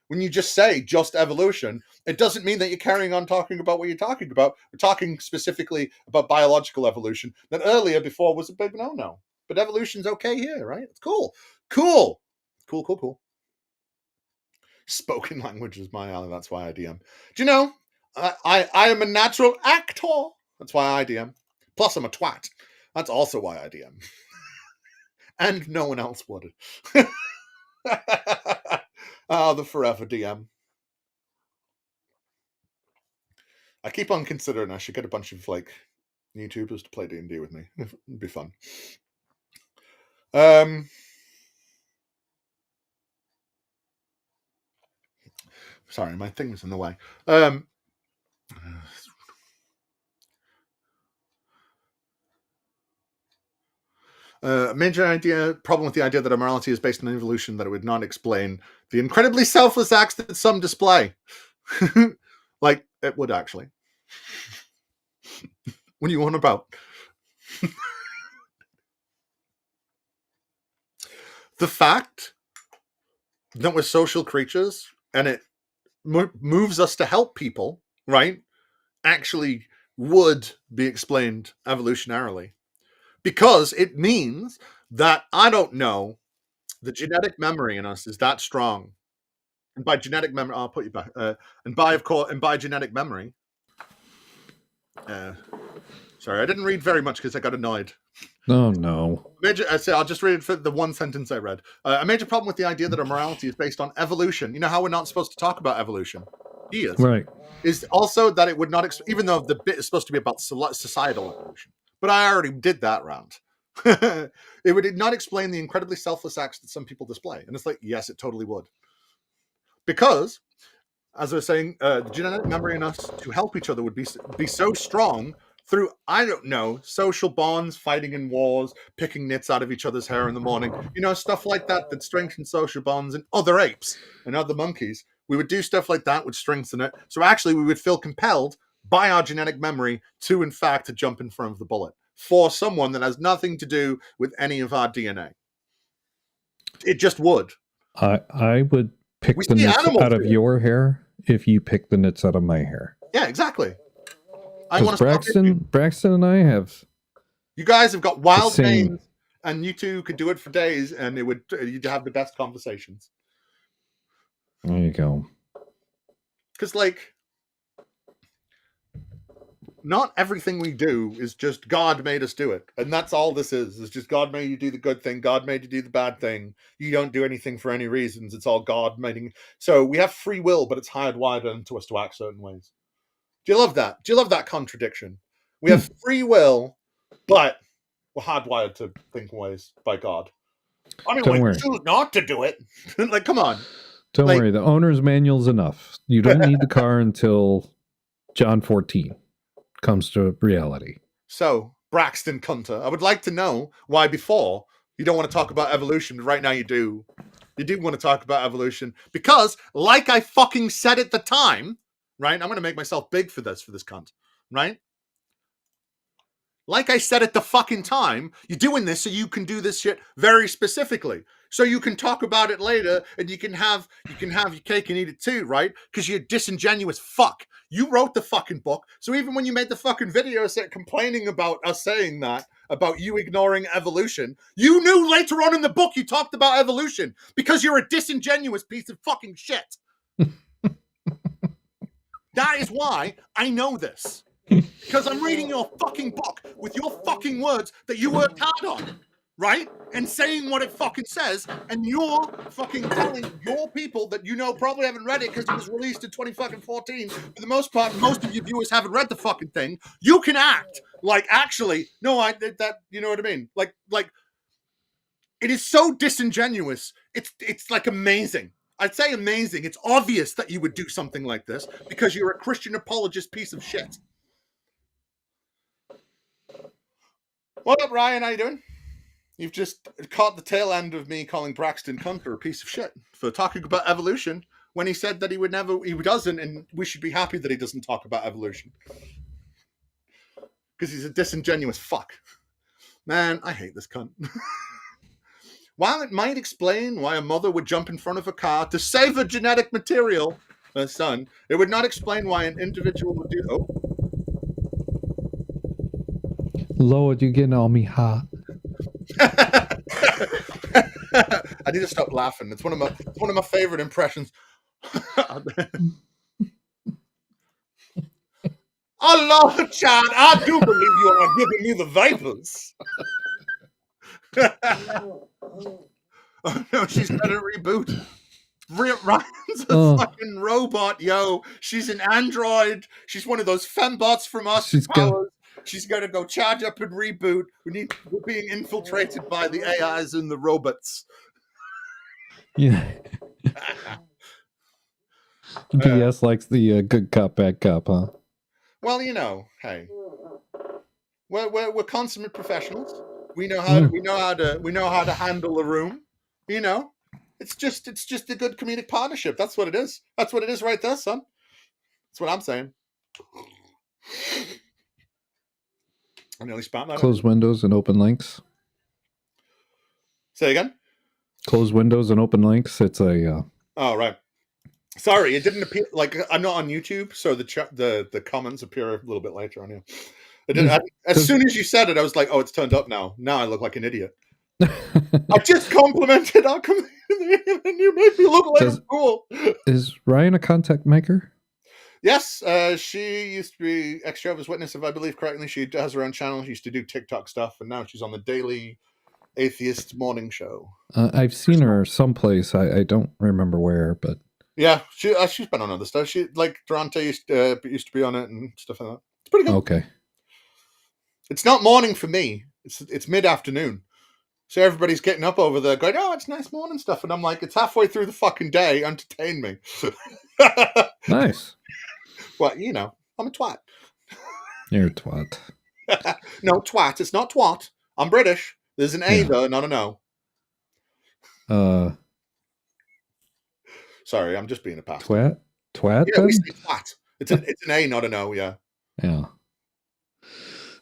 you just say just evolution, it doesn't mean that you're carrying on talking about what you're talking about. We're talking specifically about biological evolution that earlier before was a big no-no. But evolution's okay here, right? It's cool. Cool. Spoken language is my alley. That's why I DM. Do you know, I am a natural actor. That's why I DM. Plus I'm a twat. That's also why I DM. And no one else would. The forever DM. I keep on considering I should get a bunch of YouTubers to play D&D with me. It'd be fun. Sorry, my thing was in the way. Major problem with the idea that our morality is based on evolution, that it would not explain the incredibly selfless acts that some display. Like, it would actually. What do you want about? The fact that we're social creatures and it moves us to help people, right, actually would be explained evolutionarily. Because it means that, I don't know, the genetic memory in us is that strong. And by genetic memory, I'll put you back. And by genetic memory, sorry, I didn't read very much because I got annoyed. Oh, no. I'll just read it for the one sentence I read. A major problem with the idea that our morality is based on evolution. You know how we're not supposed to talk about evolution? Is. Right. Is also that it would not, even though the bit is supposed to be about societal evolution. But I already did that round. It would not explain the incredibly selfless acts that some people display. And it's like, yes, it totally would. Because, as I was saying, the genetic memory in us to help each other would be so strong through, I don't know, social bonds, fighting in wars, picking nits out of each other's hair in the morning, stuff like that strengthens social bonds. And other apes and other monkeys, we would do stuff like that, would strengthen it. So actually, we would feel compelled by our genetic memory to, in fact, to jump in front of the bullet for someone that has nothing to do with any of our DNA. It just would. I would pick the nits out of your hair if you pick the nits out of my hair. Yeah, exactly. Braxton and I have... You guys have got wild veins, and you two could do it for days, and you'd have the best conversations. There you go. Because, not everything we do is just God made us do it. And that's all this is. It's just God made you do the good thing. God made you do the bad thing. You don't do anything for any reasons. It's all God made. So we have free will, but it's hardwired into us to act certain ways. Do you love that? Do you love that contradiction? We have free will, but we're hardwired to think ways by God. I mean, we choose not to do it. Come on. Don't worry. The owner's manual's enough. You don't need the car until John 14. comes to reality. So, Braxton Cunter, I would like to know why before you don't want to talk about evolution, but right now you do. You do want to talk about evolution because, like I fucking said at the time, right? I'm going to make myself big for this cunt, right? Like I said at the fucking time, you're doing this so you can do this shit very specifically. So you can talk about it later and you can have your cake and eat it too, right? Because you're a disingenuous fuck. You wrote the fucking book. So even when you made the fucking video complaining about us saying that, about you ignoring evolution, you knew later on in the book you talked about evolution because you're a disingenuous piece of fucking shit. That is why I know this. Because I'm reading your fucking book with your fucking words that you worked hard on, right? And saying what it fucking says, and you're fucking telling your people that you know probably haven't read it because it was released in 2014. For the most part, most of your viewers haven't read the fucking thing. You can act like actually, no, I did that. You know what I mean? Like it is so disingenuous. It's like amazing. I'd say amazing. It's obvious that you would do something like this because you're a Christian apologist piece of shit. What up, Ryan? How you doing? You've just caught the tail end of me calling Braxton Cunter a piece of shit for talking about evolution when he said that he doesn't, and we should be happy that he doesn't talk about evolution. Because he's a disingenuous fuck. Man, I hate this cunt. While it might explain why a mother would jump in front of a car to save her genetic material, her son, it would not explain why an individual would do... Oh. Lord, you're getting on me hot. I need to stop laughing. It's one of my favorite impressions. Oh Lord, child, I do believe you are giving me the vapors. Oh no, she's gonna reboot. Ryan's a fucking robot, yo. She's an android. She's one of those fembots from Austin Powers. She's gonna go charge up and reboot. We're being infiltrated by the AIs and the robots. Yeah. BS likes the good cop, bad cop, huh? Well, you know, hey, we're consummate professionals. We know how to handle a room. You know, it's just a good comedic partnership. That's what it is. That's what it is right there, son. That's what I'm saying. I nearly spat that. Close windows and open links. Say again. Close windows and open links. It's a. Oh right. Sorry, it didn't appear. Like I'm not on YouTube, so the comments appear a little bit later on here. As soon as you said it, I was like, "Oh, it's turned up now." Now I look like an idiot. I just complimented our community, and you made me look like a fool. Is Ryan a contact maker? Yes, she used to be ex-Jehovah's Witness, if I believe correctly. She has her own channel. She used to do TikTok stuff, and now she's on the Daily Atheist Morning Show. I've seen her someplace. I don't remember where, but yeah, she's been on other stuff. She like Durante used to be on it and stuff like that. It's pretty good. Okay. It's not morning for me. It's mid-afternoon. So everybody's getting up over there going, "Oh, it's nice morning stuff," and I'm like, "It's halfway through the fucking day. Entertain me." Nice. Well, you know, I'm a twat. You're a twat. No, twat. It's not twat. I'm British. There's an A though, not an O. Sorry, I'm just being a pastor. Twat. Yeah, we say twat. It's an A, not an O. Yeah. Yeah.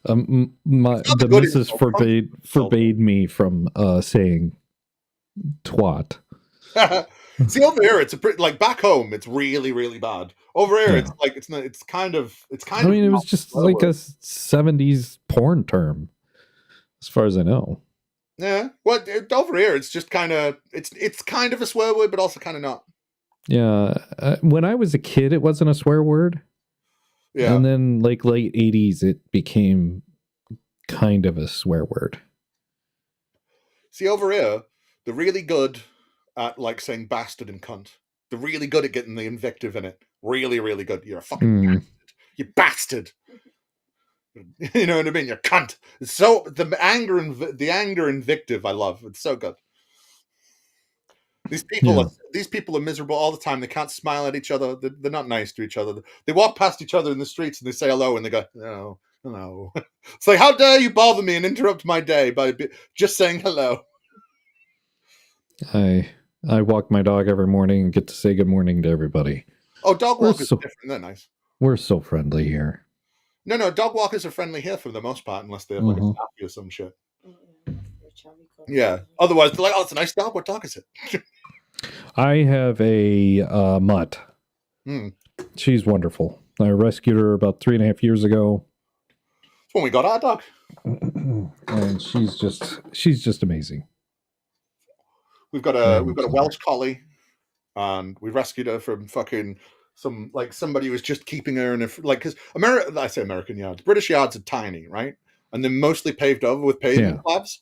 The missus forbade me from saying twat. See, over here it's a pretty, like back home it's really really bad. Over here it's like it's kind of. I mean, it was just like a 70s porn term, as far as I know. Yeah, well, over here it's just kind of it's kind of a swear word, but also kind of not. Yeah, when I was a kid, it wasn't a swear word. Yeah, and then like late 80s, it became kind of a swear word. See, over here, they're really good at like saying bastard and cunt. They're really good at getting the invective in it. Really, really good. You're a fucking bastard. You bastard. You know what I mean? You're cunt. It's so the anger invective I love. It's so good. These people are miserable all the time. They can't smile at each other. They're not nice to each other. They walk past each other in the streets and they say hello and they go, no, hello. It's like, how dare you bother me and interrupt my day by just saying hello? I walk my dog every morning and get to say good morning to everybody. Oh, dog walkers are different. They're nice. We're so friendly here. No, dog walkers are friendly here for the most part, unless they have like a staffy or some shit. Yeah. Otherwise, they're like, oh, it's a nice dog. What dog is it? I have a mutt. She's wonderful. I rescued her about 3.5 years ago. That's when we got our dog. And she's just amazing. We've got a Welsh collie, and we rescued her from fucking somebody was just keeping her in because American yards, British yards are tiny, right? And they're mostly paved over with pavement slabs.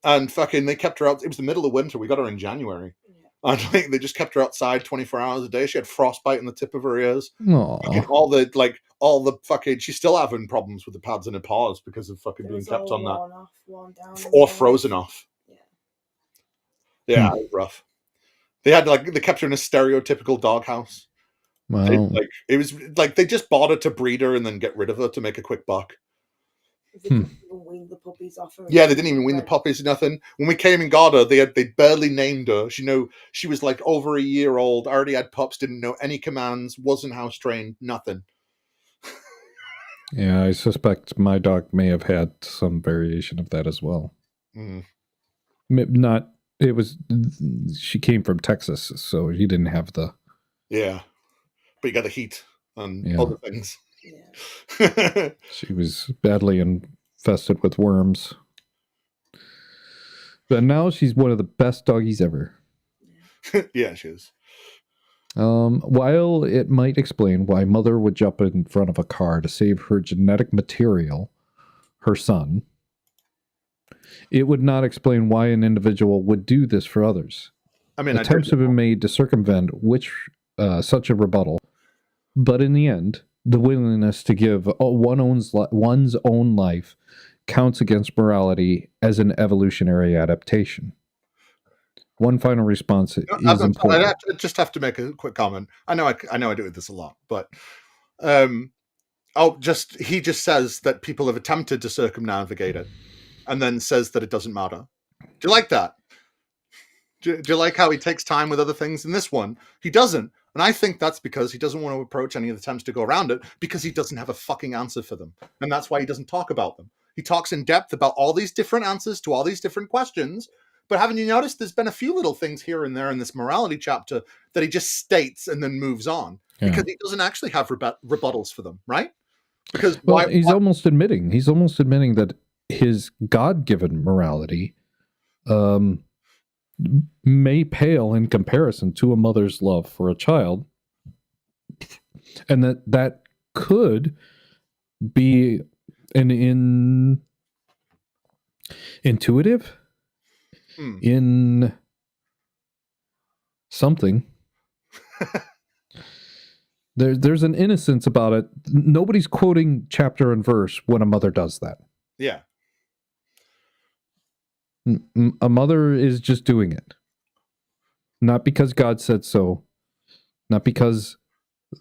And fucking they kept her out. It was the middle of winter. We got her in January. And they just kept her outside 24 hours a day. She had frostbite in the tip of her ears. All the fucking she's still having problems with the pads in her paws because of fucking being kept on that. Or frozen off. Yeah, it was rough. They kept her in a stereotypical doghouse. Wow. It was like they just bought her to breed her and then get rid of her to make a quick buck. They didn't even wean the puppies off her. Yeah, they didn't even wean the puppies or nothing. When we came and got her, they barely named her. She was like over a year old, already had pups, didn't know any commands, wasn't house trained, nothing. Yeah, I suspect my dog may have had some variation of that as well. She came from Texas, so he didn't have the... Yeah, but you got the heat and other things. Yeah. She was badly infested with worms. But now she's one of the best doggies ever. Yeah, she is. While it might explain why Mother would jump in front of a car to save her genetic material, her son, it would not explain why an individual would do this for others. I mean, attempts have been made to circumvent such a rebuttal, but in the end, the willingness to give one's own life counts against morality as an evolutionary adaptation. One final response is important. I just have to make a quick comment. I know I do this a lot, but he just says that people have attempted to circumnavigate it, and then says that it doesn't matter. Do you like that? Do you like how he takes time with other things? In this one, he doesn't. And I think that's because he doesn't want to approach any of the attempts to go around it, because he doesn't have a fucking answer for them. And that's why he doesn't talk about them. He talks in depth about all these different answers to all these different questions. But haven't you noticed there's been a few little things here and there in this morality chapter that he just states and then moves on? Yeah. Because he doesn't actually have rebuttals for them, right? Because he's almost admitting that his God-given morality may pale in comparison to a mother's love for a child, and that could be an intuitive in something. There's an innocence about it. Nobody's quoting chapter and verse when a mother does that. Yeah. A mother is just doing it. Not because God said so. Not because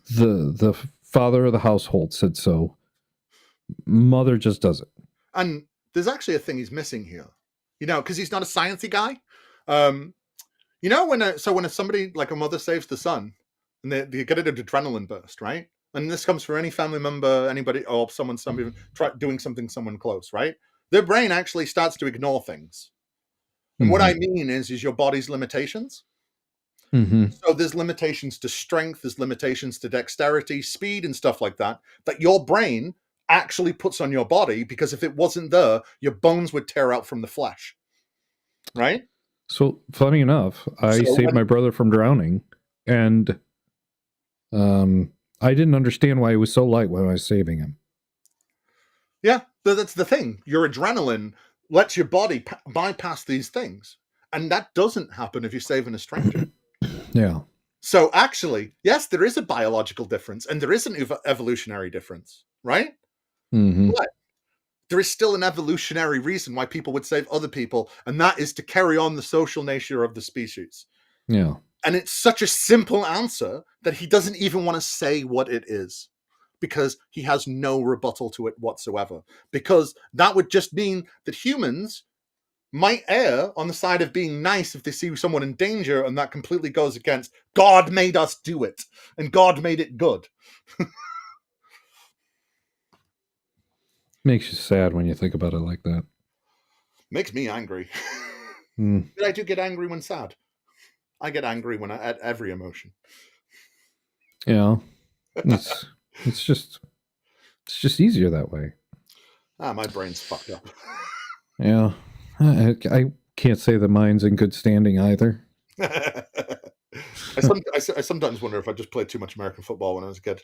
the father of the household said so. Mother just does it. And there's actually a thing he's missing here. Because he's not a sciencey guy. When somebody like a mother saves the son, and they get an adrenaline burst, right? And this comes from any family member, anybody, or somebody doing something someone close, right? Their brain actually starts to ignore things. And what I mean is your body's limitations. So there's limitations to strength, there's limitations to dexterity, speed, and stuff like that your brain actually puts on your body, because if it wasn't there, your bones would tear out from the flesh. Right? So, funny enough, I saved my brother from drowning, and I didn't understand why he was so light when I was saving him. Yeah, that's the thing. Your adrenaline lets your body bypass these things. And that doesn't happen if you're saving a stranger. Yeah. So actually, yes, there is a biological difference, and there is an evolutionary difference, right? But there is still an evolutionary reason why people would save other people, and that is to carry on the social nature of the species. Yeah. And it's such a simple answer that he doesn't even want to say what it is, because he has no rebuttal to it whatsoever. Because that would just mean that humans might err on the side of being nice if they see someone in danger, and that completely goes against God made us do it, and God made it good. Makes you sad when you think about it like that. Makes me angry. But I do get angry when sad. I get angry when at every emotion. Yeah. It's just easier that way. My brain's fucked up. Yeah. I can't say that mine's in good standing either. I sometimes wonder if I just played too much American football when I was a kid.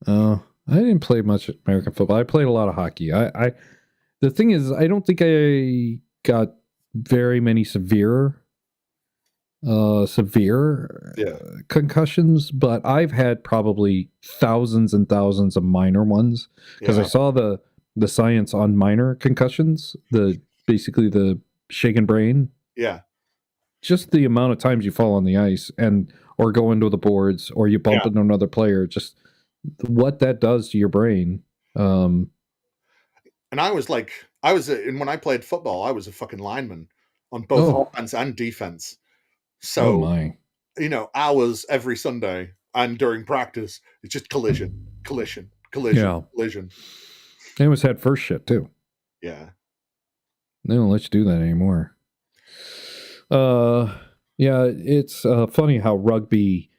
I didn't play much American football. I played a lot of hockey. The thing is, I don't think I got very many severe concussions, but I've had probably thousands and thousands of minor ones, because I saw the science on minor concussions, basically the shaken brain. Yeah. Just the amount of times you fall on the ice or go into the boards, or you bump into another player, just what that does to your brain. And when I played football, I was a fucking lineman on both offense and defense. So, hours every Sunday and during practice, it's just collision. They almost had first shit too. Yeah. They don't let you do that anymore. Yeah, it's funny how rugby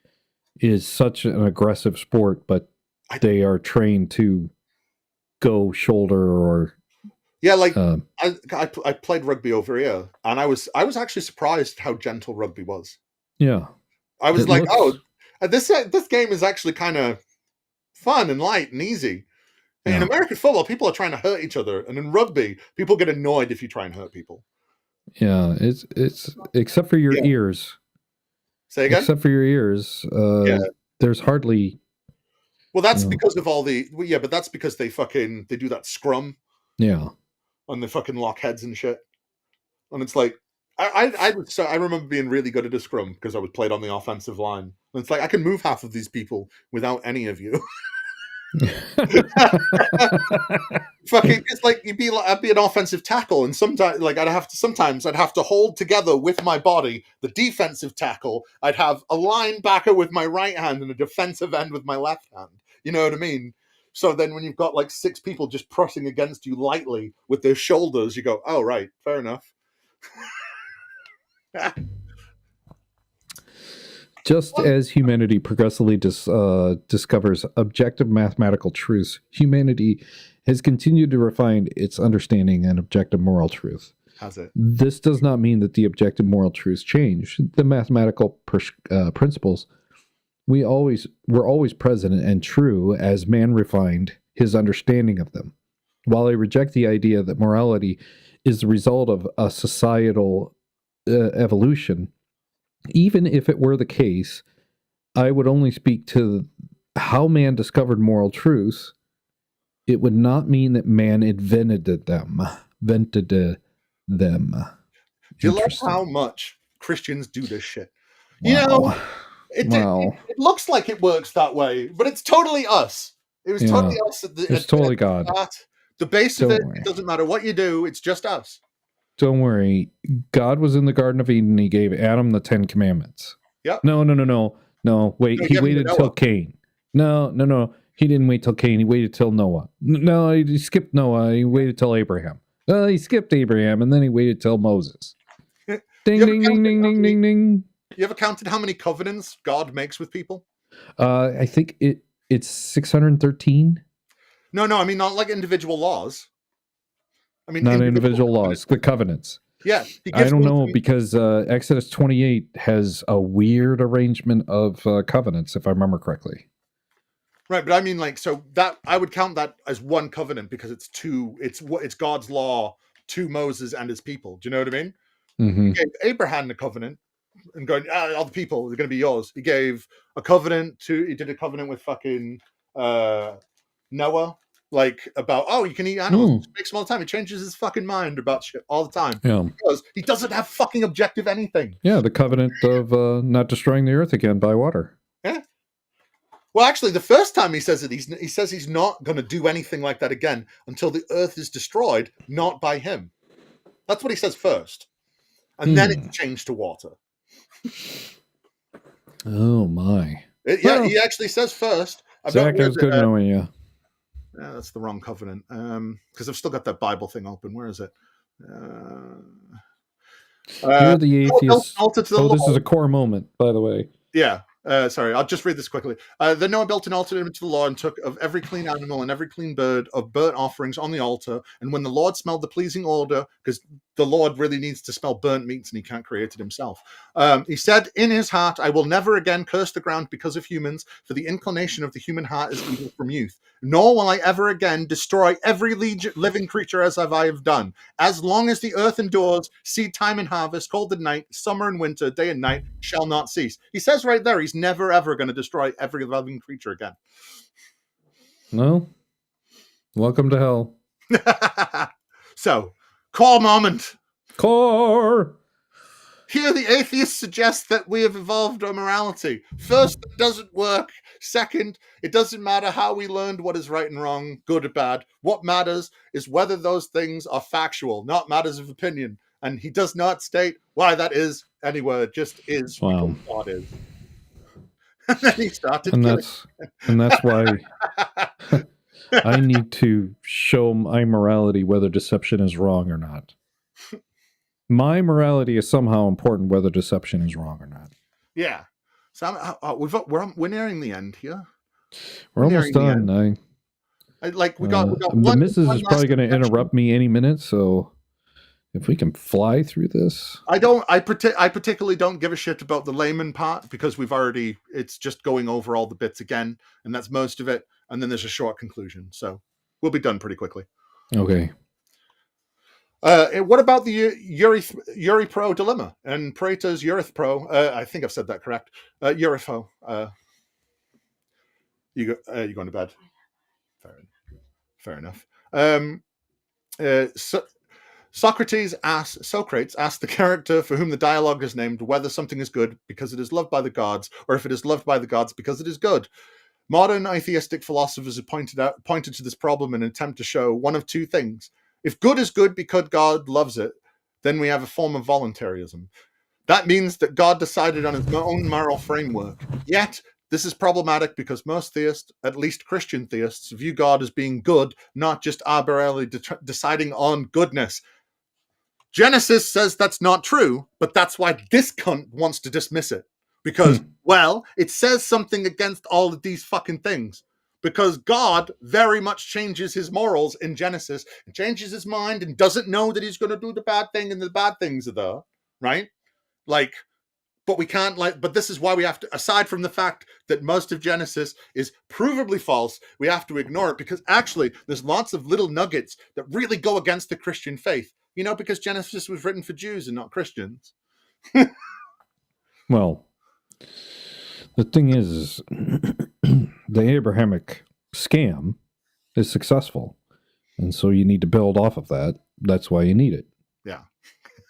is such an aggressive sport, but they are trained to go shoulder or. Yeah, I played rugby over here, and I was actually surprised how gentle rugby was. Yeah, I was this game is actually kind of fun and light and easy. In American football, people are trying to hurt each other, and in rugby, people get annoyed if you try and hurt people. Yeah, it's except for your ears. Say again? Except for your ears, there's hardly. Well, that's because of all the but that's because they do that scrum. Yeah. And they fucking lock heads and shit. And it's like I remember being really good at a scrum because I was played on the offensive line. And it's like I can move half of these people without any of you. Fucking, it's like I'd be an offensive tackle, and sometimes I'd have to hold together with my body the defensive tackle. I'd have a linebacker with my right hand and a defensive end with my left hand. You know what I mean? So then when you've got like 6 people just pressing against you lightly with their shoulders, you go, oh, right, fair enough. Just as humanity progressively discovers objective mathematical truths, humanity has continued to refine its understanding and objective moral truth. Has it? This does not mean that the objective moral truths change. The mathematical principles were always present and true as man refined his understanding of them. While I reject the idea that morality is the result of a societal evolution, even if it were the case, I would only speak to how man discovered moral truths. It would not mean that man invented them. Do you love how much Christians do this shit? Wow. It looks like it works that way, but it's totally us. It was totally us. It's totally God. The base of it doesn't matter what you do. It's just us. Don't worry. God was in the Garden of Eden. He gave Adam the 10 Commandments. Yep. No. Wait. He waited till Cain. No. He didn't wait till Cain. He waited till Noah. No, he skipped Noah. He waited till Abraham. He skipped Abraham, and then he waited till Moses. Ding, ding, ding, ding, ding, ding, ding. You ever counted how many covenants God makes with people? I think it's 613. No. I mean, not like individual laws. I mean, not individual laws, the covenants. Yeah. I don't know, because Exodus 28 has a weird arrangement of covenants, if I remember correctly. Right, but I mean, like, so that I would count that as one covenant because it's God's law to Moses and his people. Do you know what I mean? Mm-hmm. He gave Abraham the covenant and going, all the people are going to be yours. He did a covenant with fucking Noah. like about, oh, you can eat animals. It makes him all the time. He changes his fucking mind about shit all the time. Yeah. Because he doesn't have fucking objective anything. Yeah, the covenant of not destroying the earth again by water. Yeah. Well, actually, the first time he says it, he says he's not going to do anything like that again until the earth is destroyed, not by him. That's what he says first. And then it's changed to water. Oh, my. He actually says first. Zach, it was good knowing you. Yeah, that's the wrong covenant. Because I've still got that Bible thing open. Where is it? You're the atheist. This Lord. is a core moment, by the way. Yeah. Sorry, I'll just read this quickly. Then Noah built an altar to the Lord and took of every clean animal and every clean bird of burnt offerings on the altar. And when the Lord smelled the pleasing odor, because the Lord really needs to smell burnt meats and he can't create it himself, he said in his heart, I will never again curse the ground because of humans, for the inclination of the human heart is evil from youth. Nor will I ever again destroy every living creature as I have done. As long as the earth endures, seed time and harvest, cold and night, summer and winter, day and night shall not cease. He says right there, he's never ever going to destroy every living creature again. No. Welcome to hell. So, core moment. Core. Here the atheists suggest that we have evolved our morality. First, it doesn't work. Second, it doesn't matter how we learned what is right and wrong, good or bad. What matters is whether those things are factual, not matters of opinion. And he does not state why that is anywhere. It just is. Wow. God is. And then he started. And that's why I need to show my morality whether deception is wrong or not. My morality is somehow important whether deception is wrong or not. Yeah. So we're nearing the end here. We're almost done. We got the missus is probably going to interrupt me any minute, so if we can fly through this. I particularly don't give a shit about the layman part because it's just going over all the bits again, and that's most of it. And then there's a short conclusion, so we'll be done pretty quickly. Okay. What about the Euripro dilemma and Prater's Eurithpro? I think I've said that correct. Euripho. You going to bed? Fair enough. Socrates asked the character for whom the dialogue is named whether something is good because it is loved by the gods, or if it is loved by the gods because it is good. Modern atheistic philosophers have pointed to this problem in an attempt to show one of two things. If good is good because God loves it, then we have a form of voluntarism. That means that God decided on his own moral framework. Yet, this is problematic because most theists, at least Christian theists, view God as being good, not just arbitrarily deciding on goodness. Genesis says that's not true, but that's why this cunt wants to dismiss it. Because, well, it says something against all of these fucking things. Because God very much changes his morals in Genesis and changes his mind and doesn't know that he's going to do the bad thing and the bad things are there, right? But we can't but this is why we have to, aside from the fact that most of Genesis is provably false, we have to ignore it because actually there's lots of little nuggets that really go against the Christian faith, because Genesis was written for Jews and not Christians. Well, the thing is the Abrahamic scam is successful. And so you need to build off of that. That's why you need it. Yeah.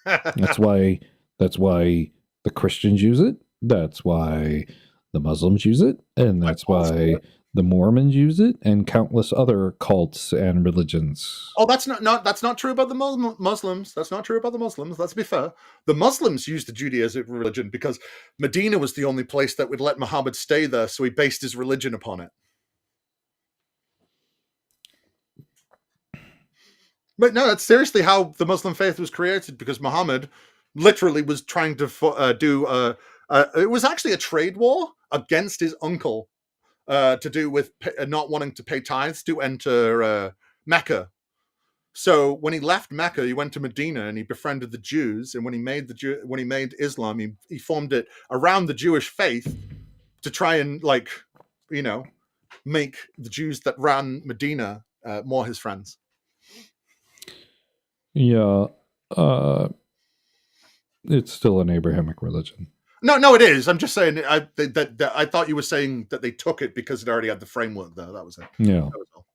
That's why the Christians use it. That's why the Muslims use it. And that's why the Mormons use it and countless other cults and religions. Oh, that's not true about the Muslims. That's not true about the Muslims. Let's be fair. The Muslims used the Judaism religion because Medina was the only place that would let Muhammad stay there, so he based his religion upon it. But no, that's seriously how the Muslim faith was created, because Muhammad literally was trying to it was actually a trade war against his uncle to do with not wanting to pay tithes to enter Mecca. So when he left Mecca, he went to Medina and he befriended the Jews. And when he made Islam, he formed it around the Jewish faith to try and make the Jews that ran Medina more his friends. Yeah, it's still an Abrahamic religion. No, it is. I'm just saying. I thought you were saying that they took it because it already had the framework there. That was it. Yeah. That was all.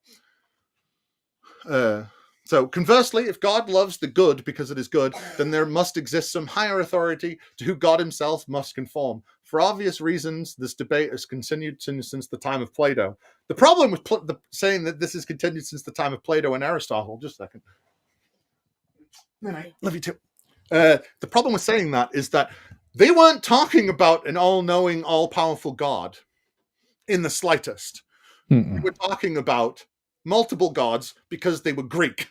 So conversely, if God loves the good because it is good, then there must exist some higher authority to who God himself must conform. For obvious reasons, this debate has continued since the time of Plato. The problem with saying that this has continued since the time of Plato and Aristotle, just a second. Love you too. The problem with saying that is that they weren't talking about an all-knowing, all-powerful God in the slightest. They were talking about multiple gods because they were Greek.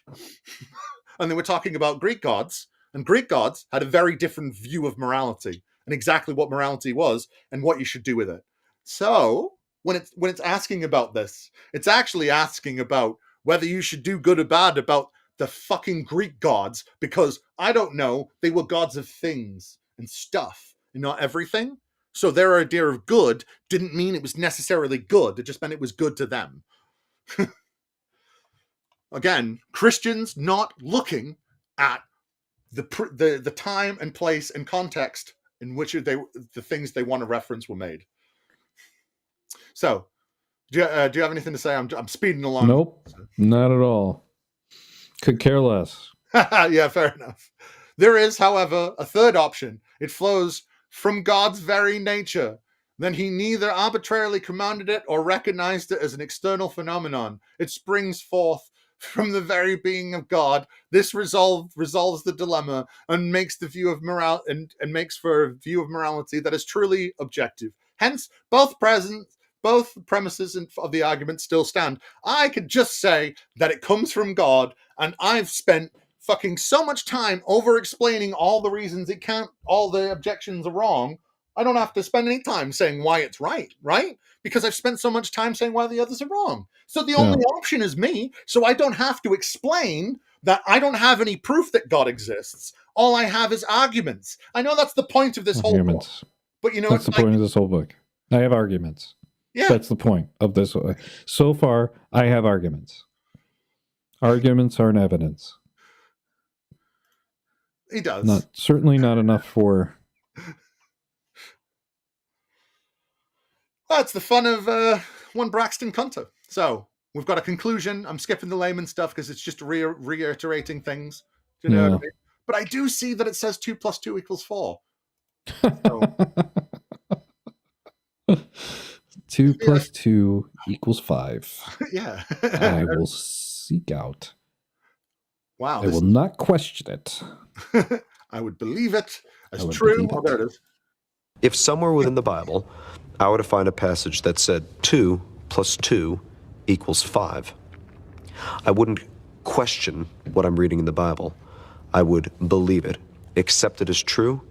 And they were talking about Greek gods, and Greek gods had a very different view of morality and exactly what morality was and what you should do with it. So when it's asking about this, it's actually asking about whether you should do good or bad about the fucking Greek gods, because I don't know, they were gods of things and stuff and not everything. So their idea of good didn't mean it was necessarily good. It just meant it was good to them. Again, Christians not looking at the time and place and context in which the things they want to reference were made. So, do you have anything to say? I'm speeding along. Nope, not at all. Could care less. Yeah, fair enough. There is, however, a third option. It flows from God's very nature. Then he neither arbitrarily commanded it or recognized it as an external phenomenon. It springs forth from the very being of God. This resolves the dilemma and makes the view of morality and makes for a view of morality that is truly objective. Hence, both premises of the argument still stand. I could just say that it comes from God, and I've spent fucking so much time over explaining all the reasons all the objections are wrong. I don't have to spend any time saying why it's right? Because I've spent so much time saying why the others are wrong. So the only option is me, so I don't have to explain that I don't have any proof that God exists. All I have is arguments. I know that's the point of this whole book. But that's the point of this whole book. I have arguments. Yeah. That's the point of this. So far, I have arguments. Arguments aren't evidence. He does. Certainly not enough for... That's the fun of one Braxton Cunter. So we've got a conclusion. I'm skipping the layman stuff because it's just reiterating things. Do you know what I mean? But I do see that it says 2 + 2 = 4. So. 2 + 2 = 5. Yeah. I will seek out. Wow. I will not question it. I would believe it as true. Oh, there it is. If somewhere within the Bible I were to find a passage that said 2 + 2 = 5, I wouldn't question what I'm reading in the Bible. I would believe it, accept it as true,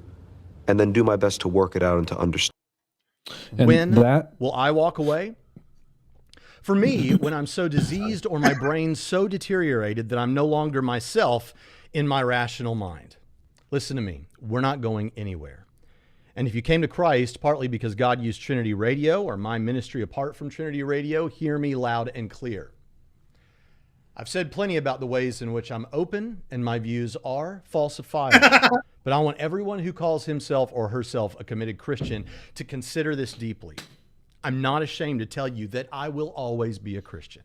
and then do my best to work it out and to understand. When will I walk away? For me, when I'm so diseased or my brain so deteriorated that I'm no longer myself in my rational mind. Listen to me. We're not going anywhere. And if you came to Christ partly because God used Trinity Radio or my ministry apart from Trinity Radio, hear me loud and clear. I've said plenty about the ways in which I'm open and my views are falsifiable. But I want everyone who calls himself or herself a committed Christian to consider this deeply. I'm not ashamed to tell you that I will always be a Christian.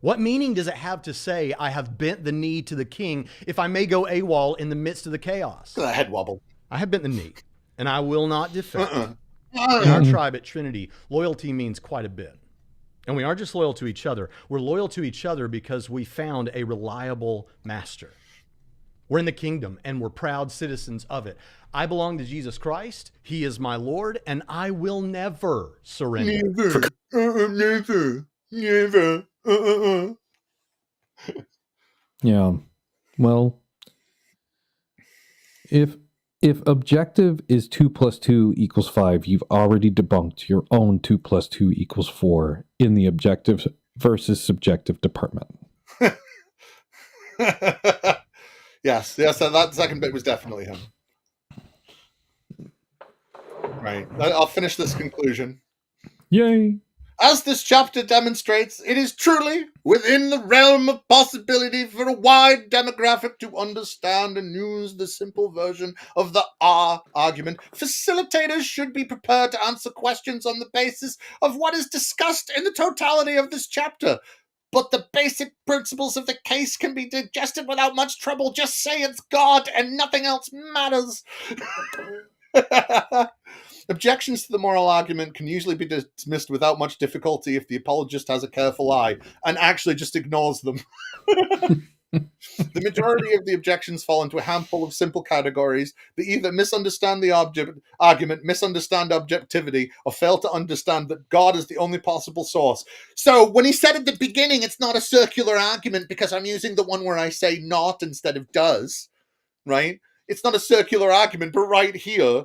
What meaning does it have to say I have bent the knee to the king if I may go AWOL in the midst of the chaos? The head wobble. I have bent the knee, and I will not defect. In our tribe at Trinity, loyalty means quite a bit. And we aren't just loyal to each other. We're loyal to each other because we found a reliable master. We're in the kingdom, and we're proud citizens of it. I belong to Jesus Christ. He is my Lord, and I will never surrender. Never. Yeah. Well, if objective is 2 + 2 = 5, you've already debunked your own 2 + 2 = 4 in the objective versus subjective department. Yes, that second bit was definitely him. Right. I'll finish this conclusion. Yay. As this chapter demonstrates, it is truly within the realm of possibility for a wide demographic to understand and use the simple version of the R argument. Facilitators should be prepared to answer questions on the basis of what is discussed in the totality of this chapter. but the basic principles of the case can be digested without much trouble. Just say it's God and nothing else matters. Objections to the moral argument can usually be dismissed without much difficulty if the apologist has a careful eye and actually just ignores them. The majority of the objections fall into a handful of simple categories. They either misunderstand the argument, misunderstand objectivity, or fail to understand that God is the only possible source. So when he said at the beginning, it's not a circular argument because I'm using the one where I say not instead of does, right? It's not a circular argument, but right here,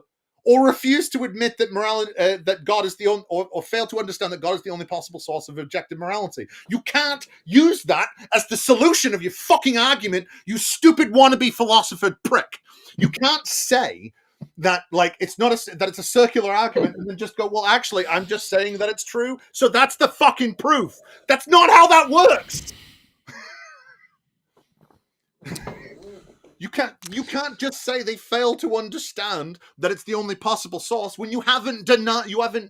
or refuse to admit that morality, that God is the only, or fail to understand that God is the only possible source of objective morality. You can't use that as the solution of your fucking argument, you stupid wannabe philosopher prick. You can't say that like it's not that it's a circular argument and then just go, well, actually, I'm just saying that it's true, so that's the fucking proof. That's not how that works. You can't just say they fail to understand that it's the only possible source when you haven't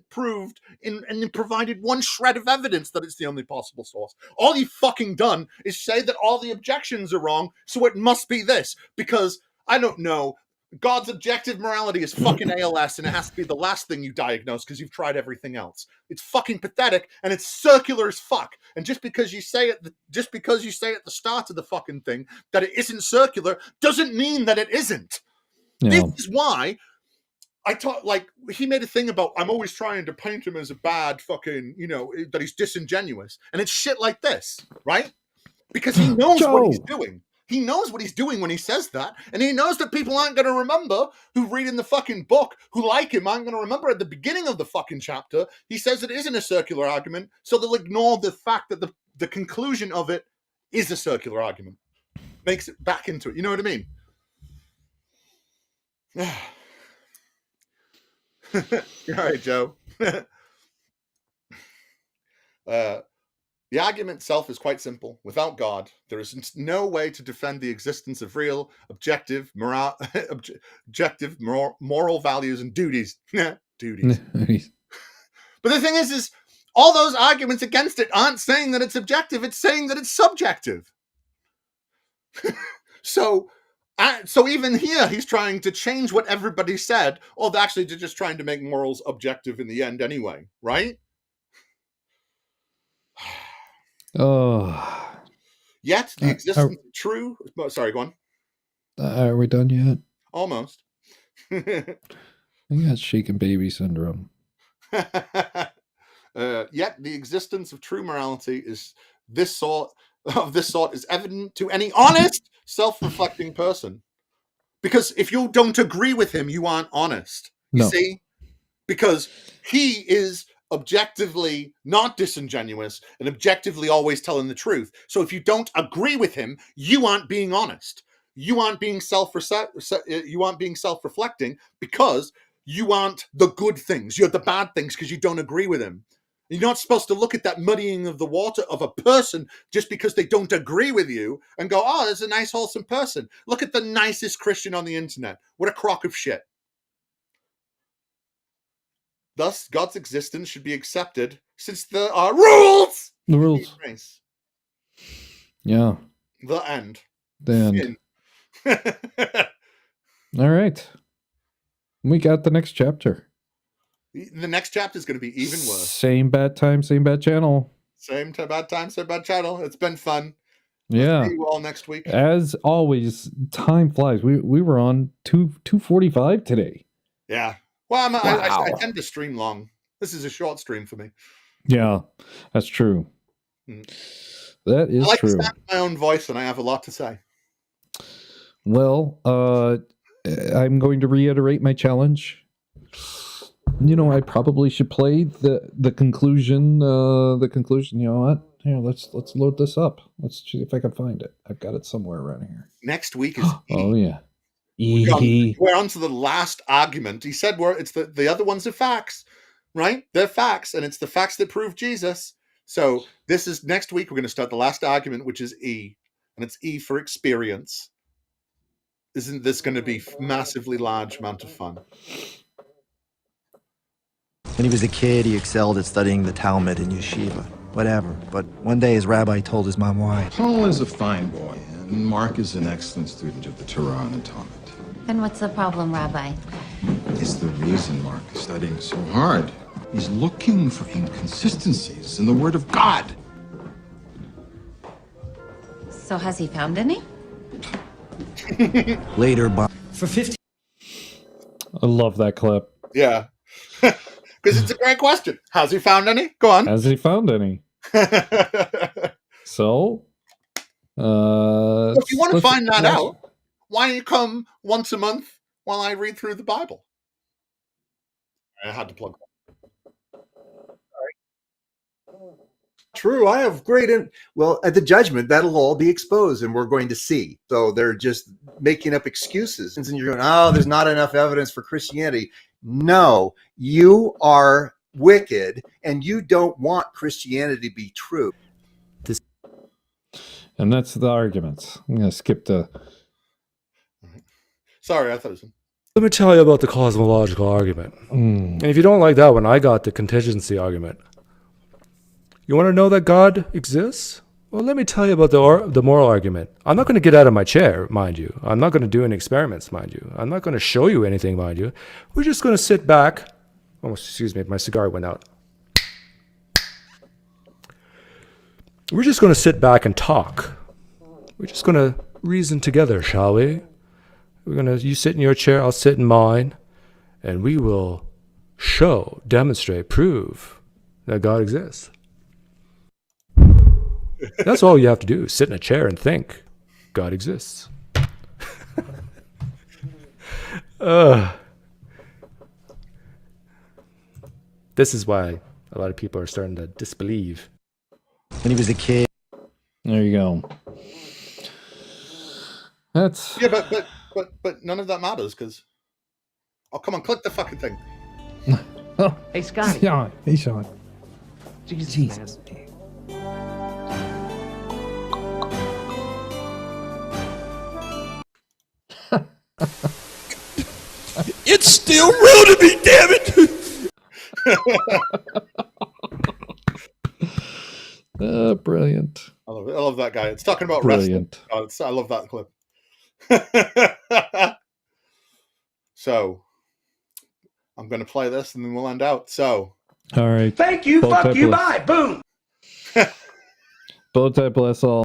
proved and provided one shred of evidence that it's the only possible source. All you've fucking done is say that all the objections are wrong, so it must be this, because I don't know, God's objective morality is fucking ALS, and it has to be the last thing you diagnose because you've tried everything else. It's fucking pathetic, and it's circular as fuck. And just because you say at the start of the fucking thing that it isn't circular doesn't mean that it isn't. No. This is why I taught, like, he made a thing about I'm always trying to paint him as a bad fucking, that he's disingenuous, and it's shit like this, right? Because he knows what he's doing. He knows what he's doing when he says that, and he knows that people aren't going to remember who read in the fucking book, who like him, aren't going to remember at the beginning of the fucking chapter. He says it isn't a circular argument, so they'll ignore the fact that the conclusion of it is a circular argument. Makes it back into it. You know what I mean? All right, Joe. The argument itself is quite simple. Without God, there is no way to defend the existence of real, objective, moral values and duties. Duties. But the thing is all those arguments against it aren't saying that it's objective. It's saying that it's subjective. So even here, he's trying to change what everybody said, or actually they're just trying to make morals objective in the end anyway, right? Oh. Yet the existence of true. Sorry, go on. Are we done yet? Almost. I got shaken baby syndrome. Yet the existence of true morality is this sort is evident to any honest, self-reflecting person. Because if you don't agree with him, you aren't honest. You see? Because he is objectively not disingenuous and objectively always telling the truth. So if you don't agree with him, you aren't being honest. You aren't being self-reflecting because you aren't the good things. You're the bad things because you don't agree with him. You're not supposed to look at that muddying of the water of a person just because they don't agree with you and go, oh, there's a nice, wholesome person. Look at the nicest Christian on the internet. What a crock of shit. Thus, God's existence should be accepted since there are rules. The rules. Yeah. The end. The end. All right. We got the next chapter. The next chapter is going to be even worse. Same bad time, same bad channel. Same bad time, same bad channel. It's been fun. Yeah. See you all next week. As always, time flies. We were on 2:45 today. Yeah. Well, I tend to stream long. This is a short stream for me. Yeah, that's true. That is I like true. to sound my own voice, and I have a lot to say. Well, I'm going to reiterate my challenge. I probably should play the conclusion. The conclusion. You know what? Here, let's load this up. Let's see if I can find it. I've got it somewhere around here. Next week is Oh yeah. We're on to the last argument. He said it's the other ones are facts, right? They're facts, and it's the facts that prove Jesus. So this is next week. We're going to start the last argument, which is E, and it's E for experience. Isn't this going to be massively large amount of fun? When he was a kid, he excelled at studying the Talmud in yeshiva. whatever. But one day his rabbi told his mom why. Paul is a fine boy, and Mark is an excellent student of the Torah and the Talmud. Then what's the problem, Rabbi? It's the reason Mark is studying so hard. He's looking for inconsistencies in the Word of God. So has he found any? Later, Bob. For 50. I love that clip. Yeah. Because it's a great question. Has he found any? Go on. Has he found any? So, if you want to find that out, why don't you come once a month while I read through the Bible? I had to plug that. True, I have great. Well, at the judgment, that'll all be exposed, and we're going to see. So they're just making up excuses, and you're going, "Oh, there's not enough evidence for Christianity." No, you are wicked, and you don't want Christianity to be true. And that's the argument. I'm going to skip the. Sorry, I thought it was. Let me tell you about the cosmological argument. And if you don't like that one, I got the contingency argument. You want to know that God exists? Well, let me tell you about the moral argument. I'm not going to get out of my chair, mind you. I'm not going to do any experiments, mind you. I'm not going to show you anything, mind you. We're just going to sit back. Oh, excuse me, my cigar went out. We're just going to sit back and talk. We're just going to reason together, shall we? You sit in your chair, I'll sit in mine, and we will show, demonstrate, prove that God exists. That's all you have to do, sit in a chair and think God exists. This is why a lot of people are starting to disbelieve. When he was a kid. There you go. That's yeah, but none of that matters because. Oh, come on, click the fucking thing. Hey, Scotty. Sean. Hey, Sean. Jesus. It's still real to me, damn it! Brilliant. I love that guy. It's talking about Brilliant. wrestling. I love that clip. So, I'm going to play this and then we'll end out. So, all right. Thank you. Fuck you. Bye. Boom. Bow tie bless all.